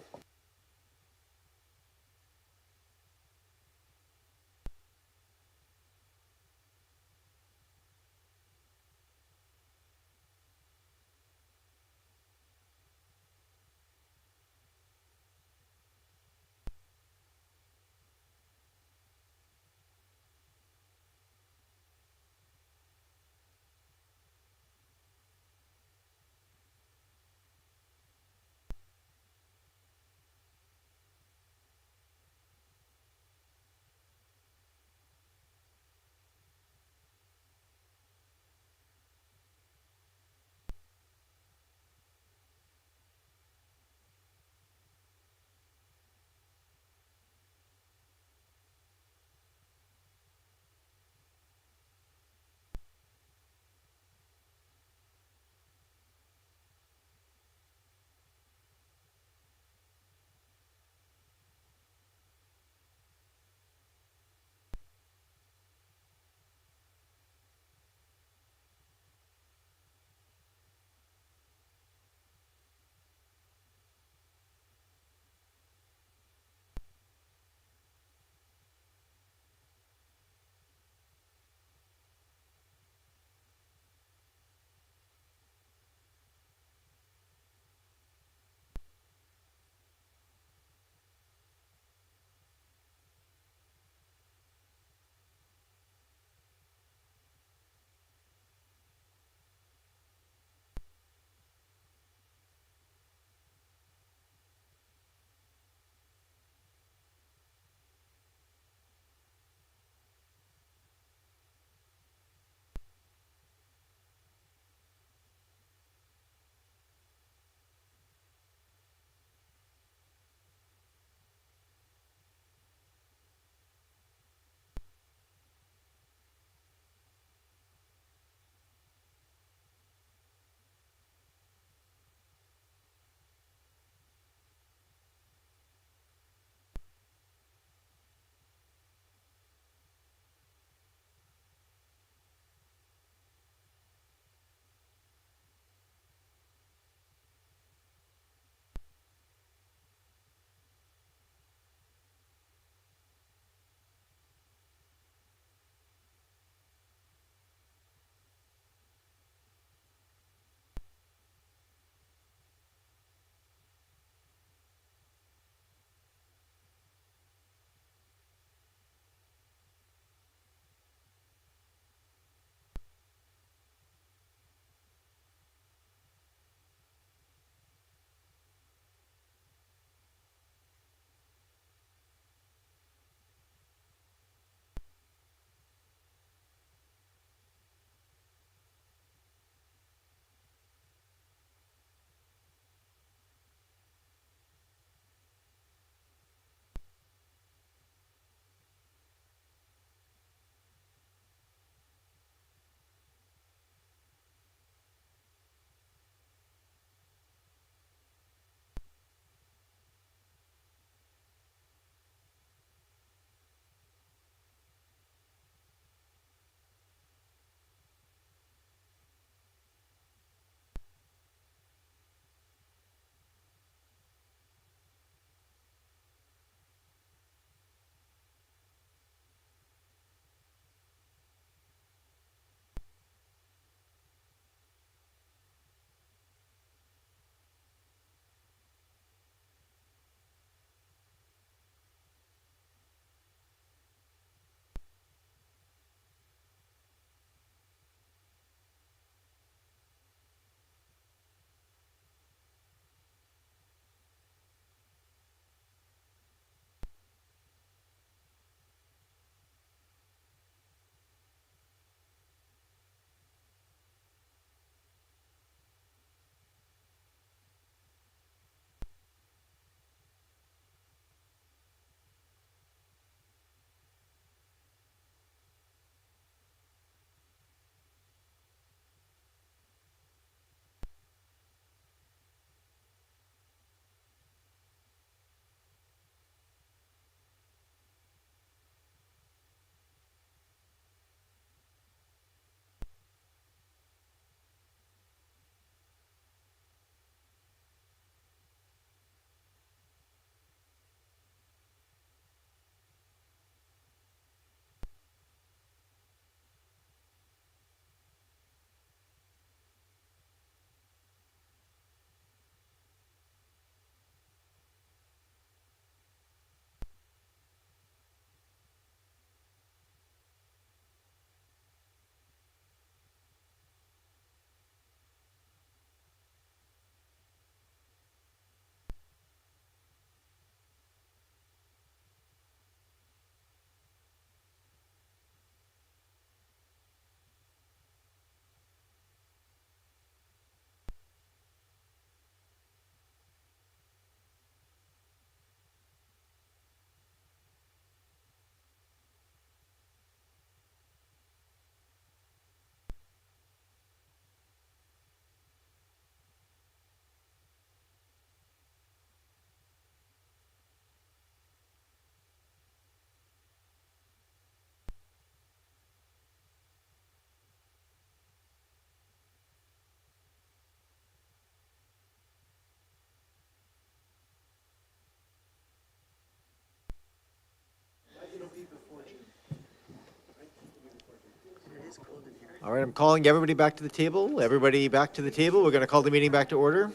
All right, I'm calling everybody back to the table. Everybody back to the table. We're going to call the meeting back to order.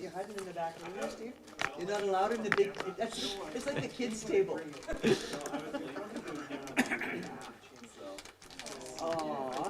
You're hiding in the back room, Steve? You're not allowed in the big, it's like the kids' table. Aw.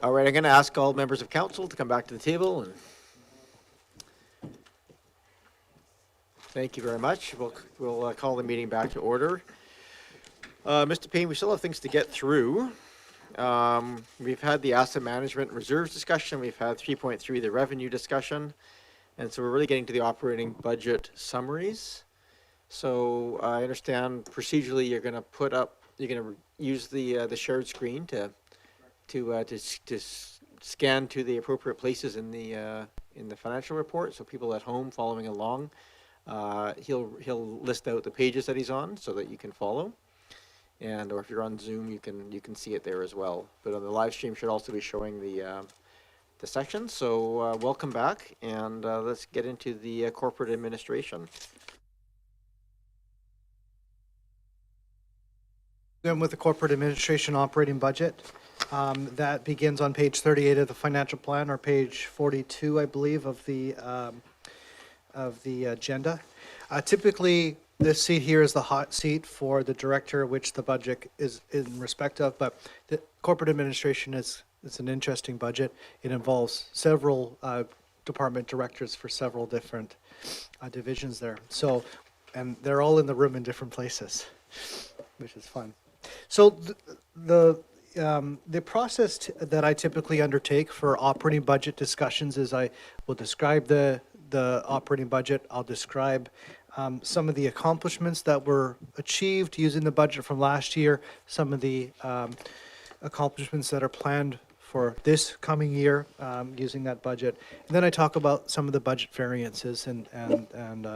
All right, I'm going to ask all members of council to come back to the table. And thank you very much. We'll call the meeting back to order. Mr. Paine, we still have things to get through. We've had the asset management reserves discussion. We've had 3.3, the revenue discussion. And so we're really getting to the operating budget summaries. So I understand procedurally you're going to use the shared screen to scan to the appropriate places in the financial report. So people at home following along, he'll list out the pages that he's on so that you can follow. And or if you're on Zoom, you can see it there as well. But on the live stream should also be showing the sections. So welcome back, and let's get into the corporate administration. Then with the corporate administration operating budget, that begins on page 38 of the financial plan, or page 42, I believe, of the agenda. Typically, this seat here is the hot seat for the director, which the budget is in respect of. But the corporate administration it's an interesting budget. It involves several department directors for several different divisions there. So, and they're all in the room in different places, which is fun. So the process that I typically undertake for operating budget discussions is I will describe the operating budget. I'll describe some of the accomplishments that were achieved using the budget from last year, some of the accomplishments that are planned for this coming year using that budget. And then I talk about some of the budget variances and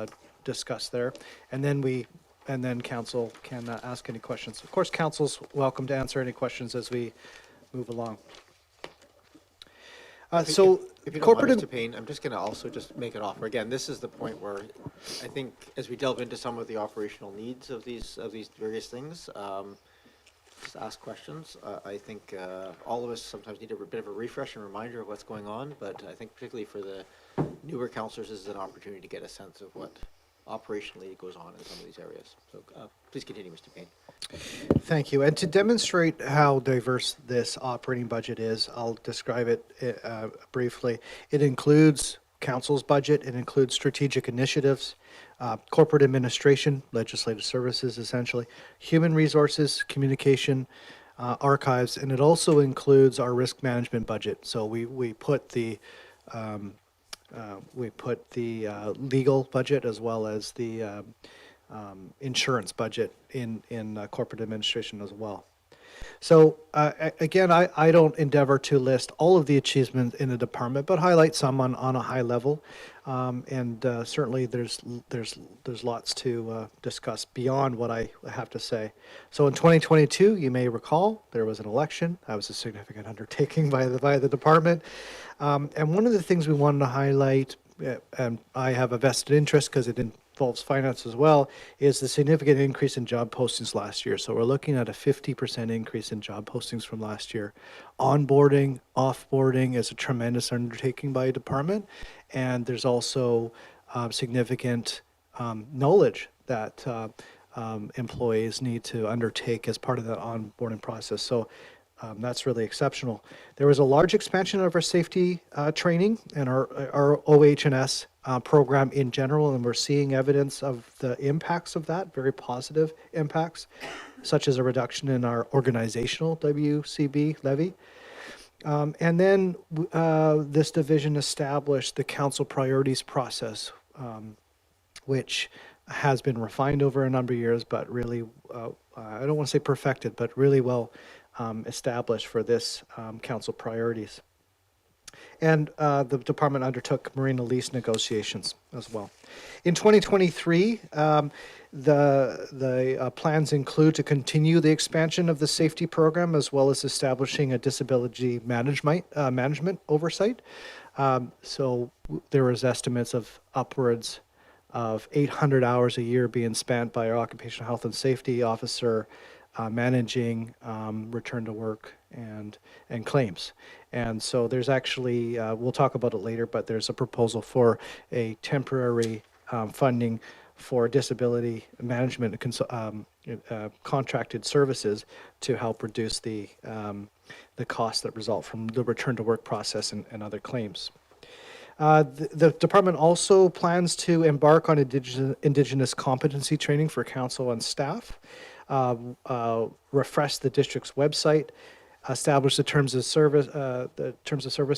discuss there. And then council can ask any questions. Of course, council's welcome to answer any questions as we move along. So if you don't corporate mind, Mr. Paine, I'm just going to also just make an offer. Again, this is the point where I think as we delve into some of the operational needs of these various things, just ask questions. I think all of us sometimes need a bit of a refresh and reminder of what's going on, but I think particularly for the newer councillors, this is an opportunity to get a sense of what operationally goes on in some of these areas. So please continue, Mr. Paine. Thank you. And to demonstrate how diverse this operating budget is, I'll describe it briefly. It includes council's budget. It includes strategic initiatives, corporate administration, legislative services, essentially, human resources, communication, archives, and it also includes our risk management budget. So we put the legal budget as well as the insurance budget in corporate administration as well. So again, I don't endeavor to list all of the achievements in the department, but highlight some on a high level. And certainly there's lots to discuss beyond what I have to say. So in 2022, you may recall, there was an election. That was a significant undertaking by the department. And one of the things we wanted to highlight, and I have a vested interest because it involves finance as well, is the significant increase in job postings last year. So we're looking at a 50% increase in job postings from last year. Onboarding, offboarding is a tremendous undertaking by a department. And there's also significant knowledge that employees need to undertake as part of that onboarding process. So that's really exceptional. There was a large expansion of our safety training and our OH&S program in general, and we're seeing evidence of the impacts of that, very positive impacts, such as a reduction in our organizational WCB levy. And then this division established the council priorities process, which has been refined over a number of years, but really, I don't want to say perfected, but really well established for this council priorities. And the department undertook marina lease negotiations as well. In 2023, the plans include to continue the expansion of the safety program as well as establishing a disability management oversight. There was estimates of upwards of 800 hours a year being spent by our occupational health and safety officer managing return to work and claims. And so there's actually, we'll talk about it later, but there's a proposal for a temporary funding for disability management contracted services to help reduce the costs that result from the return to work process and other claims. The department also plans to embark on Indigenous competency training for council and staff, refresh the district's website, establish the terms of service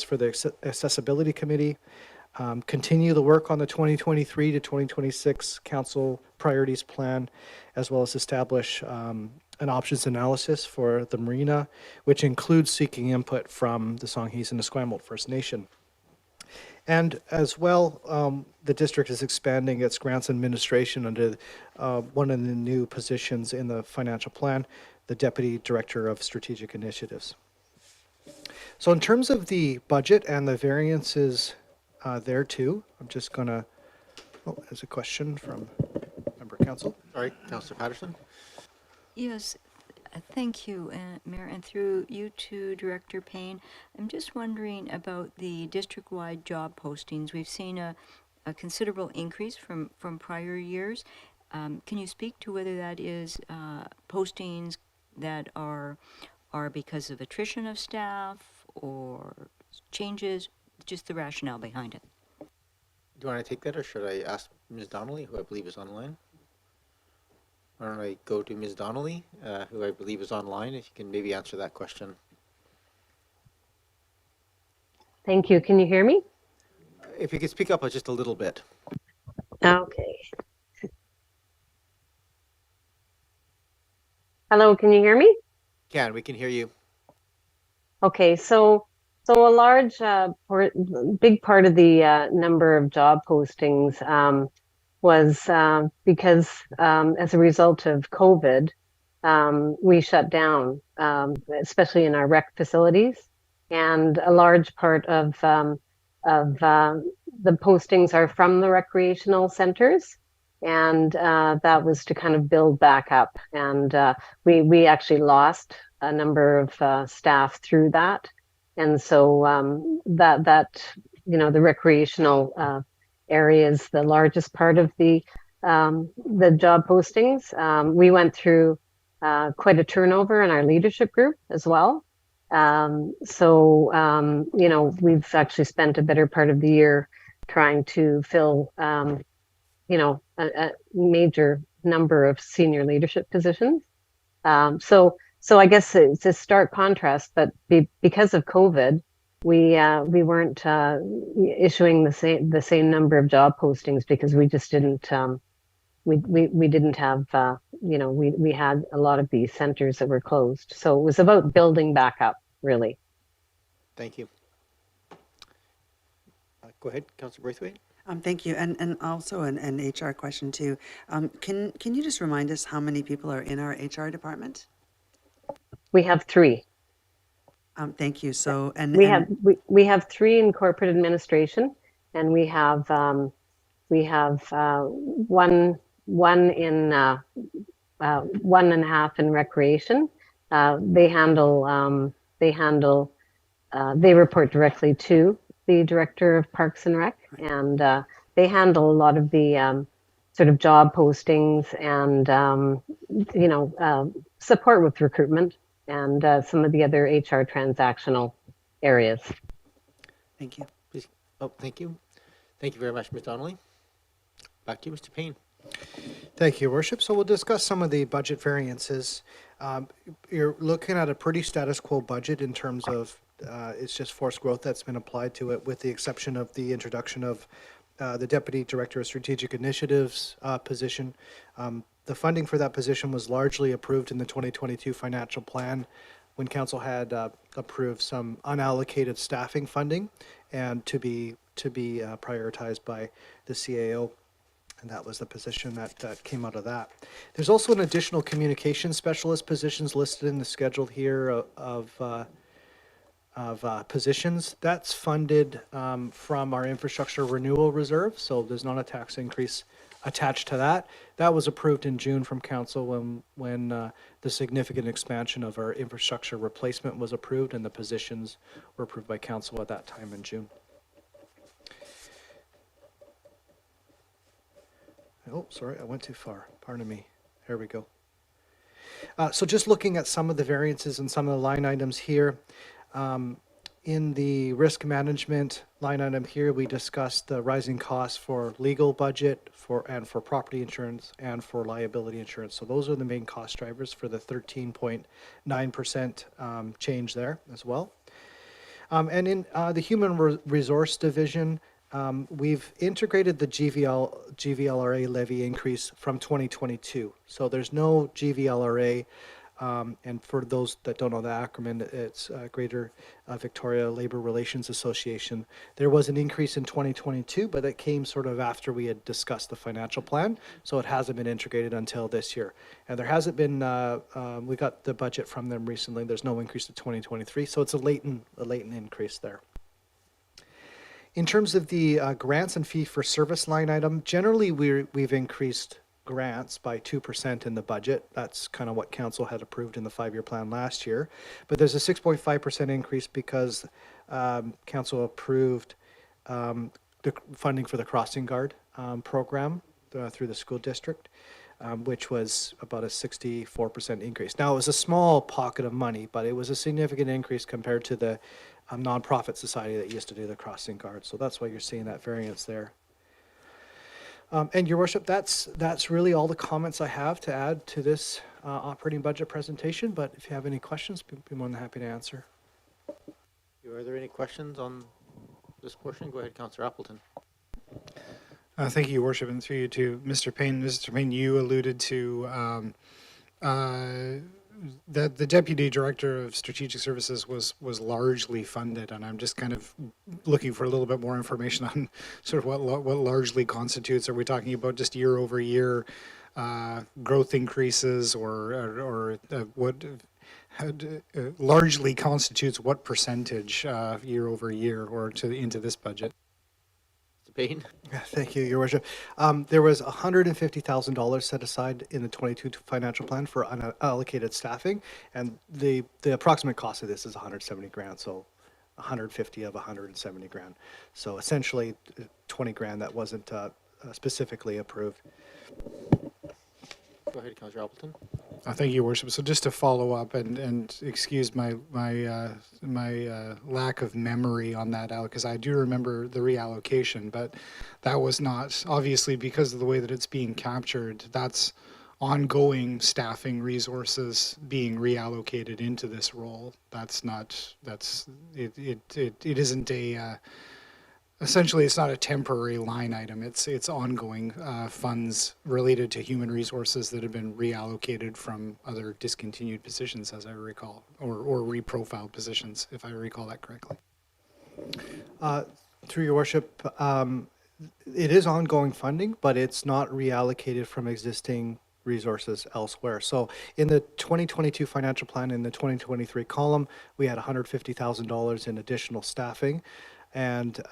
for the accessibility committee, continue the work on the 2023 to 2026 council priorities plan, as well as establish an options analysis for the marina, which includes seeking input from the Songhees and Esquimalt First Nation. And as well, the district is expanding its grants administration under one of the new positions in the financial plan, the Deputy Director of Strategic Initiatives. So in terms of the budget and the variances there too, I'm just going to, there's a question from Member Council. Sorry, Councillor Patterson. Yes, thank you, Mayor, and through you to Director Paine. I'm just wondering about the district-wide job postings. We've seen a considerable increase from prior years. Can you speak to whether that is postings that are because of attrition of staff or changes, just the rationale behind it? Do you want to take that, or should I ask Ms. Donnelly, who I believe is online? Why don't I go to Ms. Donnelly, who I believe is online, if you can maybe answer that question. Thank you. Can you hear me? If you could speak up just a little bit. Okay. Hello, can you hear me? We can hear you. Okay, so a large, big part of the number of job postings was because as a result of COVID, we shut down, especially in our rec facilities, and a large part of the postings are from the recreational centers, and that was to kind of build back up, and we actually lost a number of staff through that, and so that the recreational area is the largest part of the job postings. We went through quite a turnover in our leadership group as well. We've actually spent a better part of the year trying to fill, a major number of senior leadership positions. So I guess it's a stark contrast, but because of COVID, we weren't issuing the same number of job postings because we just didn't. We didn't have, we had a lot of these centers that were closed. So it was about building back up, really. Thank you. Go ahead, Councillor Braithwaite. Thank you. And also an HR question too. Can you just remind us how many people are in our HR department? We have 3. Thank you. So, we have 3 in corporate administration, and we have one in 1.5 in recreation. They report directly to the Director of Parks and Rec, and they handle a lot of the sort of job postings and support with recruitment and some of the other HR transactional areas. Thank you. Please. Oh, thank you. Thank you very much, Ms. Donnelly. Back to you, Mr. Paine. Thank you, Worship. So we'll discuss some of the budget variances. You're looking at a pretty status quo budget in terms of it's just forced growth that's been applied to it, with the exception of the introduction of the Deputy Director of Strategic Initiatives position. The funding for that position was largely approved in the 2022 financial plan when council had approved some unallocated staffing funding and to be prioritized by the CAO. And that was the position that came out of that. There's also an additional communication specialist positions listed in the schedule here of positions. That's funded from our infrastructure renewal reserve, so there's not a tax increase attached to that. That was approved in June from council when the significant expansion of our infrastructure replacement was approved, and the positions were approved by council at that time in June. Oh, sorry, I went too far. Pardon me. There we go. So just looking at some of the variances and some of the line items here. In the risk management line item here, we discussed the rising costs for legal budget for property insurance and for liability insurance. So those are the main cost drivers for the 13.9% change there as well. And in the human resource division, we've integrated the GVLRA levy increase from 2022. So there's no GVLRA. And for those that don't know the acronym, it's Greater Victoria Labour Relations Association. There was an increase in 2022, but it came sort of after we had discussed the financial plan, so it hasn't been integrated until this year. And there hasn't been, we got the budget from them recently, there's no increase to 2023, so it's a latent increase there. In terms of the grants and fee for service line item, generally we've increased grants by 2% in the budget. That's kind of what council had approved in the 5-year plan last year. But there's a 6.5% increase because council approved the funding for the crossing guard program through the school district, which was about a 64% increase. Now, it was a small pocket of money, but it was a significant increase compared to the nonprofit society that used to do the crossing guard. So that's why you're seeing that variance there. And Your Worship, that's really all the comments I have to add to this operating budget presentation, but if you have any questions, be more than happy to answer. Are there any questions on this portion? Go ahead, Councillor Appleton. Thank you, Your Worship, and through you to Mr. Paine. Mr. Paine, you alluded to that the Deputy Director of Strategic Services was largely funded, and I'm just kind of looking for a little bit more information on sort of what largely constitutes. Are we talking about just year-over-year growth increases, or what largely constitutes what percentage year-over-year or into this budget? Paine. Thank you, Your Worship. There was $150,000 set aside in the 22 financial plan for unallocated staffing, and the approximate cost of this is 170 grand, so 150 of 170 grand. So essentially 20 grand that wasn't specifically approved. Go ahead, Councillor Appleton. Thank you, Your Worship. So just to follow up and excuse my lack of memory on that, because I do remember the reallocation, but that was not, obviously because of the way that it's being captured, that's ongoing staffing resources being reallocated into this role. It isn't a, essentially it's not a temporary line item. It's ongoing funds related to human resources that have been reallocated from other discontinued positions, as I recall, or reprofiled positions, if I recall that correctly. Through Your Worship, it is ongoing funding, but it's not reallocated from existing resources elsewhere. So in the 2022 financial plan, in the 2023 column, we had $150,000 in additional staffing. And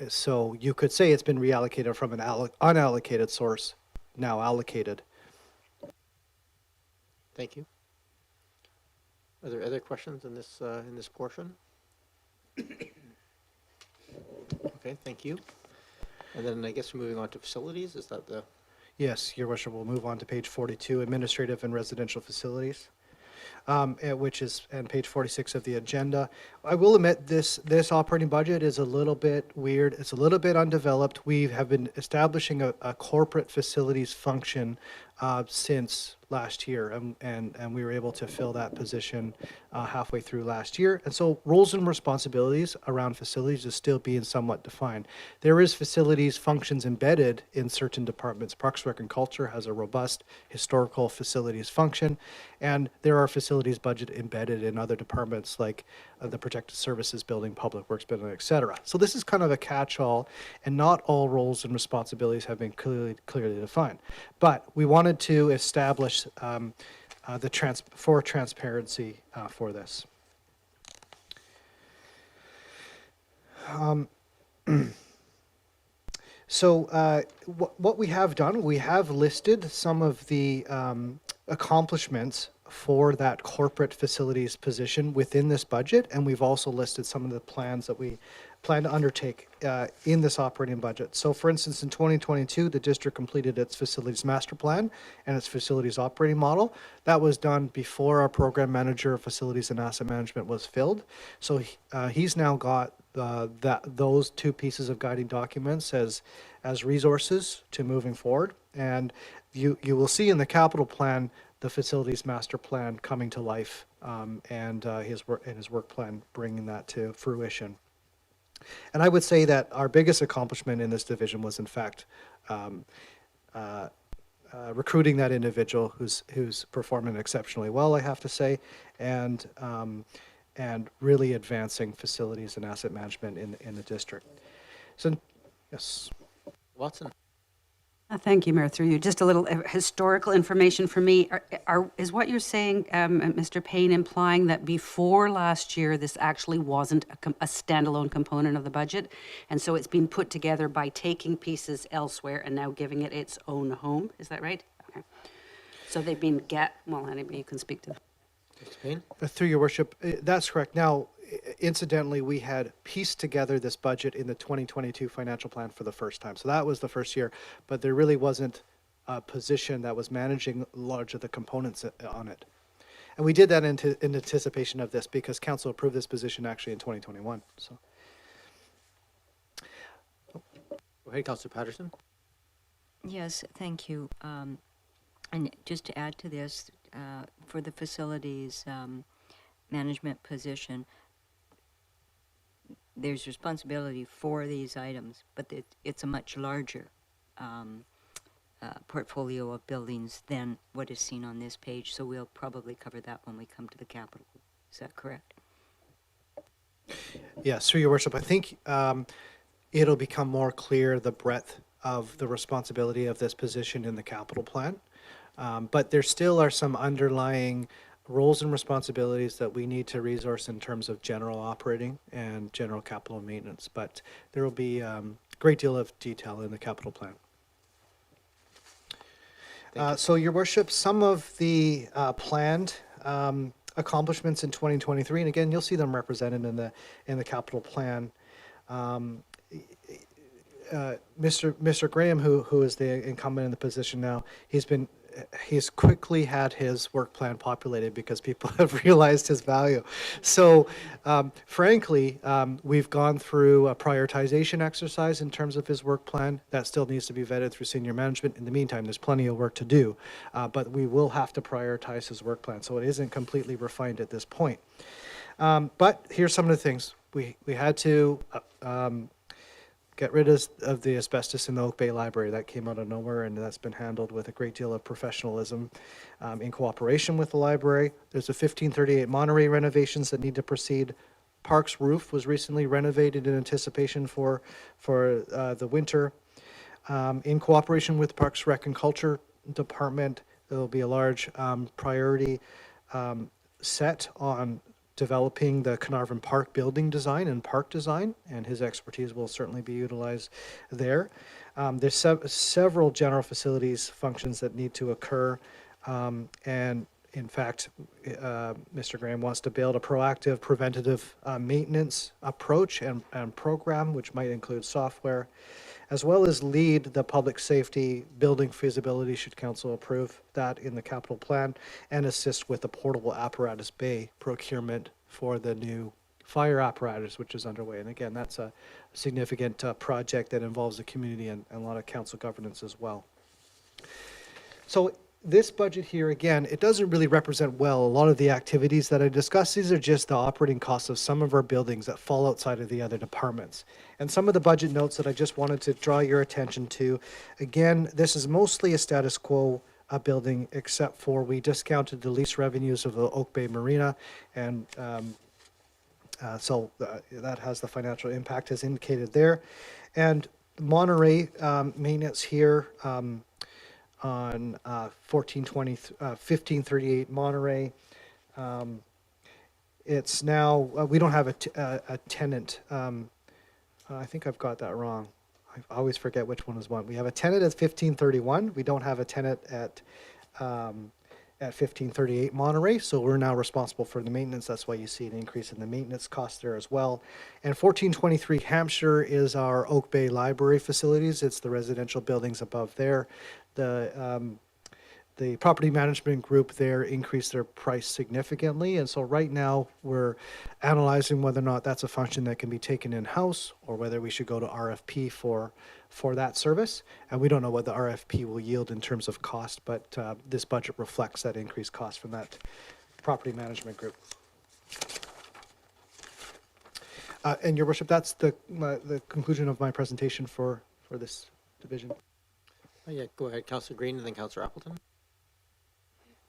so you could say it's been reallocated from an unallocated source, now allocated. Thank you. Are there other questions in this portion? Okay, thank you. And then I guess we're moving on to facilities. Is that the? Yes, Your Worship, we'll move on to page 42, administrative and residential facilities. Which is on page 46 of the agenda. I will admit this operating budget is a little bit weird. It's a little bit undeveloped. We have been establishing a corporate facilities function since last year, and we were able to fill that position halfway through last year. And so roles and responsibilities around facilities is still being somewhat defined. There is facilities functions embedded in certain departments. Parks, Rec, and Culture has a robust historical facilities function, and there are facilities budget embedded in other departments like the Protected Services Building, Public Works Building, et cetera. So this is kind of a catch-all, and not all roles and responsibilities have been clearly defined. But we wanted to establish transparency for this. So what we have done, we have listed some of the accomplishments for that corporate facilities position within this budget, and we've also listed some of the plans that we plan to undertake in this operating budget. So for instance, in 2022, the district completed its facilities master plan and its facilities operating model. That was done before our program manager of facilities and asset management was filled. So he's now got those two pieces of guiding documents as resources to moving forward. And you will see in the capital plan the facilities master plan coming to life, and his work plan bringing that to fruition. And I would say that our biggest accomplishment in this division was, in fact, recruiting that individual who's performing exceptionally well, I have to say, and really advancing facilities and asset management in the district. So, yes. Watson. Thank you, Mayor. Through you, just a little historical information for me. Is what you're saying, Mr. Paine, implying that before last year, this actually wasn't a standalone component of the budget, and so it's been put together by taking pieces elsewhere and now giving it its own home? Is that right? Okay. So they've been well, anybody you can speak to. Mr. Paine? Through your worship, that's correct. Now, incidentally, we had pieced together this budget in the 2022 financial plan for the first time. So that was the first year, but there really wasn't a position that was managing large of the components on it. And we did that in anticipation of this because council approved this position actually in 2021. So. Go ahead, Councillor Patterson. Yes, thank you. And just to add to this, for the facilities management position, there's responsibility for these items, but it's a much larger portfolio of buildings than what is seen on this page, so we'll probably cover that when we come to the capital. Is that correct? Yes, through your worship, I think it'll become more clear the breadth of the responsibility of this position in the capital plan. But there still are some underlying roles and responsibilities that we need to resource in terms of general operating and general capital maintenance. But there will be a great deal of detail in the capital plan. So, Your Worship, some of the planned accomplishments in 2023, and again, you'll see them represented in the capital plan. Mr. Graham, who is the incumbent in the position now, he's quickly had his work plan populated because people have realized his value. So, frankly, we've gone through a prioritization exercise in terms of his work plan. That still needs to be vetted through senior management. In the meantime, there's plenty of work to do, but we will have to prioritize his work plan. So it isn't completely refined at this point. But here's some of the things. We had to get rid of the asbestos in the Oak Bay Library. That came out of nowhere, and that's been handled with a great deal of professionalism in cooperation with the library. There's a 1538 Monterey renovations that need to proceed. Park's roof was recently renovated in anticipation for the winter. In cooperation with Parks, Rec, and Culture Department, there will be a large priority set on developing the Carnarvon Park building design and park design, and his expertise will certainly be utilized there. There's several general facilities functions that need to occur, and in fact, Mr. Graham wants to build a proactive preventative maintenance approach and program, which might include software, as well as lead the public safety building feasibility, should council approve that in the capital plan, and assist with the portable apparatus bay procurement for the new fire apparatus, which is underway. And again, that's a significant project that involves the community and a lot of council governance as well. So this budget here, again, it doesn't really represent well a lot of the activities that I discussed. These are just the operating costs of some of our buildings that fall outside of the other departments. And some of the budget notes that I just wanted to draw your attention to, again, this is mostly a status quo building, except for we discounted the lease revenues of the Oak Bay Marina, and so that has the financial impact as indicated there. And Monterey maintenance here, on 1538 Monterey. It's now, we don't have a tenant. I think I've got that wrong. I always forget which one is one. We have a tenant at 1531. We don't have a tenant at 1538 Monterey, so we're now responsible for the maintenance. That's why you see an increase in the maintenance cost there as well. And 1423 Hampshire is our Oak Bay Library facilities. It's the residential buildings above there. The property management group there increased their price significantly, and so right now we're analyzing whether or not that's a function that can be taken in-house or whether we should go to RFP for that service. And we don't know what the RFP will yield in terms of cost, but this budget reflects that increased cost from that property management group. And Your Worship, that's the conclusion of my presentation for this division. Oh, yeah, go ahead, Councillor Green and then Councillor Appleton.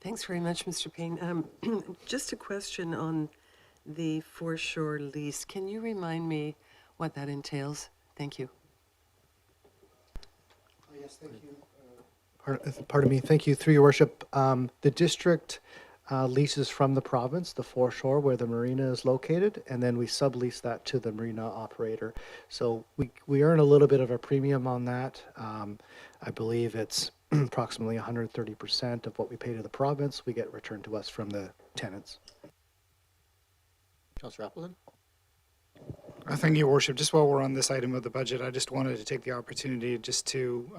Thanks very much, Mr. Paine. Just a question on the foreshore lease. Can you remind me what that entails? Thank you. Yes, thank you. Pardon me. Thank you. Through Your Worship, the district leases from the province the foreshore where the marina is located, and then we sublease that to the marina operator. So we earn a little bit of a premium on that. I believe it's approximately 130% of what we pay to the province. We get returned to us from the tenants. Councillor Appleton. Thank you, Your Worship. Just while we're on this item of the budget, I just wanted to take the opportunity just to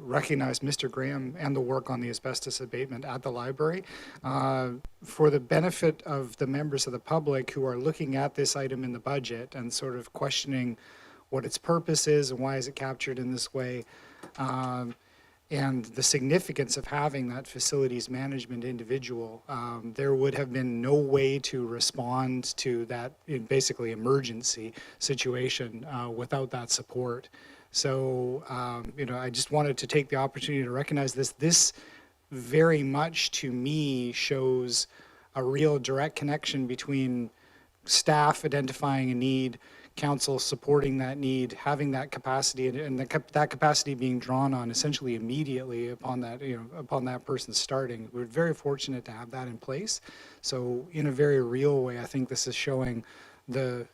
recognize Mr. Graham and the work on the asbestos abatement at the library. For the benefit of the members of the public who are looking at this item in the budget and sort of questioning what its purpose is and why is it captured in this way, and the significance of having that facilities management individual, there would have been no way to respond to that basically emergency situation without that support. So, I just wanted to take the opportunity to recognize this. This very much to me shows a real direct connection between staff identifying a need, council supporting that need, having that capacity, and that capacity being drawn on essentially immediately upon that, upon that person starting. We're very fortunate to have that in place. So in a very real way, I think this is showing the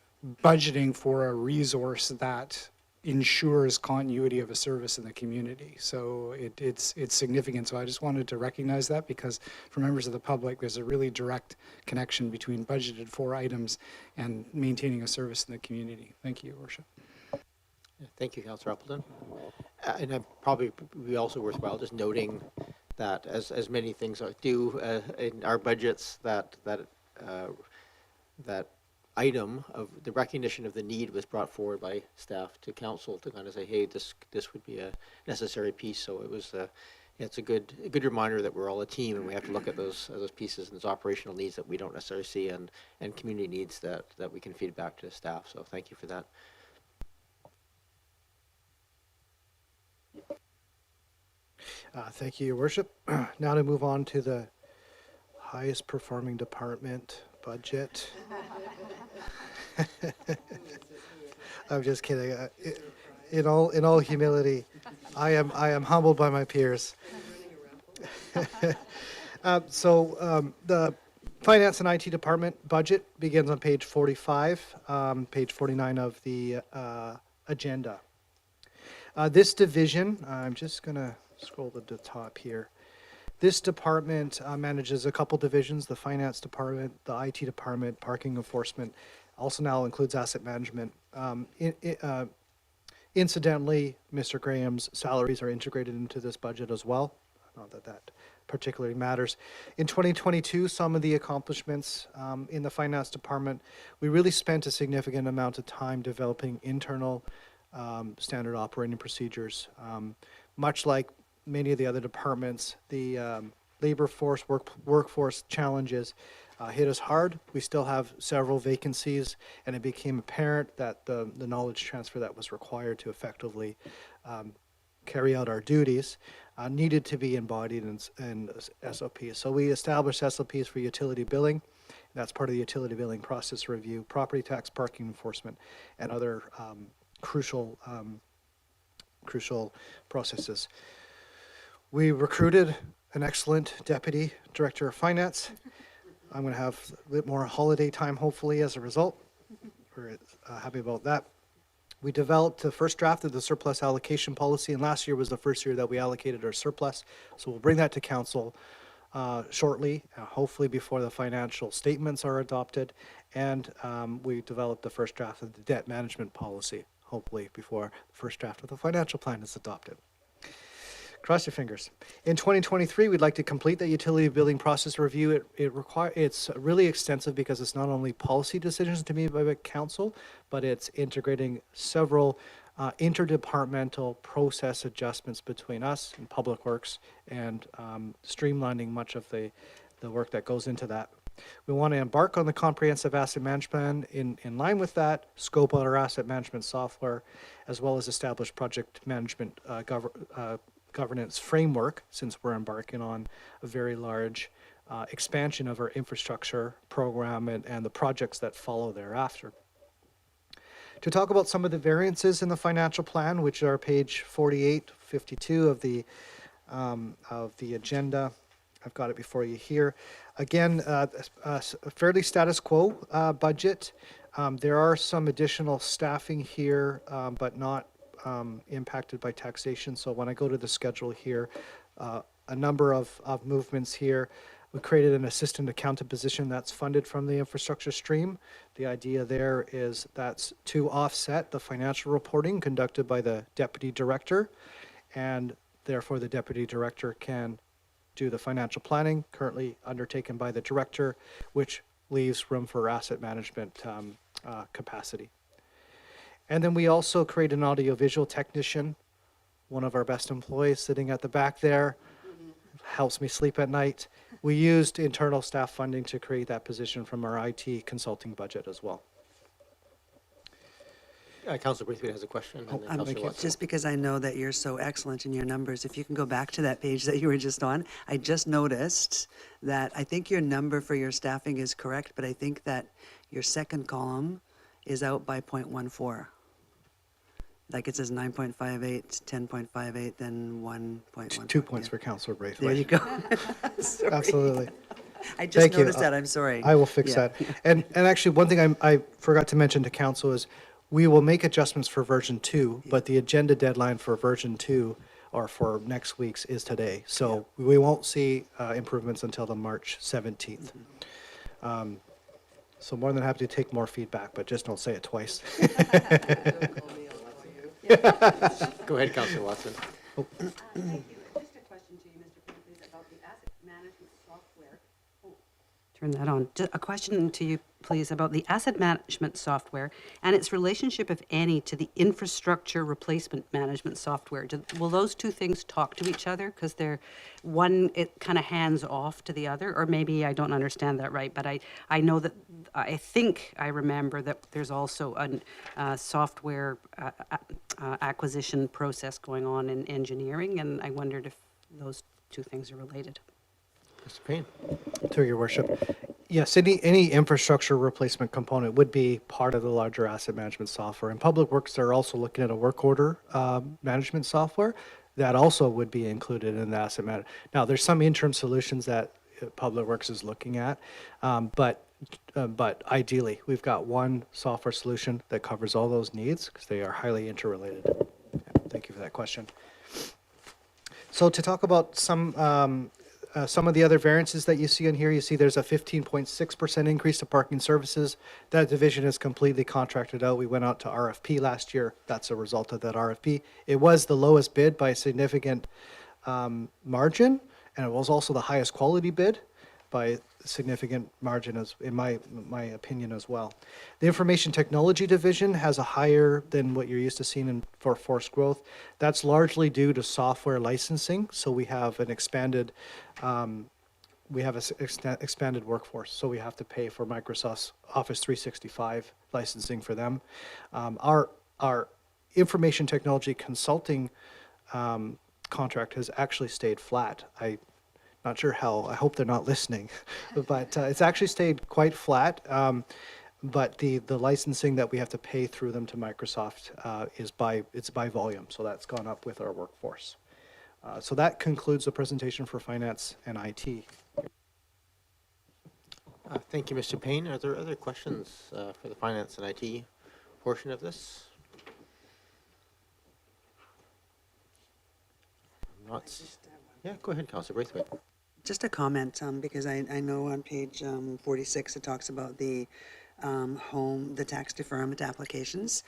budgeting for a resource that ensures continuity of a service in the community. So it's significant. So I just wanted to recognize that, because for members of the public, there's a really direct connection between budgeted for items and maintaining a service in the community. Thank you, Your Worship. Thank you, Councillor Appleton. And I probably be also worthwhile just noting that as many things do in our budgets, that item of the recognition of the need was brought forward by staff to council to kind of say, hey, this would be a necessary piece. So it was it's a good reminder that we're all a team and we have to look at those pieces and those operational needs that we don't necessarily see and community needs that we can feed back to staff. So thank you for that. Thank you, Your Worship. Now to move on to the highest performing department budget. I'm just kidding. In all humility, I am humbled by my peers. The Finance and IT Department budget begins on page 45, page 49 of the agenda. This division, I'm just going to scroll to the top here. This department manages a couple divisions: the Finance Department, the IT Department, Parking Enforcement. Also now includes asset management. Incidentally, Mr. Graham's salaries are integrated into this budget as well. Not that that particularly matters. In 2022, some of the accomplishments in the Finance Department, we really spent a significant amount of time developing internal standard operating procedures. Much like many of the other departments, the labor force, workforce challenges hit us hard. We still have several vacancies, and it became apparent that the knowledge transfer that was required to effectively carry out our duties needed to be embodied in SOPs. So we established SOPs for utility billing. That's part of the utility billing process review, property tax, parking enforcement, and other crucial processes. We recruited an excellent deputy director of finance. I'm going to have a bit more holiday time, hopefully, as a result. We're happy about that. We developed the first draft of the surplus allocation policy, and last year was the first year that we allocated our surplus. So we'll bring that to council shortly, hopefully before the financial statements are adopted. And we developed the first draft of the debt management policy, hopefully before the first draft of the financial plan is adopted. Cross your fingers. In 2023, we'd like to complete the utility billing process review. It's really extensive because it's not only policy decisions to be made by the council, but it's integrating several interdepartmental process adjustments between us and Public Works and streamlining much of the work that goes into that. We want to embark on the comprehensive asset management plan. In line with that, scope out our asset management software, as well as establish project management governance framework, since we're embarking on a very large expansion of our infrastructure program and the projects that follow thereafter. To talk about some of the variances in the financial plan, which are page 48, 52 of the agenda. I've got it before you here. Again, a fairly status quo budget. There are some additional staffing here, but not impacted by taxation. So when I go to the schedule here, a number of movements here. We created an assistant accountant position that's funded from the infrastructure stream. The idea there is that's to offset the financial reporting conducted by the deputy director, and therefore the deputy director can do the financial planning currently undertaken by the director, which leaves room for asset management capacity. And then we also create an audiovisual technician, one of our best employees sitting at the back there, helps me sleep at night. We used internal staff funding to create that position from our IT consulting budget as well. Councilor Braithwaite has a question. And then thank Councilor you. Watson. Just because I know that you're so excellent in your numbers, if you can go back to that page that you were just on, I just noticed that I think your number for your staffing is correct, but I think that your second column is out by 0.14. Like it says 9.58, 10.58, then 1.1. 2 points for Councilor Braithwaite. There you go. Sorry. Absolutely. I just Thank you. noticed that. I'm sorry. I will fix Yeah. that. And actually, one thing I forgot to mention to council is we will make adjustments for version 2, but the agenda deadline for version 2 or for next week's is today. So we won't see improvements until the March 17th. So more than happy to take more feedback, but just don't say it twice. Go ahead, Councilor Watson. Thank you. Just a question to you, Mr. Paine, please, about the asset management software. Turn that on. A question to you, please, about the asset management software and its relationship, if any, to the infrastructure replacement management software. Will those two things talk to each other? Because they're one, it kind of hands off to the other, or maybe I don't understand that right. But I know that I think I remember that there's also a software acquisition process going on in engineering, and I wondered if those two things are related. Mr. Paine. Through your worship. Yes, any infrastructure replacement component would be part of the larger asset management software. In Public Works, they're also looking at a work order management software that also would be included in the asset management. Now, there's some interim solutions that Public Works is looking at, but ideally, we've got one software solution that covers all those needs because they are highly interrelated. Thank you for that question. So to talk about some of the other variances that you see in here, you see there's a 15.6% increase to parking services. That division is completely contracted out. We went out to RFP last year. That's a result of that RFP. It was the lowest bid by a significant margin, and it was also the highest quality bid. by a significant margin, as in my opinion as well. The Information Technology Division has a higher than what you're used to seeing for forced growth. That's largely due to software licensing. So we have an expanded expanded workforce, so we have to pay for Microsoft's Office 365 licensing for them. Our information technology consulting contract has actually stayed flat. I'm not sure how. I hope they're not listening, but it's actually stayed quite flat. But the licensing that we have to pay through them to Microsoft is by volume, so that's gone up with our workforce. So that concludes the presentation for finance and IT. Thank you, Mr. Paine. Are there other questions for the finance and IT portion of this? Yeah, go ahead, Councillor Braithwaite. Just a comment, because I know on page 46 it talks about the the tax deferment applications.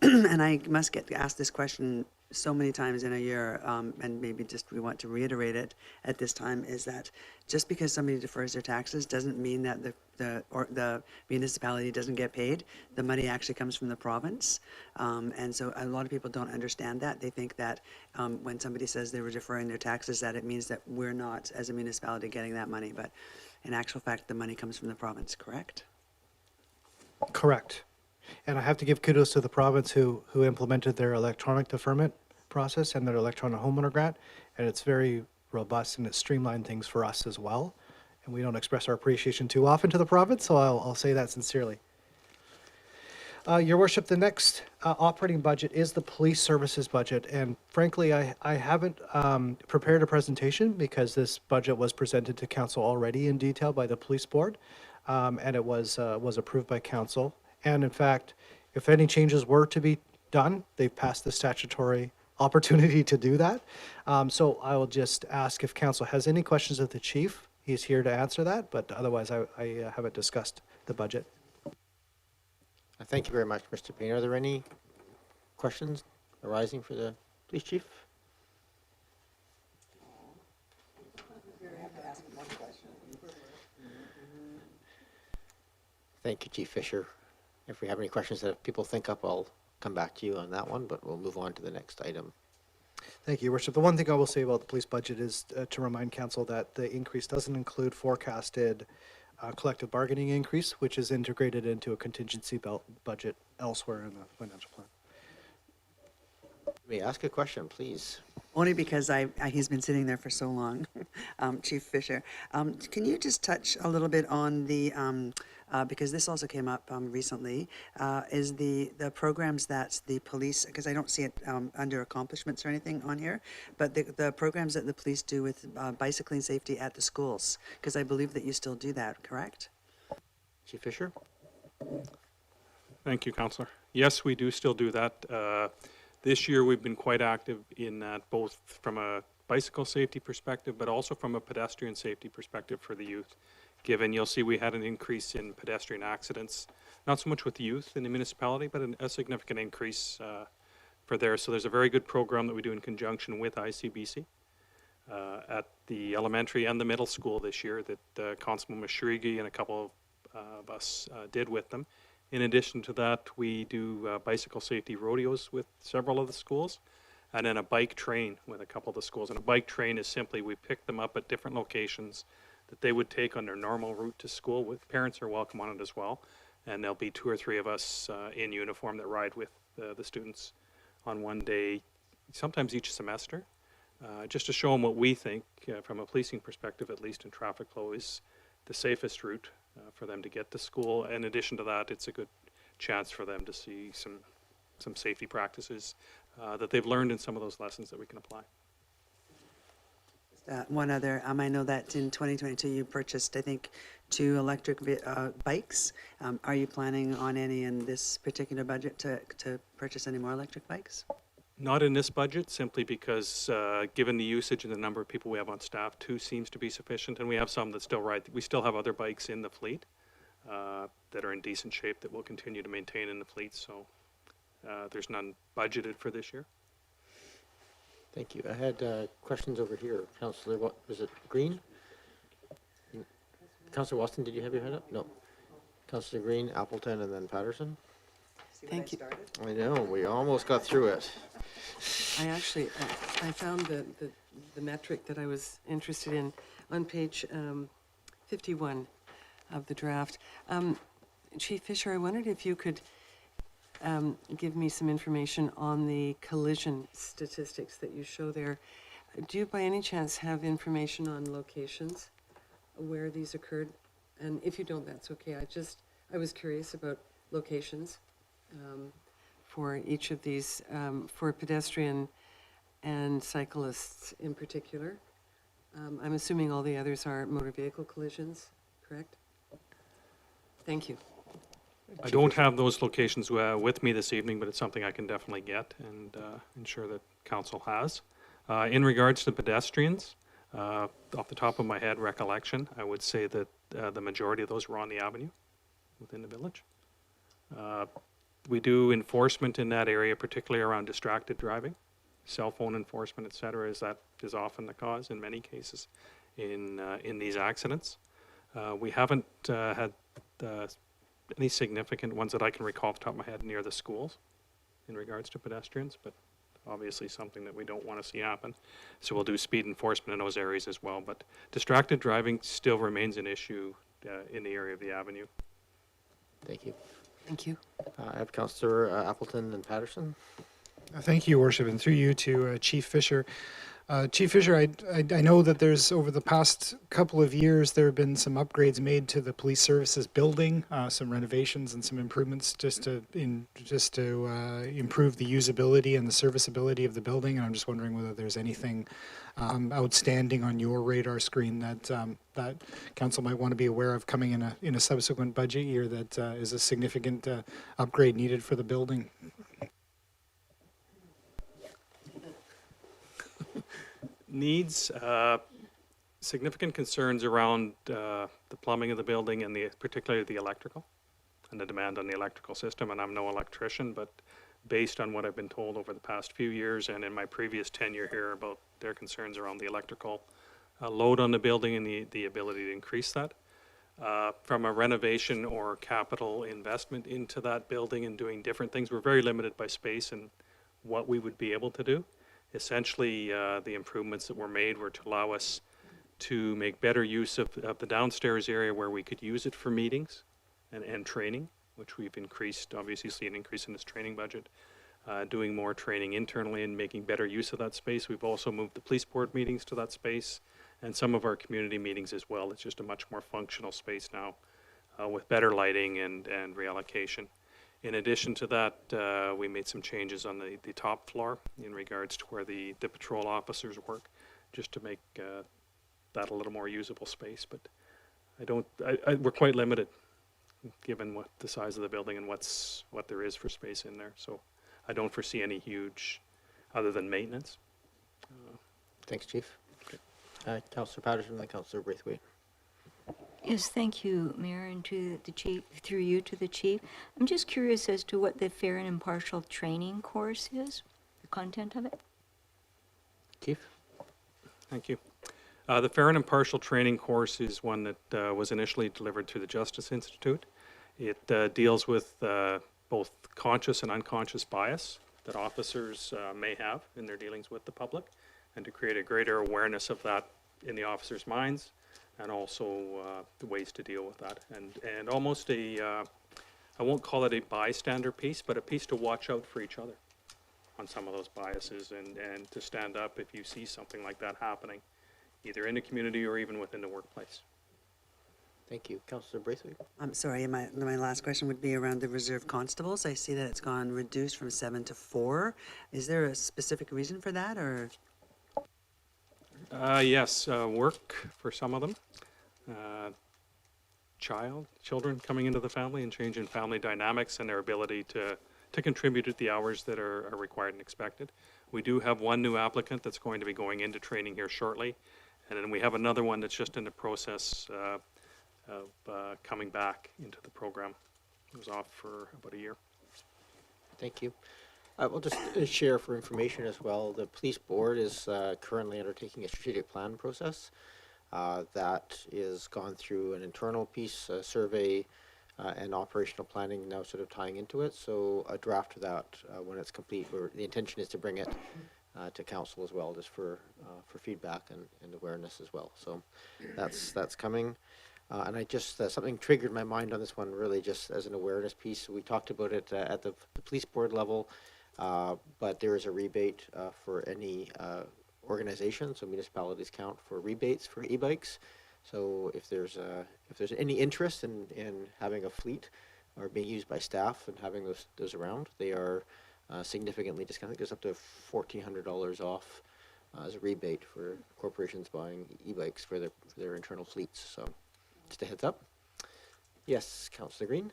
And I must get asked this question so many times in a year, and maybe just we want to reiterate it at this time, is that just because somebody defers their taxes doesn't mean that the municipality doesn't get paid. The money actually comes from the province. And so a lot of people don't understand that. They think that when somebody says they were deferring their taxes, that it means that we're not, as a municipality, getting that money. But in actual fact, the money comes from the province, correct? Correct. And I have to give kudos to the province who implemented their electronic deferment process and their electronic homeowner grant. And it's very robust and it streamlined things for us as well. And we don't express our appreciation too often to the province, so I'll say that sincerely. Your Worship, the next operating budget is the police services budget. And frankly, I haven't prepared a presentation because this budget was presented to council already in detail by the police board. And it was approved by council. And in fact, if any changes were to be done, they've passed the statutory opportunity to do that. So I will just ask if council has any questions of the chief. He's here to answer that, but otherwise I haven't discussed the budget. Thank you very much, Mr. Paine. Are there any questions arising for the police chief? Thank you, Chief Fisher. If we have any questions that people think up, I'll come back to you on that one, but we'll move on to the next item. Thank you, Your Worship. The one thing I will say about the police budget is to remind council that the increase doesn't include forecasted collective bargaining increase, which is integrated into a contingency budget elsewhere in the financial plan. You may ask a question, please. Only because he's been sitting there for so long, Chief Fisher. Can you just touch a little bit on the, because this also came up recently, is the programs that the police, because I don't see it under accomplishments or anything on here, but the programs that the police do with bicycling safety at the schools, because I believe that you still do that, correct? Chief Fisher? Thank you, Councillor. Yes, we do still do that. This year, we've been quite active in that, both from a bicycle safety perspective, but also from a pedestrian safety perspective for the youth. Given, you'll see we had an increase in pedestrian accidents, not so much with the youth in the municipality, but a significant increase for there. So there's a very good program that we do in conjunction with ICBC at the elementary and the middle school this year that Constable Mashrigi and a couple of us did with them. In addition to that, we do bicycle safety rodeos with several of the schools, and then a bike train with a couple of the schools. And a bike train is simply we pick them up at different locations that they would take on their normal route to school. With parents are welcome on it as well, and there'll be 2 or 3 of us in uniform that ride with the students on one day, sometimes each semester, just to show them what we think, from a policing perspective, at least in traffic flow, is the safest route for them to get to school. In addition to that, it's a good chance for them to see some safety practices that they've learned in some of those lessons that we can apply. One other, I know that in 2022 you purchased, I think, 2 electric bikes. Are you planning on any in this particular budget to purchase any more electric bikes? Not in this budget, simply because given the usage and the number of people we have on staff, 2 seems to be sufficient, and we have some that still ride. We still have other bikes in the fleet that are in decent shape that we'll continue to maintain in the fleet, so there's none budgeted for this year. Thank you. I had questions over here. Councillor, what was it, Green? Councillor Watson, did you have your hand up? No. Councillor Green, Appleton, and then Patterson. Thank you. I know, we almost got through it. I actually, I found the metric that I was interested in on page 51 of the draft. Chief Fisher, I wondered if you could give me some information on the collision statistics that you show there. Do you by any chance have information on locations where these occurred? And if you don't, that's okay. I was curious about locations for each of these, for pedestrian and cyclists in particular. I'm assuming all the others are motor vehicle collisions, correct? Thank you. I don't have those locations with me this evening, but it's something I can definitely get and ensure that council has. In regards to pedestrians, off the top of my head recollection, I would say that the majority of those were on the avenue within the village. We do enforcement in that area, particularly around distracted driving, cell phone enforcement, et cetera, is often the cause in many cases in these accidents. We haven't had any significant ones that I can recall off the top of my head near the schools in regards to pedestrians, but obviously something that we don't want to see happen. So we'll do speed enforcement in those areas as well. But distracted driving still remains an issue in the area of the avenue. Thank you. Thank you. I have Councillor Appleton and Patterson. Thank you, Your Worship, and through you to Chief Fisher. Chief Fisher, I know that there's, over the past couple of years, there have been some upgrades made to the police services building, some renovations and some improvements just to improve the usability and the serviceability of the building. And I'm just wondering whether there's anything outstanding on your radar screen that council might want to be aware of coming in a subsequent budget year that is a significant upgrade needed for the building. Needs significant concerns around the plumbing of the building and particularly the electrical and the demand on the electrical system. And I'm no electrician, but based on what I've been told over the past few years and in my previous tenure here about their concerns around the electrical load on the building and the ability to increase that. From a renovation or capital investment into that building and doing different things, we're very limited by space and what we would be able to do. Essentially, the improvements that were made were to allow us to make better use of the downstairs area where we could use it for meetings and training, which we've increased, obviously see an increase in this training budget, doing more training internally and making better use of that space. We've also moved the police board meetings to that space and some of our community meetings as well. It's just a much more functional space now with better lighting and reallocation. In addition to that, we made some changes on the top floor in regards to where the patrol officers work, just to make that a little more usable space. But we're quite limited given what the size of the building and what there is for space in there. So I don't foresee any huge, other than maintenance. Thanks, Chief. Okay. Councillor Patterson and then Councillor Braithwaite. Yes, thank you, Mayor, and to the chief, through you to the chief. I'm just curious as to what the fair and impartial training course is, the content of it. Chief? Thank you. The fair and impartial training course is one that was initially delivered through the Justice Institute. It deals with both conscious and unconscious bias that officers may have in their dealings with the public, and to create a greater awareness of that in the officers' minds, and also the ways to deal with that. And almost I won't call it a bystander piece, but a piece to watch out for each other on some of those biases and to stand up if you see something like that happening, either in the community or even within the workplace. Thank you. Councillor Braithwaite. I'm sorry, my last question would be around the reserve constables. I see that it's gone reduced from 7 to 4. Is there a specific reason for that, or? Yes, work for some of them. Children coming into the family and changing family dynamics and their ability to contribute at the hours that are required and expected. We do have one new applicant that's going to be going into training here shortly, and then we have another one that's just in the process of coming back into the program. It was off for about a year. Thank you. We'll just share for information as well. The police board is currently undertaking a strategic plan process. That is gone through an internal piece, a survey, and operational planning now sort of tying into it. So a draft of that, when it's complete, the intention is to bring it to council as well, just for feedback and awareness as well. So that's coming. And I just, something triggered my mind on this one, really just as an awareness piece. We talked about it at the police board level, but there is a rebate for any organization, so municipalities count for rebates for e-bikes. So if there's any interest in having a fleet or being used by staff and having those around, they are significantly discounted. There's up to $1,400 off as a rebate for corporations buying e-bikes for their internal fleets. So just a heads up. Yes, Councillor Green.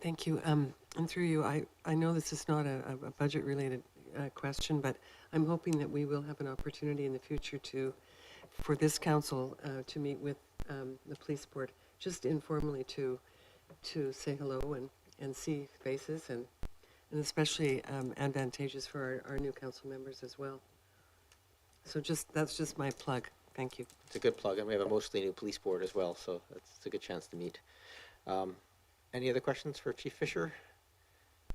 Thank you. And through you, I know this is not a budget-related question, but I'm hoping that we will have an opportunity in the future for this council to meet with the police board, just informally to say hello and see faces, and especially advantageous for our new council members as well. So that's just my plug. Thank you. It's a good plug, and we have a mostly new police board as well, so it's a good chance to meet. Any other questions for Chief Fisher?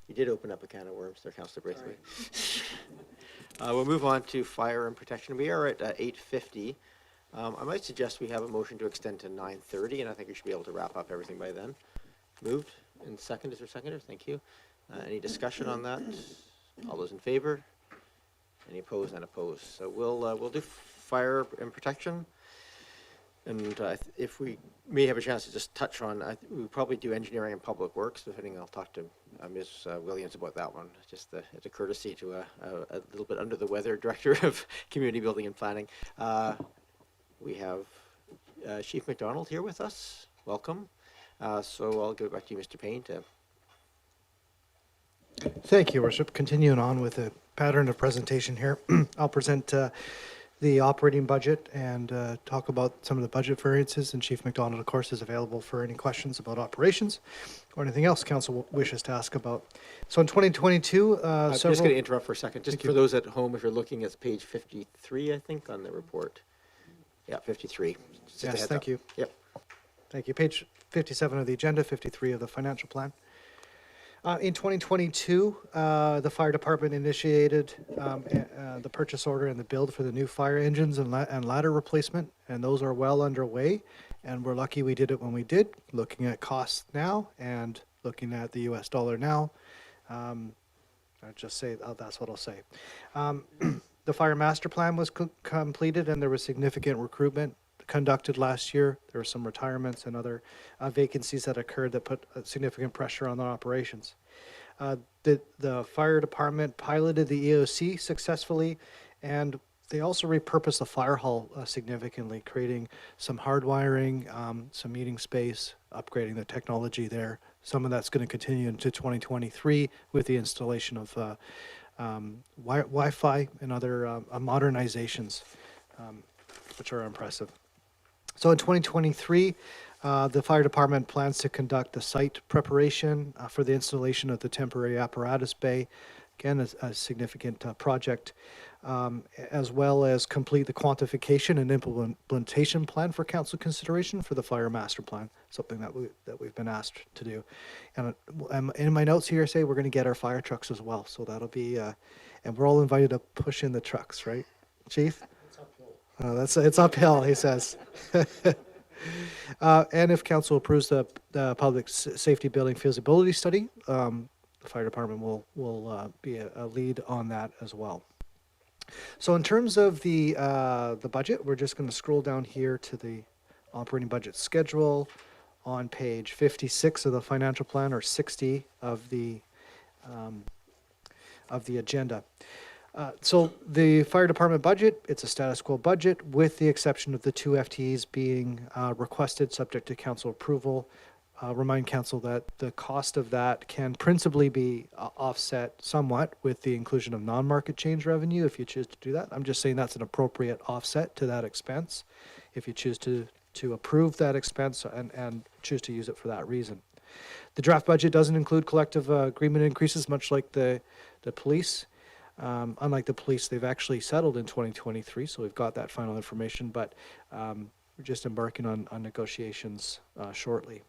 You did open up a can of worms there, Councillor Braithwaite. We'll move on to fire and protection. We are at 8:50. I might suggest we have a motion to extend to 9:30, and I think we should be able to wrap up everything by then. Moved and second. Is there a seconder? Thank you. Any discussion on that? All those in favor? Any opposed? None opposed. So we'll do fire and protection. And if we may have a chance to just touch on, we'll probably do engineering and public works. Depending, I'll talk to Ms. Williams about that one. Just as a courtesy to a little bit under the weather director of community building and planning. We have Chief McDonald here with us. Welcome. So I'll give it back to you, Mr. Paine. Thank you, Worship. Continuing on with the pattern of presentation here, I'll present the operating budget and talk about some of the budget variances, and Chief McDonald, of course, is available for any questions about operations or anything else council wishes to ask about. So in 2022, I'm just going to interrupt for a second. Just for those at home, if you're looking at page 53, I think, on the report. Yeah, 53. Just yes, thank you. Yep. Thank you. Page 57 of the agenda, 53 of the financial plan. In 2022, the fire department initiated the purchase order and the build for the new fire engines and ladder replacement, and those are well underway. And we're lucky we did it when we did, looking at costs now and looking at the US dollar now. I'll just say, that's what I'll say. The fire master plan was completed, and there was significant recruitment conducted last year. There were some retirements and other vacancies that occurred that put significant pressure on the operations. The fire department piloted the EOC successfully, and they also repurposed the fire hall significantly, creating some hardwiring, some meeting space, upgrading the technology there. Some of that's going to continue into 2023 with the installation of Wi-Fi and other modernizations, which are impressive. So in 2023, the fire department plans to conduct a site preparation for the installation of the temporary apparatus bay. Again, a significant project, as well as complete the quantification and implementation plan for council consideration for the fire master plan, something that we've been asked to do. And in my notes here, I say we're going to get our fire trucks as well. So that'll be, and we're all invited to push in the trucks, right, Chief? It's uphill, he says. And if council approves the public safety building feasibility study, the fire department will be a lead on that as well. So in terms of the budget, we're just going to scroll down here to the operating budget schedule on page 56 of the financial plan, or 60 of the agenda. So the fire department budget, it's a status quo budget with the exception of the 2 FTEs being requested subject to council approval. Remind council that the cost of that can principally be offset somewhat with the inclusion of non-market change revenue if you choose to do that. I'm just saying that's an appropriate offset to that expense if you choose to approve that expense and choose to use it for that reason. The draft budget doesn't include collective agreement increases, much like the police. Unlike the police, they've actually settled in 2023, so we've got that final information, but we're just embarking on negotiations shortly.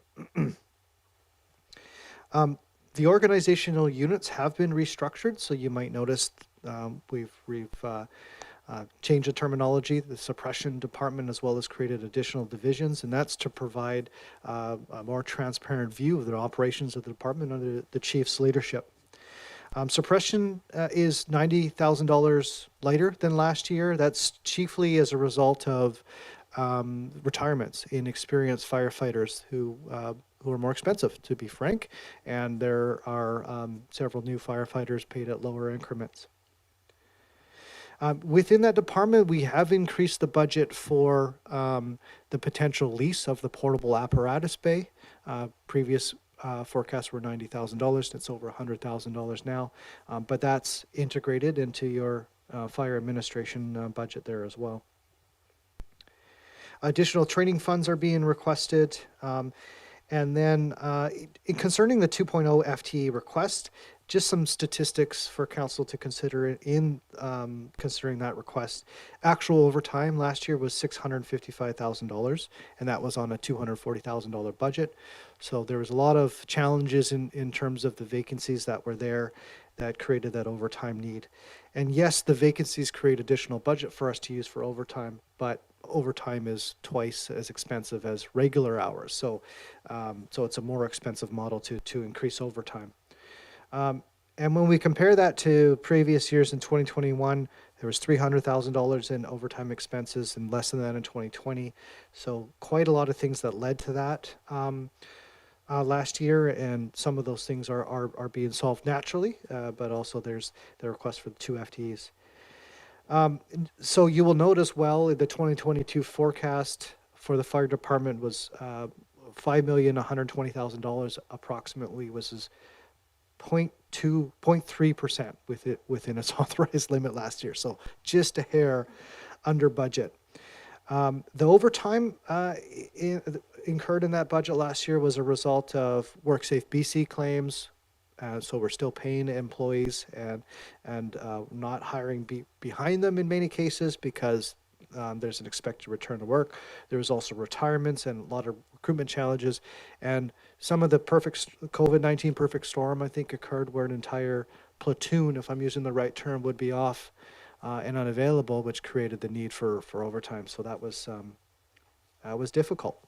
The organizational units have been restructured, so you might notice we've changed the terminology. The suppression department as well as created additional divisions, and that's to provide a more transparent view of the operations of the department under the chief's leadership. Suppression is $90,000 lighter than last year. That's chiefly as a result of retirements in experienced firefighters who are more expensive, to be frank, and there are several new firefighters paid at lower increments. Within that department, we have increased the budget for the potential lease of the portable apparatus bay. Previous forecasts were $90,000. It's over $100,000 now, but that's integrated into your fire administration budget there as well. Additional training funds are being requested. And then concerning the 2.0 FTE request, just some statistics for council to consider in considering that request. Actual overtime last year was $655,000, and that was on a $240,000 budget. So there was a lot of challenges in terms of the vacancies that were there that created that overtime need. And yes, the vacancies create additional budget for us to use for overtime, but overtime is twice as expensive as regular hours. So so it's a more expensive model to increase overtime. And when we compare that to previous years in 2021, there was $300,000 in overtime expenses and less than that in 2020. So quite a lot of things that led to that last year, and some of those things are being solved naturally, but also there's the request for the 2 FTEs. So you will note as well in the 2022 forecast for the fire department was $5,120,000 approximately, which is 0.3% within its authorized limit last year. So just a hair under budget. The overtime incurred in that budget last year was a result of WorkSafe BC claims. So we're still paying employees and not hiring behind them in many cases because there's an expected return to work. There was also retirements and a lot of recruitment challenges. And some of the COVID-19 perfect storm, I think, occurred where an entire platoon, if I'm using the right term, would be off and unavailable, which created the need for overtime. So that was difficult.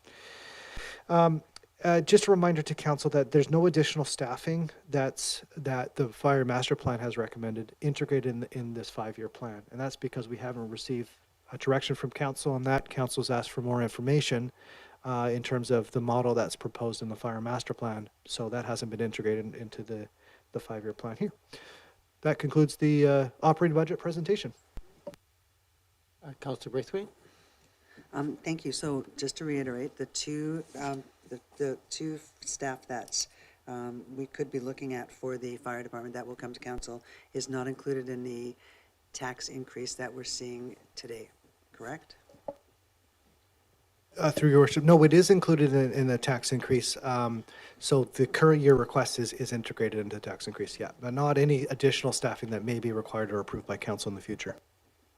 Just a reminder to council that there's no additional staffing that the fire master plan has recommended integrated in this 5-year plan. And that's because we haven't received a direction from council on that. Council's asked for more information in terms of the model that's proposed in the fire master plan. So that hasn't been integrated into the 5-year plan here. That concludes the operating budget presentation. Councillor Braithwaite? Thank you. So just to reiterate, the two staff that we could be looking at for the fire department that will come to council is not included in the tax increase that we're seeing today, correct? Through your worship, no, it is included in the tax increase. So the current year request is integrated into the tax increase, yeah, but not any additional staffing that may be required or approved by council in the future.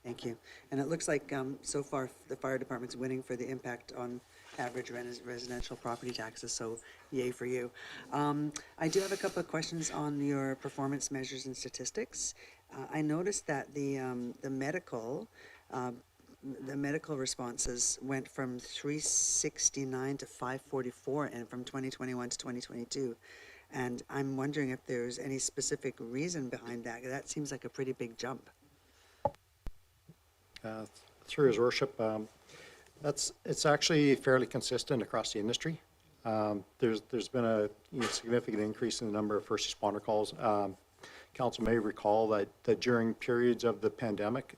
Thank you. And it looks like so far the fire department's winning for the impact on average residential property taxes, so yay for you. I do have a couple of questions on your performance measures and statistics. I noticed that the medical responses went from 369 to 544 and from 2021 to 2022. And I'm wondering if there's any specific reason behind that. That seems like a pretty big jump. Through His Worship, it's actually fairly consistent across the industry. There's been a significant increase in the number of first responder calls. Council may recall that during periods of the pandemic,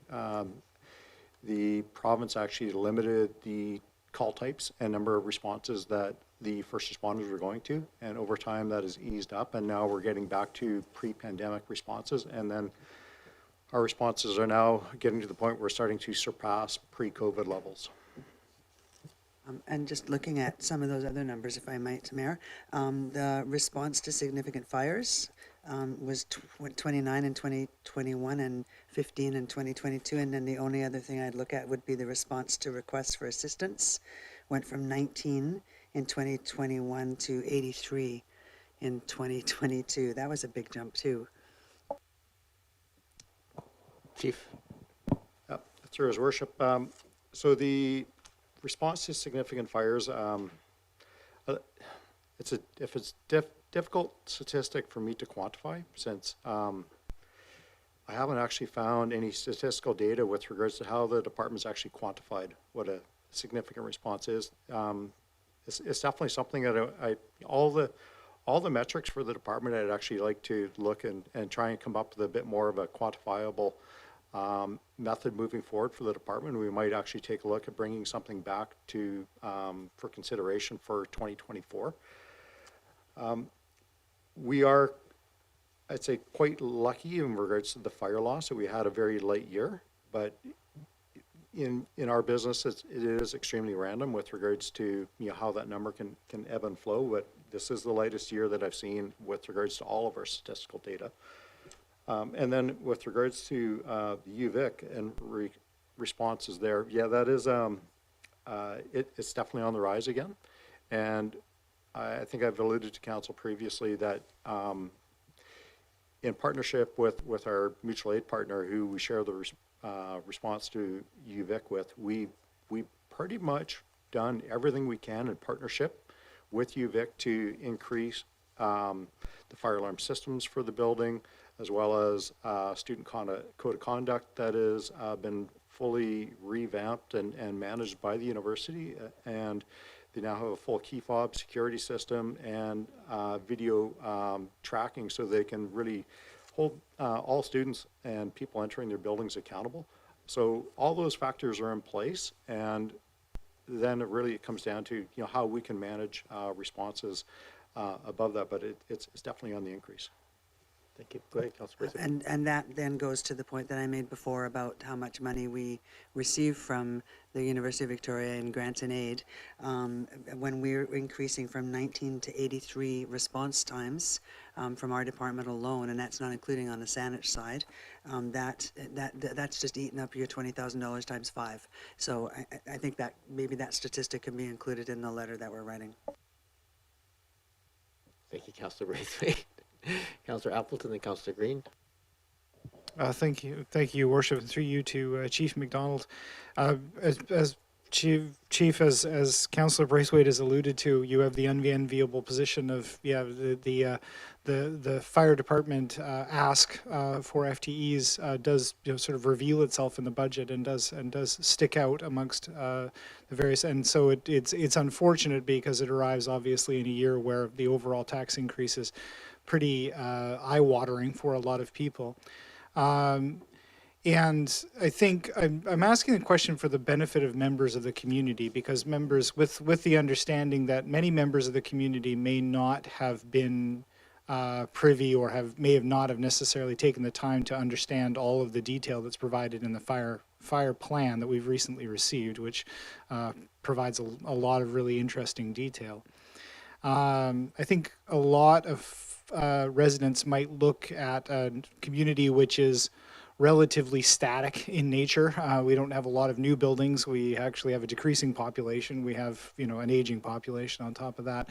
the province actually limited the call types and number of responses that the first responders were going to, and over time that has eased up, and now we're getting back to pre-pandemic responses, and then our responses are now getting to the point where we're starting to surpass pre-COVID levels. And just looking at some of those other numbers, if I might, Mayor, the response to significant fires, was 29 in 2021 and 15 in 2022. And then the only other thing I'd look at would be the response to requests for assistance. Went from 19 in 2021 to 83 in 2022. That was a big jump too. Chief? Through His Worship. So the response to significant fires, it's difficult statistic for me to quantify since I haven't actually found any statistical data with regards to how the department's actually quantified what a significant response is. It's definitely something that all the metrics for the department, I'd actually like to look and try and come up with a bit more of a quantifiable method moving forward for the department. We might actually take a look at bringing something back to for consideration for 2024. We are, I'd say, quite lucky in regards to the fire loss that we had a very light year, but in our business, it is extremely random with regards to how that number can ebb and flow. But this is the lightest year that I've seen with regards to all of our statistical data. And then with regards to the UVic and responses there, yeah, that is it's definitely on the rise again. And I think I've alluded to council previously that in partnership with our mutual aid partner who we share the response to UVic with, we pretty much done everything we can in partnership with UVic to increase the fire alarm systems for the building, as well as student code of conduct that has been fully revamped and managed by the university. And they now have a full key fob security system and video tracking so they can really hold all students and people entering their buildings accountable. So all those factors are in place, and then it really comes down to how we can manage responses above that, but it's definitely on the increase. Thank you. Go ahead, Councilor Braithwaite. And that then goes to the point that I made before about how much money we receive from the University of Victoria in grants and aid. When we're increasing from 19 to 83 response times from our department alone, and that's not including on the Salish side, that's just eating up your $20,000 times 5. So I think that maybe that statistic can be included in the letter that we're writing. Thank you, Councilor Braithwaite. Councilor Appleton and Councilor Green. Thank you, Your Worship, and through you to Chief McDonald. As Chief, as Councillor Braithwaite has alluded to, you have the unenviable position of the fire department ask for FTEs does sort of reveal itself in the budget and does stick out amongst the various, and so it's unfortunate because it arrives obviously in a year where the overall tax increase is pretty eye-watering for a lot of people. And I think I'm asking the question for the benefit of members of the community, because members with the understanding that many members of the community may not have been privy or may not have necessarily taken the time to understand all of the detail that's provided in the fire plan that we've recently received, which provides a lot of really interesting detail. I think a lot of residents might look at a community which is relatively static in nature. We don't have a lot of new buildings. We actually have a decreasing population. We have, an aging population on top of that.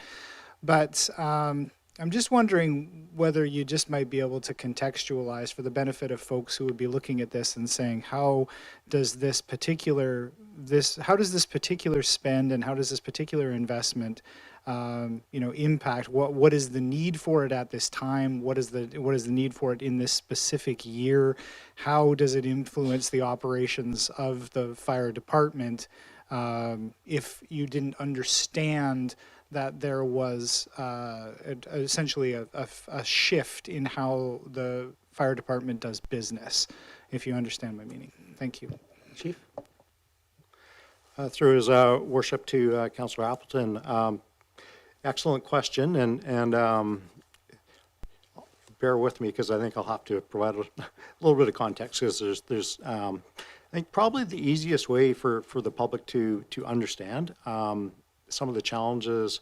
But I'm just wondering whether you just might be able to contextualize for the benefit of folks who would be looking at this and saying, how does this particular spend and how does this particular investment impact? What is the need for it at this time? What is the need for it in this specific year? How does it influence the operations of the fire department? If you didn't understand that there was essentially a shift in how the fire department does business, if you understand my meaning. Thank you. Chief? Through His Worship to Councillor Appleton. Excellent question, and bear with me because I think I'll have to provide a little bit of context, because there's I think probably the easiest way for the public to understand some of the challenges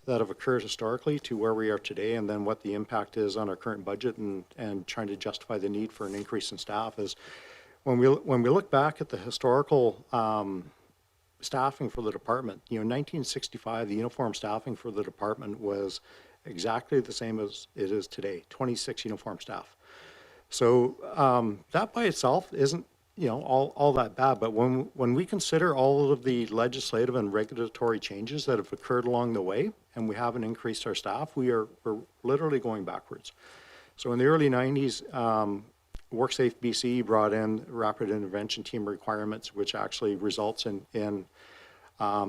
that have occurred historically to where we are today, and then what the impact is on our current budget, and trying to justify the need for an increase in staff is when we look back at the historical staffing for the department, 1965, the uniform staffing for the department was exactly the same as it is today, 26 uniform staff. So that by itself isn't, all that bad. But when we consider all of the legislative and regulatory changes that have occurred along the way, and we haven't increased our staff, we're literally going backwards. So in the early 90s, WorkSafe BC brought in rapid intervention team requirements, which actually results in a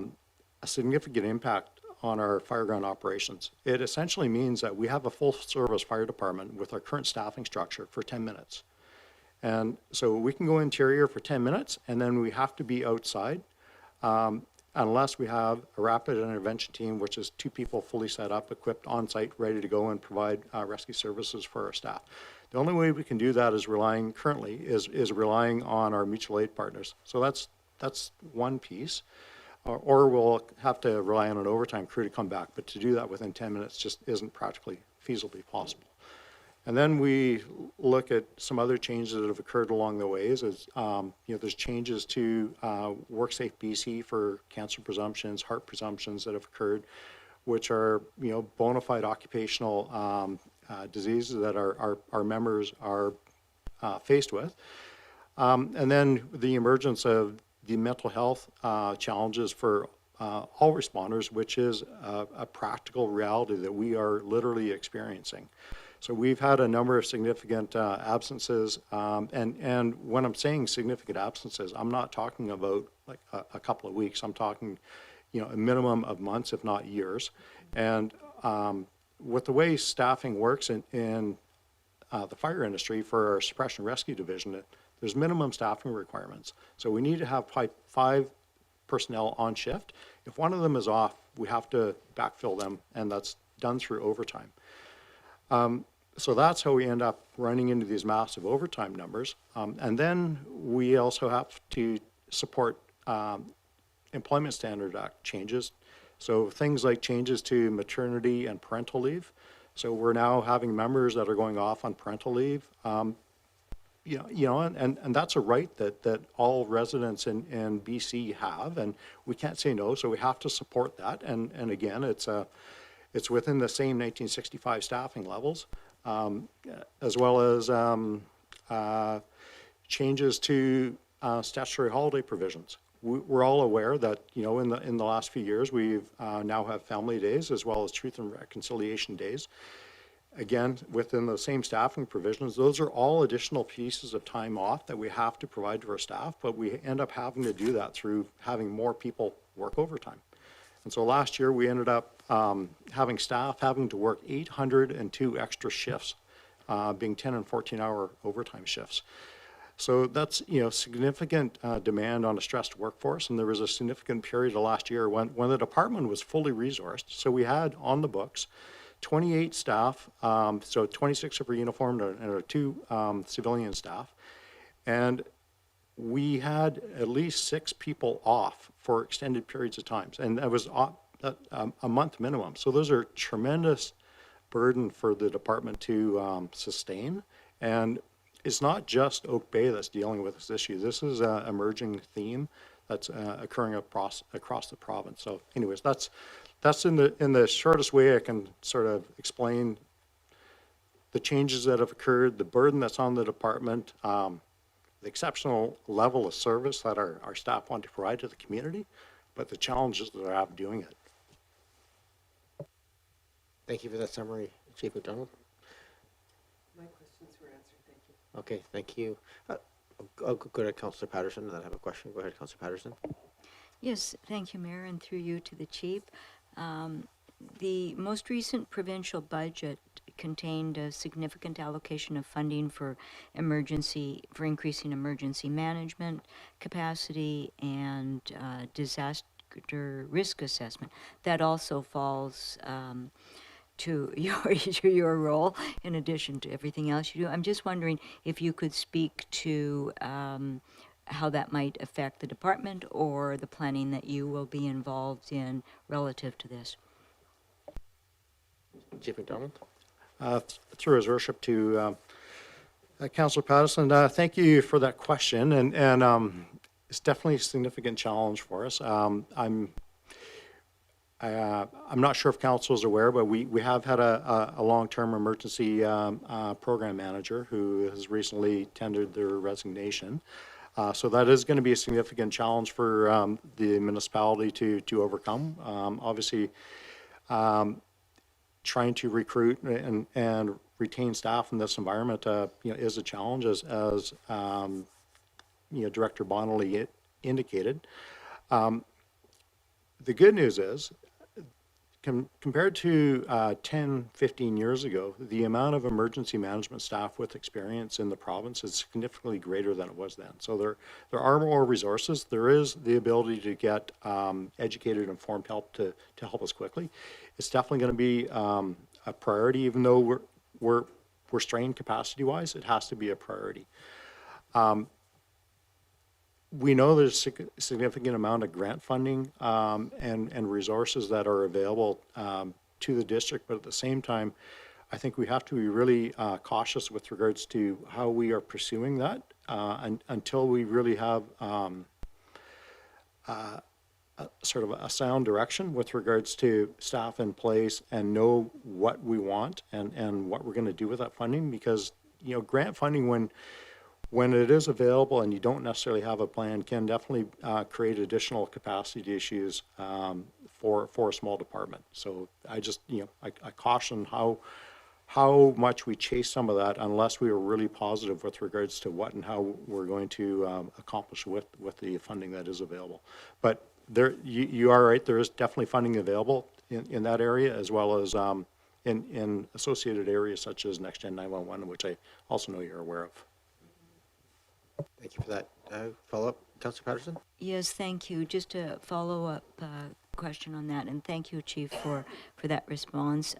significant impact on our fireground operations. It essentially means that we have a full service fire department with our current staffing structure for 10 minutes. And so we can go interior for 10 minutes, and then we have to be outside unless we have a rapid intervention team, which is 2 people fully set up, equipped on site, ready to go and provide rescue services for our staff. The only way we can do that is relying on our mutual aid partners. So that's one piece. Or we'll have to rely on an overtime crew to come back, but to do that within 10 minutes just isn't practically feasibly possible. And then we look at some other changes that have occurred along the ways. There's changes to WorkSafe BC for cancer presumptions, heart presumptions that have occurred, which are bona fide occupational diseases that our members are faced with. And then the emergence of the mental health challenges for all responders, which is a practical reality that we are literally experiencing. So we've had a number of significant absences, and when I'm saying significant absences, I'm not talking about like a couple of weeks. I'm talking, a minimum of months, if not years. And with the way staffing works in the fire industry for our suppression rescue division, there's minimum staffing requirements. So we need to have 5 personnel on shift. If one of them is off, we have to backfill them, and that's done through overtime. So that's how we end up running into these massive overtime numbers. And then we also have to support Employment Standard Act changes. So things like changes to maternity and parental leave. So we're now having members that are going off on parental leave. And that's a right that all residents in BC have, and we can't say no, so we have to support that. And again, it's within the same 1965 staffing levels, as well as changes to statutory holiday provisions. We're all aware that in the last few years we've now have family days as well as truth and reconciliation days. Again, within the same staffing provisions, those are all additional pieces of time off that we have to provide to our staff, but we end up having to do that through having more people work overtime. And so last year we ended up having staff having to work 802 extra shifts, being 10 and 14-hour overtime shifts. So that's significant demand on a stressed workforce, and there was a significant period of last year when the department was fully resourced. So we had on the books 28 staff, so 26 of our uniformed and our 2 civilian staff, and we had at least 6 people off for extended periods of times, and that was a month minimum. So those are tremendous burden for the department to sustain, and it's not just Oak Bay that's dealing with this issue. This is an emerging theme that's occurring across the province. So anyways, that's in the shortest way I can sort of explain the changes that have occurred, the burden that's on the department, the exceptional level of service that our staff want to provide to the community, but the challenges that they have doing it. Thank you for that summary, Chief McDonald. My questions were answered, thank you. Okay, thank you. I'll go to Councillor Patterson, and then I have a question. Go ahead, Councillor Patterson. Yes, thank you, Mayor, and through you to the Chief. The most recent provincial budget contained a significant allocation of funding for increasing emergency management capacity and disaster risk assessment. That also falls to your role in addition to everything else you do. I'm just wondering if you could speak to how that might affect the department or the planning that you will be involved in relative to this. Chief McDonald. Through his worship to Councillor Patterson, thank you for that question, and it's definitely a significant challenge for us. I'm not sure if council is aware, but we have had a long-term emergency program manager who has recently tendered their resignation. So that is going to be a significant challenge for the municipality to overcome. Obviously, trying to recruit and retain staff in this environment, is a challenge, as Director Bonnelly indicated. The good news is, compared to 10, 15 years ago, the amount of emergency management staff with experience in the province is significantly greater than it was then. So there are more resources. There is the ability to get educated, informed help to help us quickly. It's definitely going to be a priority, even though we're strained capacity-wise. It has to be a priority. We know there's a significant amount of grant funding and resources that are available to the district, but at the same time, I think we have to be really cautious with regards to how we are pursuing that until we really have sort of a sound direction with regards to staff in place and know what we want and what we're going to do with that funding. Because grant funding, when it is available and you don't necessarily have a plan, can definitely create additional capacity issues for a small department. So I just, I caution how much we chase some of that unless we are really positive with regards to what and how we're going to accomplish with the funding that is available. But you are right, there is definitely funding available in that area, as well as in associated areas such as Next Gen 911, which I also know you're aware of. Thank you for that. Follow-up, Councillor Patterson? Yes, thank you. Just a follow-up question on that, and thank you, Chief, for that response.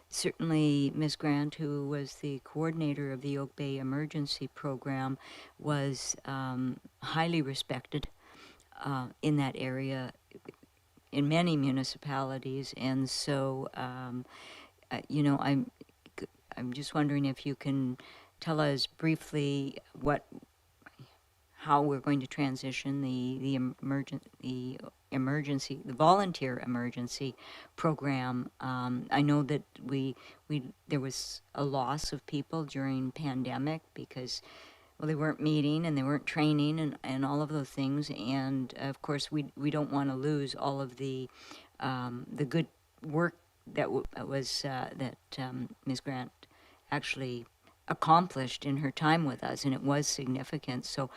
Certainly, Ms. Grant, who was the coordinator of the Oak Bay Emergency Program, was highly respected in that area in many municipalities, and so, I'm just wondering if you can tell us briefly how we're going to transition the volunteer emergency program. I know that there was a loss of people during pandemic because, well, they weren't meeting and they weren't training and all of those things. And of course, we don't want to lose all of the good work that Ms. Grant actually accomplished in her time with us, and it was significant. So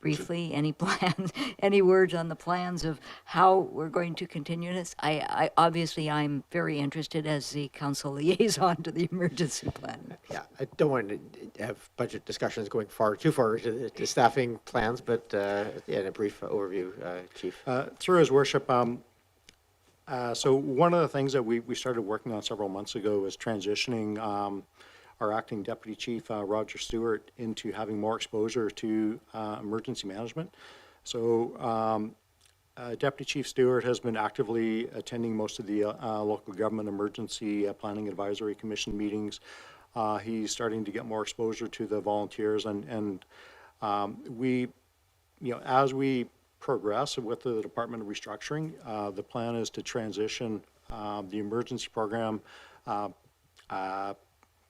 briefly, any plans, any words on the plans of how we're going to continue this? I obviously, I'm very interested as the council liaison to the emergency plan. Yeah, I don't want to have budget discussions going too far into the staffing plans, but yeah, a brief overview, Chief. Through his worship, so one of the things that we started working on several months ago was transitioning our acting deputy chief, Roger Stewart, into having more exposure to emergency management. So Deputy Chief Stewart has been actively attending most of the local government emergency planning advisory commission meetings. He's starting to get more exposure to the volunteers, and we, as we progress with the Department of Restructuring, the plan is to transition the emergency program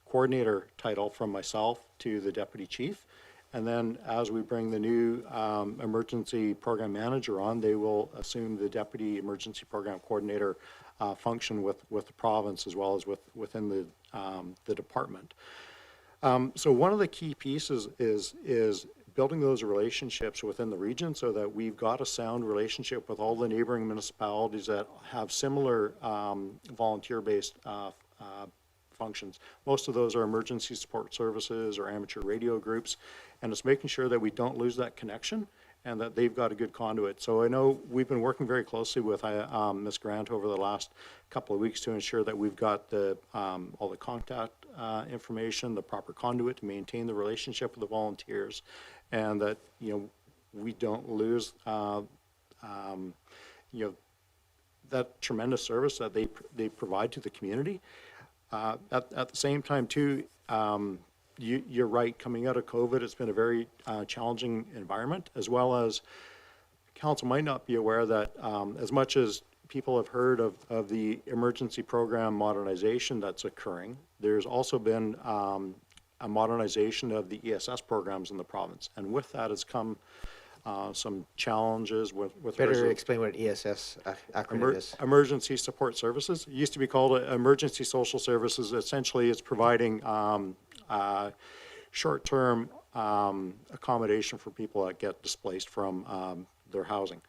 coordinator title from myself to the deputy chief. And then as we bring the new emergency program manager on, they will assume the deputy emergency program coordinator function with the province as well as within the department. So one of the key pieces is building those relationships within the region so that we've got a sound relationship with all the neighboring municipalities that have similar volunteer-based functions. Most of those are emergency support services or amateur radio groups, and it's making sure that we don't lose that connection and that they've got a good conduit. So I know we've been working very closely with Ms. Grant over the last couple of weeks to ensure that we've got all the contact information, the proper conduit to maintain the relationship with the volunteers, and that we don't lose that tremendous service that they provide to the community. At the same time, too, you're right. Coming out of COVID, it's been a very challenging environment, as well as council might not be aware that as much as people have heard of the emergency program modernization that's occurring, there's also been a modernization of the ESS programs in the province, and with that has come some challenges with Better explain what ESS acronym is. Emergency Support Services. It used to be called Emergency Social Services. Essentially, it's providing short-term accommodation for people that get displaced from their housing.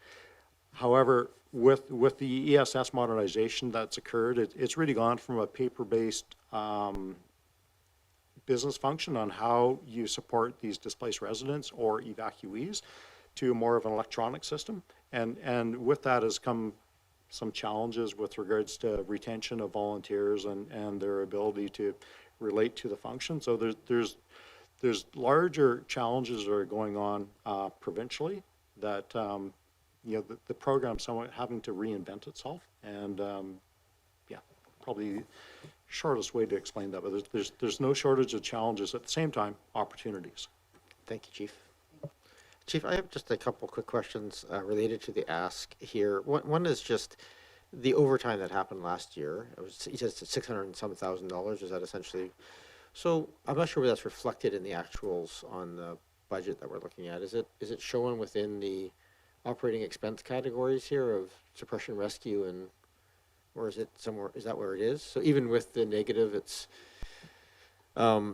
However, with the ESS modernization that's occurred, it's really gone from a paper-based business function on how you support these displaced residents or evacuees to more of an electronic system. And with that has come some challenges with regards to retention of volunteers and their ability to relate to the function. So there's larger challenges that are going on provincially that the program's somewhat having to reinvent itself. And yeah, probably shortest way to explain that, but there's no shortage of challenges. At the same time, opportunities. Thank you, Chief. Chief, I have just a couple quick questions related to the ask here. One is just the overtime that happened last year. It was, you said $600 and some thousand. Is that essentially? So I'm not sure whether that's reflected in the actuals on the budget that we're looking at. Is it shown within the operating expense categories here of suppression rescue, and or is it somewhere? Is that where it is? So even with the negative, it's. So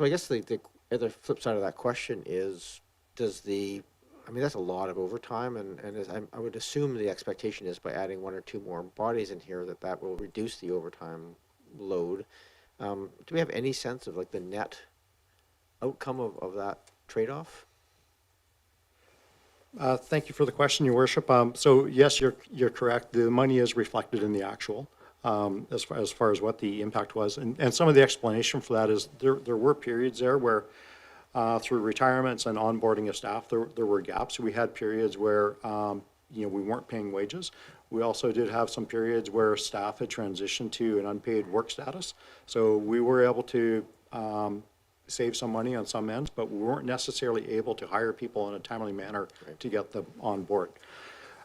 I guess the other flip side of that question is, I mean, that's a lot of overtime, and as I would assume the expectation is by adding one or two more bodies in here that will reduce the overtime load. Do we have any sense of like the net outcome of that trade-off? Thank you for the question, Your Worship. So yes, you're correct. The money is reflected in the actual as far as what the impact was, and some of the explanation for that is there were periods there where through retirements and onboarding of staff, there were gaps. We had periods where we weren't paying wages. We also did have some periods where staff had transitioned to an unpaid work status. So we were able to save some money on some ends, but we weren't necessarily able to hire people in a timely manner to get them on board.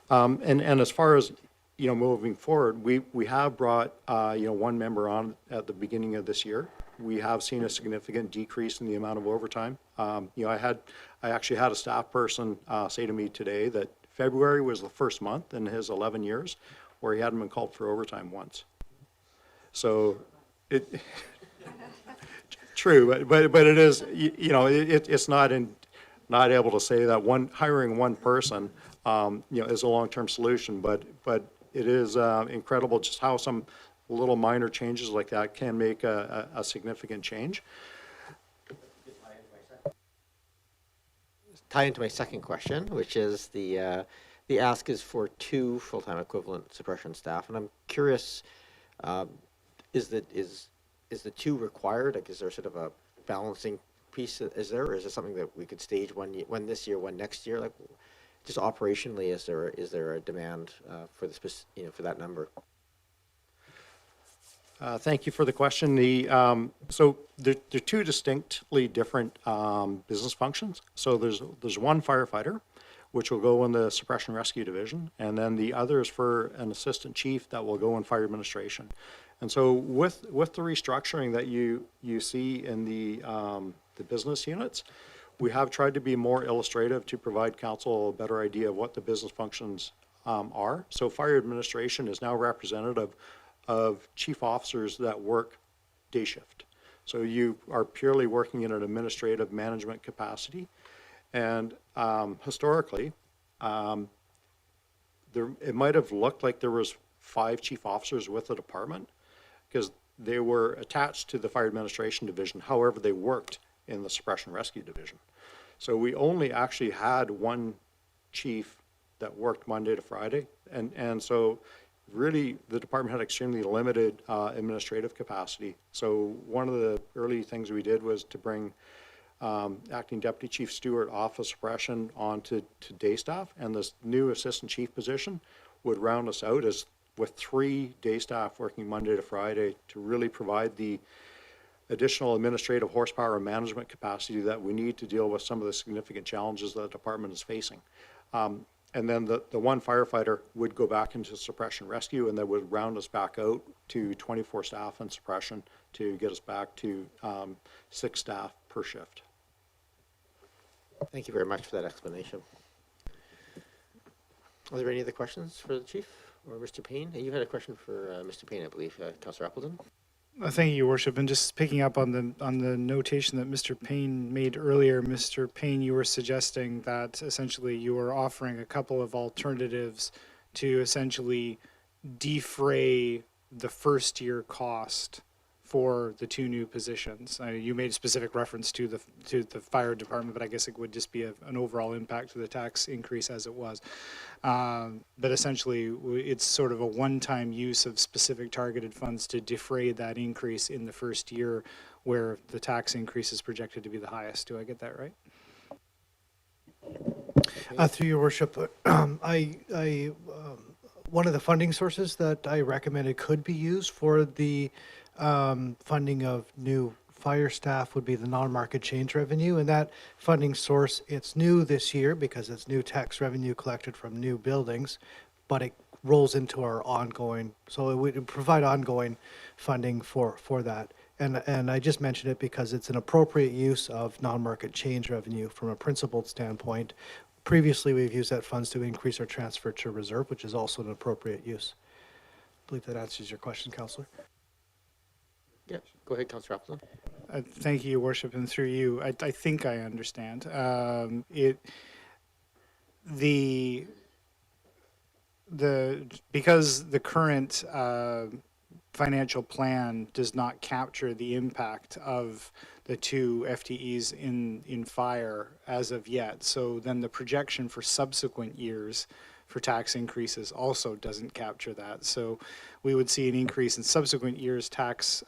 And as far as moving forward, we have brought one member on at the beginning of this year. We have seen a significant decrease in the amount of overtime. I actually had a staff person say to me today that February was the first month in his 11 years where he hadn't been called for overtime once. So true, but it is, it's not able to say that hiring one person is a long-term solution, but it is incredible just how some little minor changes like that can make a significant change. Tie into my second question, which is the ask is for 2 full-time equivalent suppression staff, and I'm curious, is the 2 required? Like, is there sort of a balancing piece? Is there, or is it something that we could stage one this year, one next year? Like, just operationally, is there a demand for for that number? Thank you for the question. So they're 2 distinctly different business functions. So there's one firefighter, which will go in the suppression rescue division, and then the other is for an assistant chief that will go in fire administration. And so with the restructuring that you see in the business units, we have tried to be more illustrative to provide council a better idea of what the business functions are. So fire administration is now representative of chief officers that work day shift. So you are purely working in an administrative management capacity. And historically, it might have looked like there was 5 chief officers with the department because they were attached to the fire administration division. However, they worked in the suppression rescue division. So we only actually had 1 chief that worked Monday to Friday. And so really, the department had extremely limited administrative capacity. So one of the early things we did was to bring Acting Deputy Chief Stewart off of suppression onto day staff, and this new assistant chief position would round us out as with 3 day staff working Monday to Friday to really provide the additional administrative horsepower and management capacity that we need to deal with some of the significant challenges that the department is facing. And then the one firefighter would go back into suppression rescue, and that would round us back out to 24 staff in suppression to get us back to 6 staff per shift. Thank you very much for that explanation. Are there any other questions for the chief or Mr. Paine? You had a question for Mr. Paine, I believe, Councillor Appleton. Thank you, Your Worship. And just picking up on the notation that Mr. Paine made earlier, Mr. Paine, you were suggesting that essentially you were offering a couple of alternatives to essentially defray the first year cost for the 2 new positions. You made specific reference to the fire department, but I guess it would just be an overall impact to the tax increase as it was. But essentially, it's sort of a one-time use of specific targeted funds to defray that increase in the first year, where the tax increase is projected to be the highest. Do I get that right? Through your worship, one of the funding sources that I recommended could be used for the funding of new fire staff would be the non-market change revenue, and that funding source, it's new this year because it's new tax revenue collected from new buildings, but it rolls into our ongoing, so it would provide ongoing funding for that. And I just mentioned it because it's an appropriate use of non-market change revenue from a principled standpoint. Previously, we've used that funds to increase our transfer to reserve, which is also an appropriate use. I believe that answers your question, Councillor. Yeah, go ahead, Councillor Appleton. Thank you, Your Worship, and through you, I think I understand. Because the current financial plan does not capture the impact of the 2 FTEs in fire as of yet, so then the projection for subsequent years for tax increases also doesn't capture that. So we would see an increase in subsequent years' tax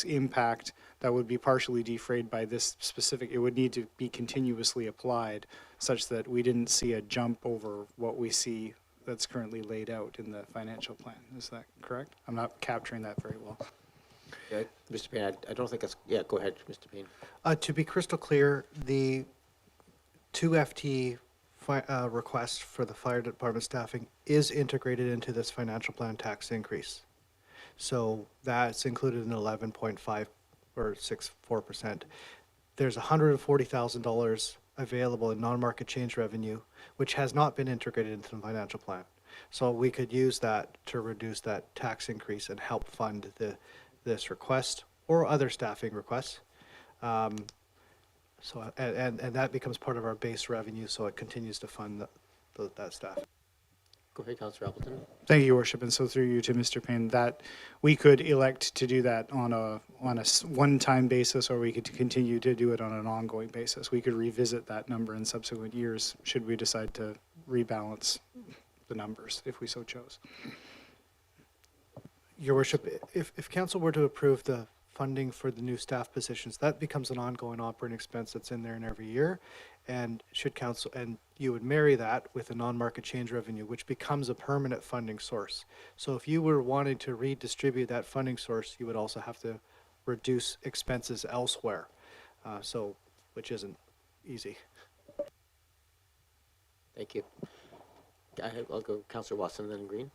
impact that would be partially defrayed by this specific. It would need to be continuously applied such that we didn't see a jump over what we see that's currently laid out in the financial plan. Is that correct? I'm not capturing that very well. Yeah, Mr. Paine, I don't think that's, yeah, go ahead, Mr. Paine. To be crystal clear, the 2 FTE request for the fire department staffing is integrated into this financial plan tax increase. So that's included in 11.5 or 6.4%. There's $140,000 available in non-market change revenue, which has not been integrated into the financial plan. So we could use that to reduce that tax increase and help fund this request or other staffing requests. So and that becomes part of our base revenue, so it continues to fund that staff. Go ahead, Councillor Appleton. Thank you, Your Worship, and so through you to Mr. Paine, that we could elect to do that on a one-time basis, or we could continue to do it on an ongoing basis. We could revisit that number in subsequent years should we decide to rebalance the numbers if we so chose. Your Worship, if council were to approve the funding for the new staff positions, that becomes an ongoing operating expense that's in there in every year. And should council, and you would marry that with a non-market change revenue, which becomes a permanent funding source. So if you were wanting to redistribute that funding source, you would also have to reduce expenses elsewhere. Which isn't easy. Thank you. I'll go Councillor Watson, then Green.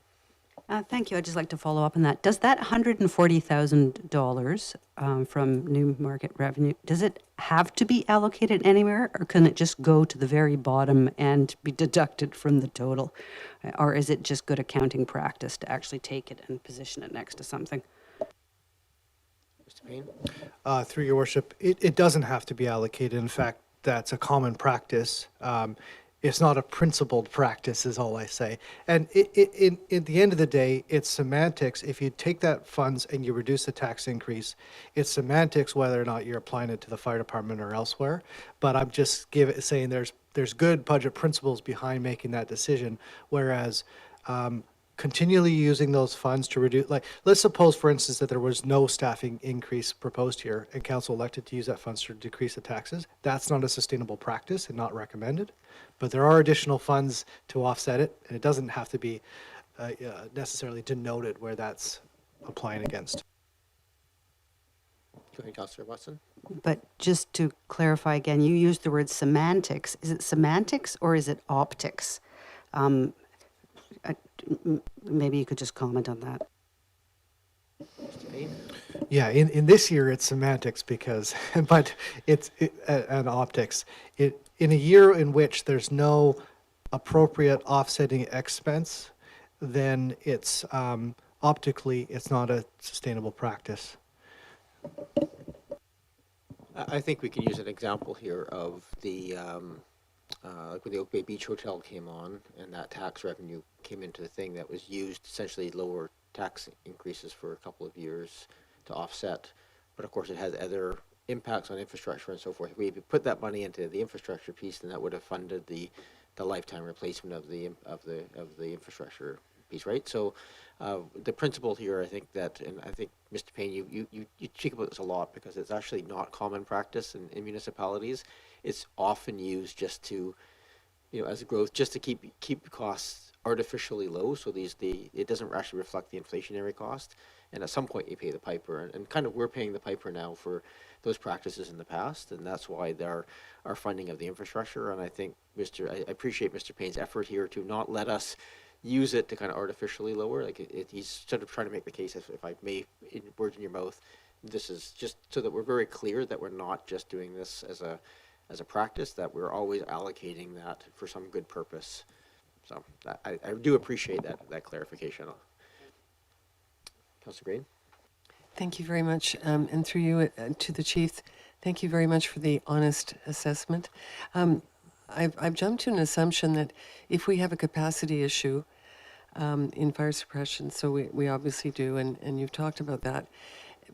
Thank you. I'd just like to follow up on that. Does that $140,000 from new market revenue, does it have to be allocated anywhere, or can it just go to the very bottom and be deducted from the total? Or is it just good accounting practice to actually take it and position it next to something? Mr. Paine? Through your worship, it doesn't have to be allocated. In fact, that's a common practice. It's not a principled practice, is all I say. And at the end of the day, it's semantics. If you take that funds and you reduce the tax increase, it's semantics whether or not you're applying it to the fire department or elsewhere. But I'm just saying there's good budget principles behind making that decision. Whereas continually using those funds to reduce, like, let's suppose, for instance, that there was no staffing increase proposed here and council elected to use that funds to decrease the taxes. That's not a sustainable practice and not recommended. But there are additional funds to offset it, and it doesn't have to be necessarily denoted where that's applying against. Go ahead, Councillor Watson. But just to clarify again, you used the word semantics. Is it semantics or is it optics? Maybe you could just comment on that. Mr. Paine? Yeah, in this year it's semantics because, but it's and optics. In a year in which there's no appropriate offsetting expense, then it's optically it's not a sustainable practice. I think we can use an example here of the, like when the Oak Bay Beach Hotel came on and that tax revenue came into the thing that was used essentially lower tax increases for a couple of years to offset. But of course it has other impacts on infrastructure and so forth. If we put that money into the infrastructure piece, then that would have funded the lifetime replacement of the infrastructure piece, right? So the principle here, I think that, and I think Mr. Paine, you speak about this a lot because it's actually not common practice in municipalities. It's often used just to, as a growth, just to keep costs artificially low. So it doesn't actually reflect the inflationary cost. And at some point you pay the piper, and kind of we're paying the piper now for those practices in the past, and that's why our funding of the infrastructure. And I think I appreciate Mr. Payne's effort here to not let us use it to kind of artificially lower. Like he's sort of trying to make the case, if I may, in words in your mouth, this is just so that we're very clear that we're not just doing this as a practice, that we're always allocating that for some good purpose. So I do appreciate that clarification. Councillor Green? Thank you very much. And through you to the Chief, thank you very much for the honest assessment. I've jumped to an assumption that if we have a capacity issue in fire suppression, so we obviously do, and you've talked about that,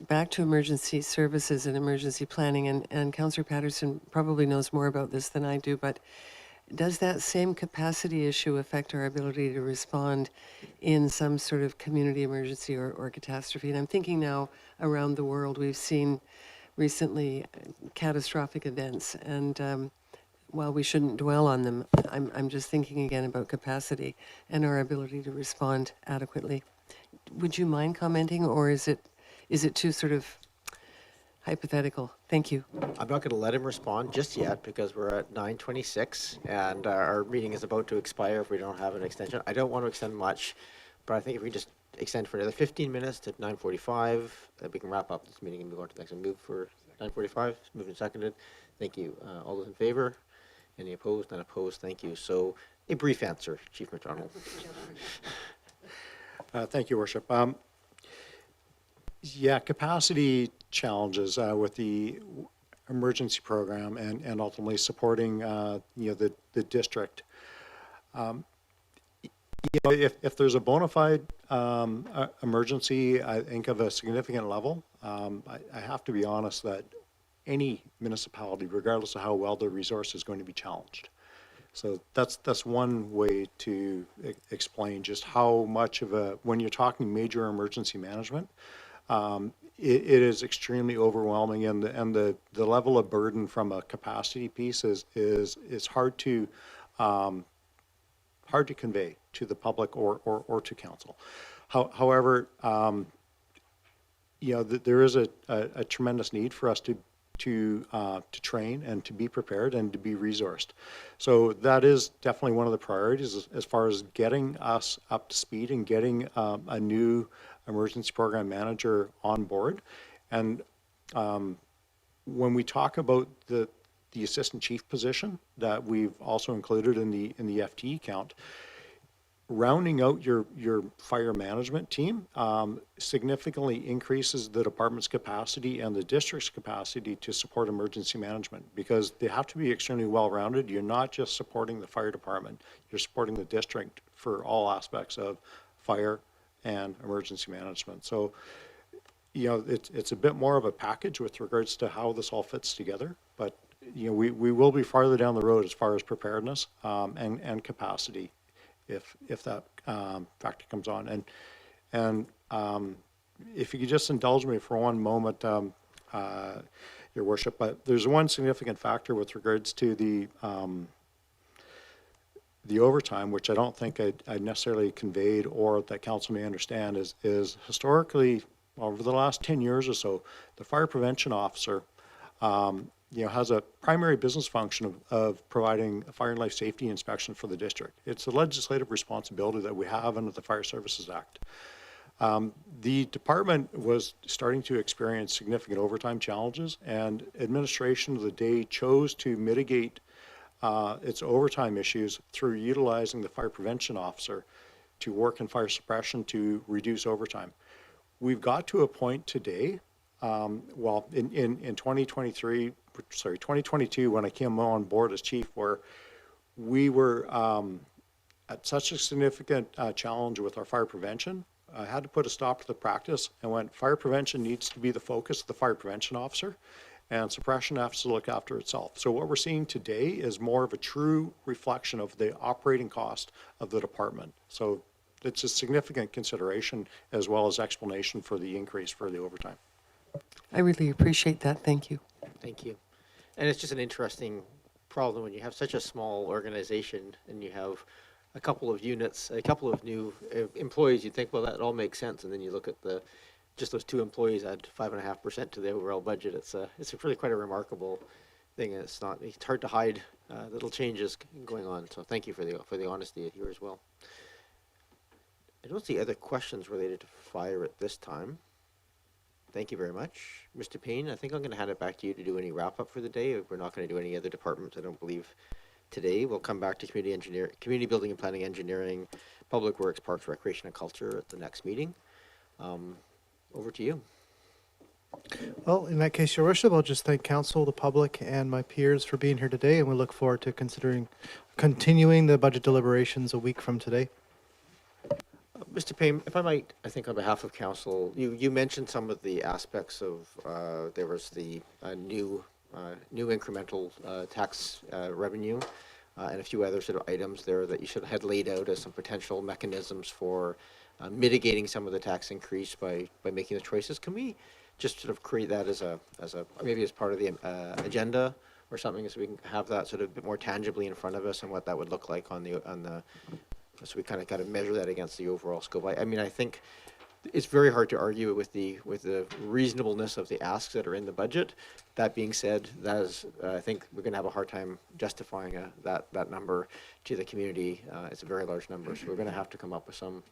back to emergency services and emergency planning, and Councillor Patterson probably knows more about this than I do, but does that same capacity issue affect our ability to respond in some sort of community emergency or catastrophe? And I'm thinking now around the world, we've seen recently catastrophic events, and while we shouldn't dwell on them, I'm just thinking again about capacity and our ability to respond adequately. Would you mind commenting, or is it too sort of hypothetical? Thank you. I'm not going to let him respond just yet because we're at 9:26 and our meeting is about to expire if we don't have an extension. I don't want to extend much, but I think if we just extend for another 15 minutes to 9:45, we can wrap up this meeting and move on to the next one. Move for 9:45. Moved and seconded. Thank you. All those in favor? Any opposed? None opposed. Thank you. So a brief answer, Chief McDonald. Thank you, Worship. Yeah, capacity challenges with the emergency program and ultimately supporting the district. If there's a bona fide emergency, I think of a significant level, I have to be honest that any municipality, regardless of how well their resource, is going to be challenged. So that's one way to explain just how much of when you're talking major emergency management, it is extremely overwhelming, and the level of burden from a capacity piece is hard to convey to the public or to council. However, there is a tremendous need for us to train and to be prepared and to be resourced. So that is definitely one of the priorities as far as getting us up to speed and getting a new emergency program manager on board. And when we talk about the assistant chief position that we've also included in the FTE count, rounding out your fire management team significantly increases the department's capacity and the district's capacity to support emergency management, because they have to be extremely well-rounded. You're not just supporting the fire department, you're supporting the district for all aspects of fire and emergency management. So, it's a bit more of a package with regards to how this all fits together, but we will be farther down the road as far as preparedness and capacity if that factor comes on. And if you could just indulge me for one moment, Your Worship, but there's one significant factor with regards to the overtime, which I don't think I necessarily conveyed or that council may understand, is historically, over the last 10 years or so, the fire prevention officer, has a primary business function of providing a fire and life safety inspection for the district. It's a legislative responsibility that we have under the Fire Services Act. The department was starting to experience significant overtime challenges, and administration of the day chose to mitigate its overtime issues through utilizing the fire prevention officer to work in fire suppression to reduce overtime. We've got to a point today, in 2022, when I came on board as chief, where we were at such a significant challenge with our fire prevention. I had to put a stop to the practice and went, fire prevention needs to be the focus of the fire prevention officer, and suppression has to look after itself. So what we're seeing today is more of a true reflection of the operating cost of the department. So it's a significant consideration as well as explanation for the increase for the overtime. I really appreciate that. Thank you. Thank you. And it's just an interesting problem when you have such a small organization and you have a couple of units, a couple of new employees. You think, well, that all makes sense, and then you look at just those 2 employees add 5.5% to the overall budget. It's really quite a remarkable thing. It's hard to hide little changes going on. So thank you for the honesty here as well. I don't see other questions related to fire at this time. Thank you very much. Mr. Paine, I think I'm going to hand it back to you to do any wrap up for the day. We're not going to do any other departments, I don't believe, today. We'll come back to community building and planning engineering, public works, parks, recreation, and culture at the next meeting. Over to you. Well, in that case, Your Worship, I'll just thank council, the public, and my peers for being here today, and we look forward to continuing the budget deliberations a week from today. Mr. Paine, if I might, I think on behalf of council, you mentioned some of the aspects of, there was the new incremental tax revenue and a few other sort of items there that you should have laid out as some potential mechanisms for mitigating some of the tax increase by making the choices. Can we just sort of create that as a maybe as part of the agenda or something, so we can have that sort of a bit more tangibly in front of us and what that would look like on the so we kind of got to measure that against the overall scope. I mean, I think it's very hard to argue with the reasonableness of the asks that are in the budget. That being said, that is, I think we're going to have a hard time justifying that number to the community. It's a very large number, so we're going to have to come up with some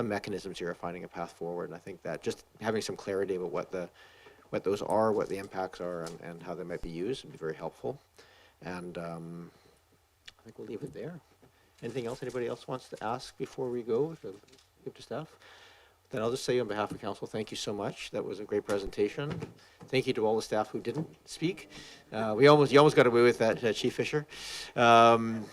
mechanisms here of finding a path forward. And I think that just having some clarity about what those are, what the impacts are, and how they might be used would be very helpful. And I think we'll leave it there. Anything else anybody else wants to ask before we go to staff? Then I'll just say on behalf of council, thank you so much. That was a great presentation. Thank you to all the staff who didn't speak. You almost got away with that, Chief Fisher. We'll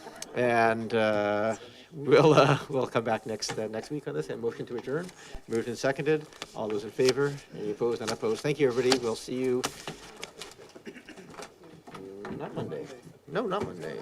come back next week on this. And motion to adjourn. Moved and seconded. All those in favor? Any opposed? Unopposed? Thank you, everybody. We'll see you. Not Monday. No, not Monday.